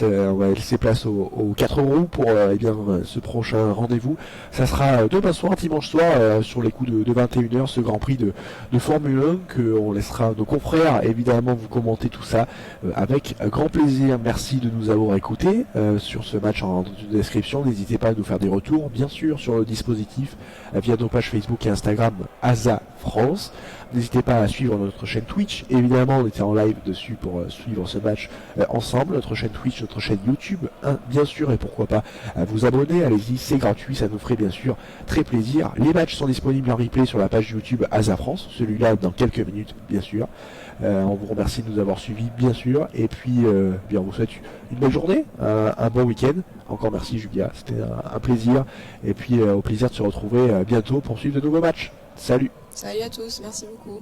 on va laisser place aux 4 roues pour ce prochain rendez-vous. Ça sera demain soir, dimanche soir, sur les coups de 21h, ce Grand Prix de Formule 1 qu'on laissera nos confrères évidemment vous commenter tout ça avec grand plaisir. Merci de nous avoir écoutés sur ce match en audio description. N'hésitez pas à nous faire des retours, bien sûr, sur le dispositif via nos pages Facebook et Instagram ASA France. N'hésitez pas à suivre notre chaîne Twitch. Évidemment, on était en live dessus pour suivre ce match ensemble. Notre chaîne Twitch, notre chaîne YouTube, bien sûr, et pourquoi pas vous abonner. Allez-y, c'est gratuit, ça nous ferait bien sûr très plaisir. Les matchs sont disponibles en replay sur la page YouTube ASA France. Celui-là dans quelques minutes, bien sûr. On vous remercie de nous avoir suivis, bien sûr. Et puis, on vous souhaite une belle journée, un bon week-end. Encore merci Julia, c'était un plaisir. Et puis au plaisir de se retrouver bientôt pour suivre de nouveaux matchs. Salut. Salut à tous, merci beaucoup.